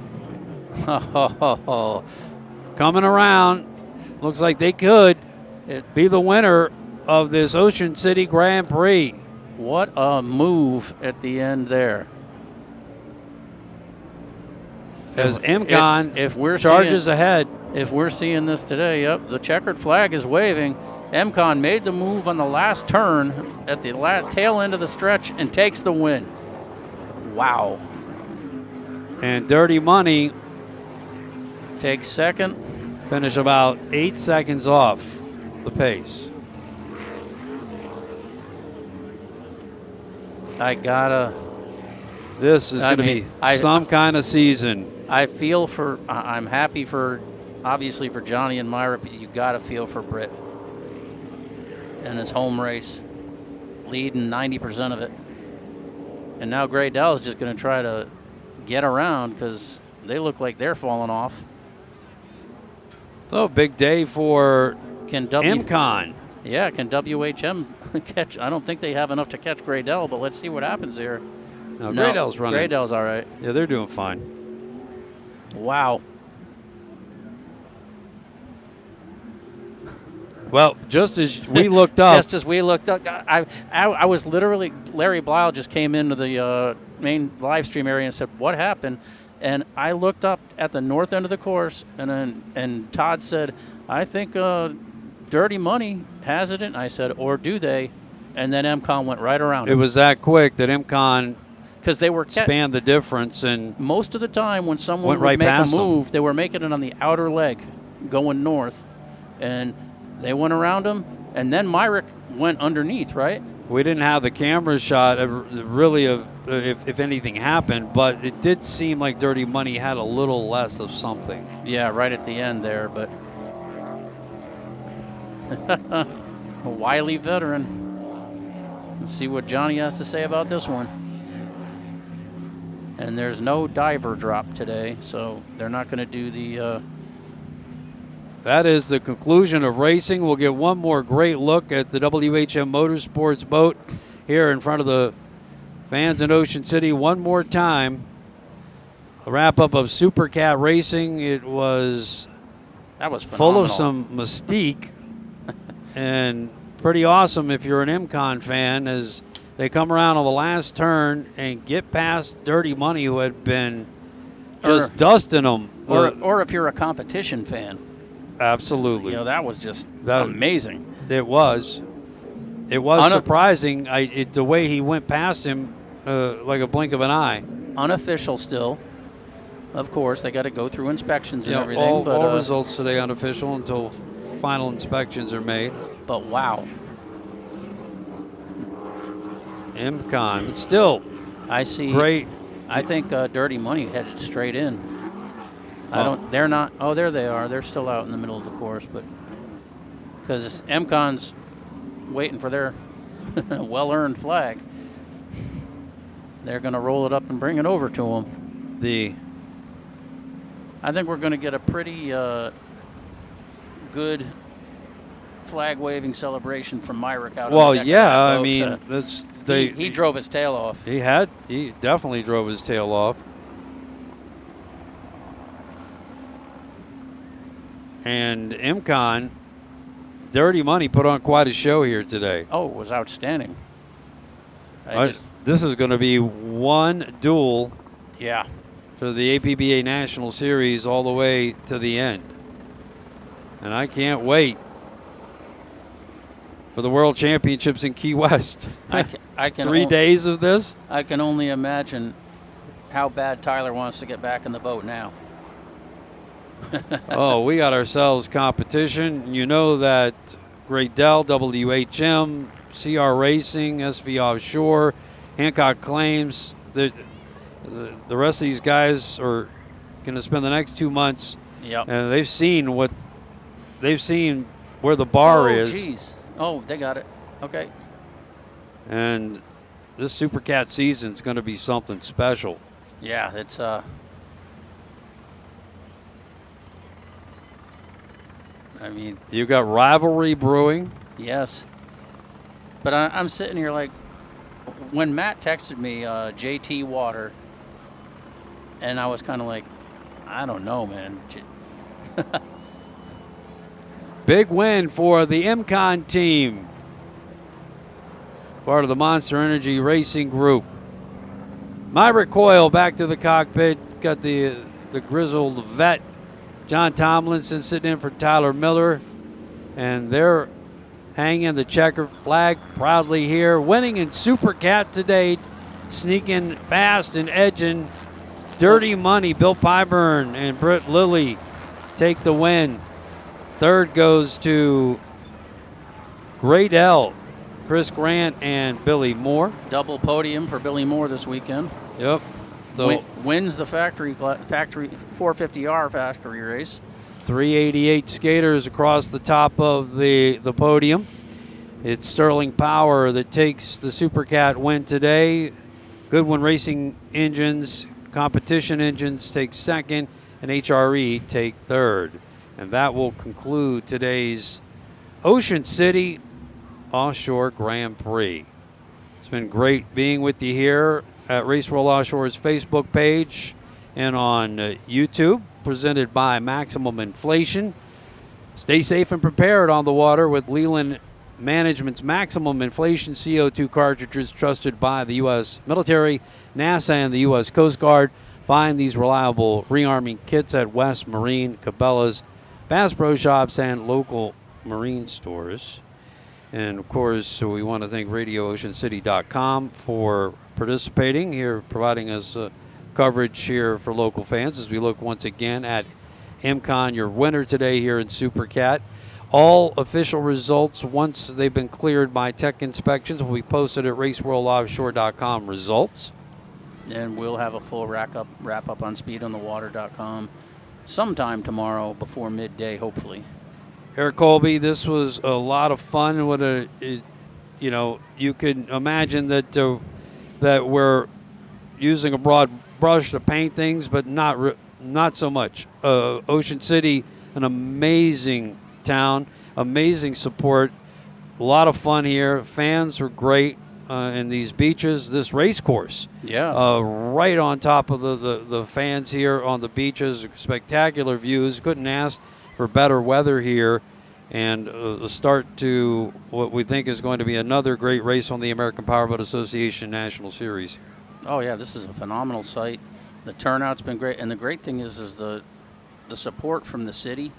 coming around. Looks like they could be the winner of this Ocean City Grand Prix. What a move at the end there. As Imcon if we're charges ahead. If we're seeing this today, yep, the checkered flag is waving. Imcon made the move on the last turn at the tail end of the stretch and takes the win. Wow. And Dirty Money takes second. Finish about 8 seconds off the pace. This is going to be some kind of season. I'm happy for, obviously for Johnny and Myra, but you got to feel for Britt in his home race, leading 90% of it. And now Graydell is just going to try to get around because they look like they're falling off. So big day for Imcon. Yeah, can WHM catch? I don't think they have enough to catch Graydell, but let's see what happens here. No, Graydell's running. Graydell's all right. Yeah, they're doing fine. Wow. Well, just as we looked up. I was literally, Larry Blau just came into the main live stream area and said, what happened? And I looked up at the north end of the course, and Todd said, I think Dirty Money has it. And I said, or do they? And then Imcon went right around it. It him. was that quick that Imcon because they were spanned the difference. And most of the time when someone went would right make a past move, them. they were making it on the outer leg going north. And they went around him. And then Myrick went underneath, right? We didn't have the camera shot really of if anything happened, but it did seem like Dirty Money had a little less of something. Yeah, right at the end there, but a wily veteran. Let's see what Johnny has to say about this one. And there's no diver drop today, so they're not going to do the... That is the conclusion of racing. We'll get one more great look at the WHM Motorsports boat here in front of the fans in Ocean City one more time. A wrap-up of Supercat racing. That was phenomenal. full of some mystique and pretty awesome if you're an MCon fan, as they come around on the last turn and get past Dirty Money, who had been just dusting them. Or if you're a competition fan. Absolutely. That was just amazing. It was. It was surprising the way he went past him like a blink of an eye. Unofficial still. Of course, they got to go through inspections and everything. All results today unofficial until final inspections are made. But wow. MCon. But still, I see. Great. I think Dirty Money headed straight in. They're not. Oh, there they are. They're still out in the middle of the course, but because MCon's waiting for their well-earned flag, they're going to roll it up and bring it over to them. I think we're going to get a pretty good flag-waving celebration from Myrick out. Well, on the deck yeah. of that boat. I mean, that's he drove his tail off. He definitely drove his tail off. And MCon, Dirty Money put on quite a show here today. Oh, it was outstanding. This is going to be one duel. Yeah. For the APBA National Series all the way to the end. And I can't wait for the World Championships in Key West. I can 3 days of this? I can only imagine how bad Tyler wants to get back in the boat now. Oh, we got ourselves competition. You know that Great Dell, WHM, CR Racing, SV Offshore, Hancock Claims, the rest of these guys are going to spend the next 2 months. Yep. And they've seen where the bar is. Geez. Oh, they got it. Okay. And this Supercat season is going to be something special. Yeah, it's I mean, you got rivalry brewing. Yes. But I'm sitting here like, when Matt texted me JT Water, and I was kind of like, I don't know, man. Big win for the MCon team. Part of the Monster Energy Racing Group. Myrick Coyle back to the cockpit. Got the grizzled vet, John Tomlinson, sitting in for Tyler Miller. And they're hanging the checkered flag proudly here. Winning in Supercat today. Sneaking past and edging. Dirty Money, Bill Pyburn and Britt Lilly take the win. Third goes to Great L, Chris Grant and Billy Moore. Double podium for Billy Moore this weekend. Yep. So wins the factory 450R factory race. 388 skaters across the top of the podium. It's Sterling Power that takes the Supercat win today. Goodwin Racing Engines, competition engines take second, and HRE take third. And that will conclude today's Ocean City Offshore Grand Prix. It's been great being with you here at Race World Offshore's Facebook page and on YouTube, presented by Maximum Inflation. Stay safe and prepared on the water with Leland Management's Maximum Inflation CO2 cartridges, trusted by the U.S. military, NASA, and the U.S. Coast Guard. Find these reliable rearming kits at West Marine, Cabela's, Bass Pro Shops, and local marine stores. And, of course, we want to thank RadioOceanCity.com for participating here, providing us coverage here for local fans as we look once again at MCon, your winner today here in Supercat. All official results, once they've been cleared by tech inspections, will be posted at RaceWorldOffshore.com results. And we'll have a full wrap up on SpeedOnTheWater.com sometime tomorrow before midday, hopefully. Eric Colby, this was a lot of fun. You could imagine that we're using a broad brush to paint things, but not so much. Ocean City, an amazing town, amazing support, a lot of fun here. Fans are great in these beaches. This race course, right on top of the fans here on the beaches. Spectacular views. Couldn't ask for better weather here and a start to what we think is going to be another great race on the American Powerboat Association National Series. Oh yeah, this is a phenomenal site. The turnout's been great, and the great thing is the support from the city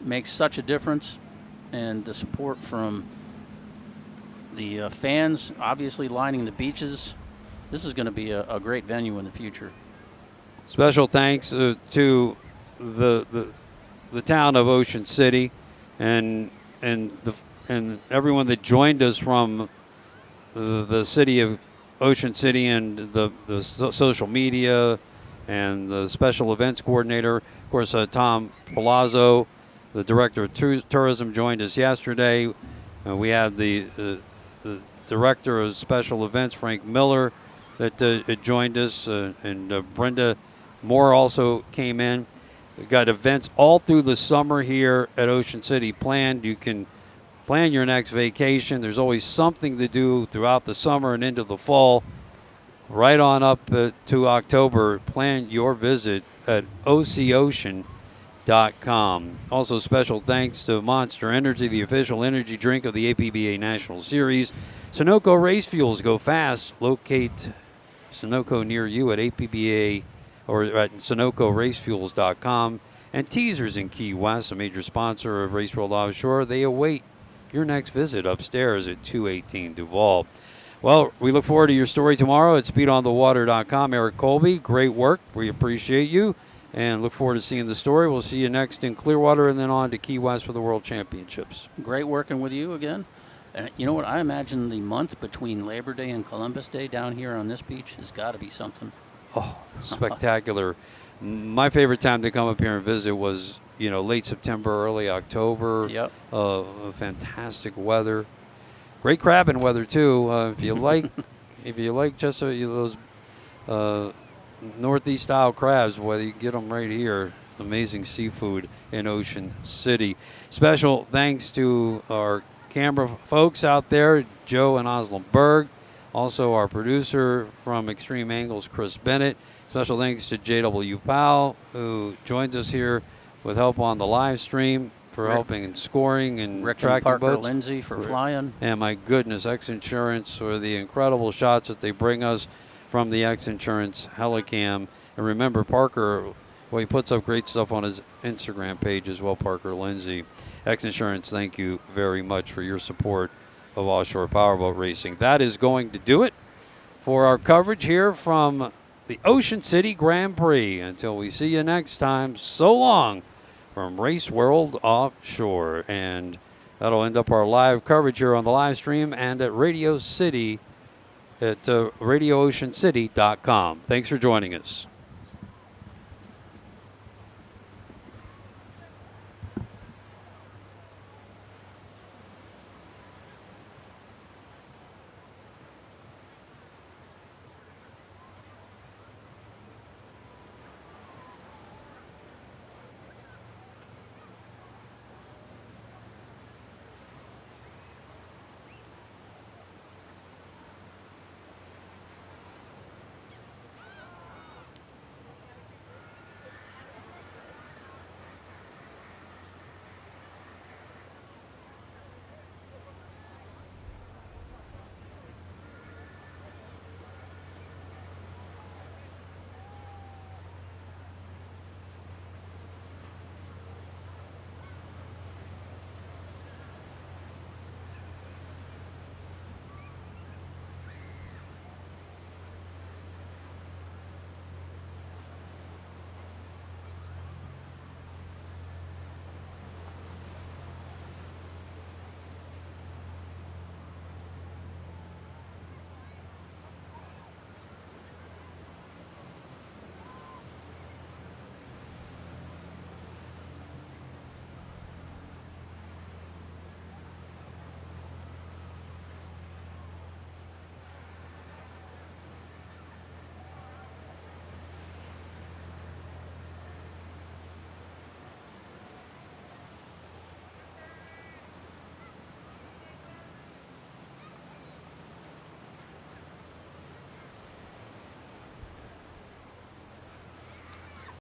makes such a difference, and the support from the fans, obviously lining the beaches. This is going to be a great venue in the future. Special thanks to the town of Ocean City, and everyone that joined us from the city of Ocean City, and the social media, and the special events coordinator, of course, Tom Palazzo, the director of tourism, joined us yesterday. We had the director of special events, Frank Miller, that joined us, and Brenda Moore also came in. We've got events all through the summer here at Ocean City planned. You can plan your next vacation. There's always something to do throughout the summer and into the fall. Right on up to October, plan your visit at OCOcean.com. Also, special thanks to Monster Energy, the official energy drink of the APBA National Series. Sunoco Race Fuels, go fast. Locate Sunoco near you at APBA or at SunocoRaceFuels.com. And Teasers in Key West, a major sponsor of Race World Offshore. They await your next visit upstairs at 218 Duval. Well, we look forward to your story tomorrow at SpeedOnTheWater.com. Eric Colby, great work. We appreciate you and look forward to seeing the story. We'll see you next in Clearwater and then on to Key West for the World Championships. Great working with you again. And you know what? I imagine the month between Labor Day and Columbus Day down here on this beach has got to be something. Oh, spectacular. My favorite time to come up here and visit was, late September, early October. Yep. Fantastic weather. Great crabbing weather too. If you like just those northeast style crabs, whether you get them right here. Amazing seafood in Ocean City. Special thanks to our camera folks out there, Joe and Oslam Berg. Also our producer from Extreme Angles, Chris Bennett. Special thanks to J.W. Powell, who joins us here with help on the live stream for helping and scoring and Rick tracking and Parker boats. Lindsay for flying. And my goodness, X Insurance for the incredible shots that they bring us from the X Insurance Helicam. And remember, Parker, he puts up great stuff on his Instagram page as well, Parker Lindsay. X Insurance, thank you very much for your support of offshore powerboat racing. That is going to do it for our coverage here from the Ocean City Grand Prix. Until we see you next time, so long from Race World Offshore. And that'll end up our live coverage here on the live stream and at Radio City at RadioOceanCity.com. Thanks for joining us.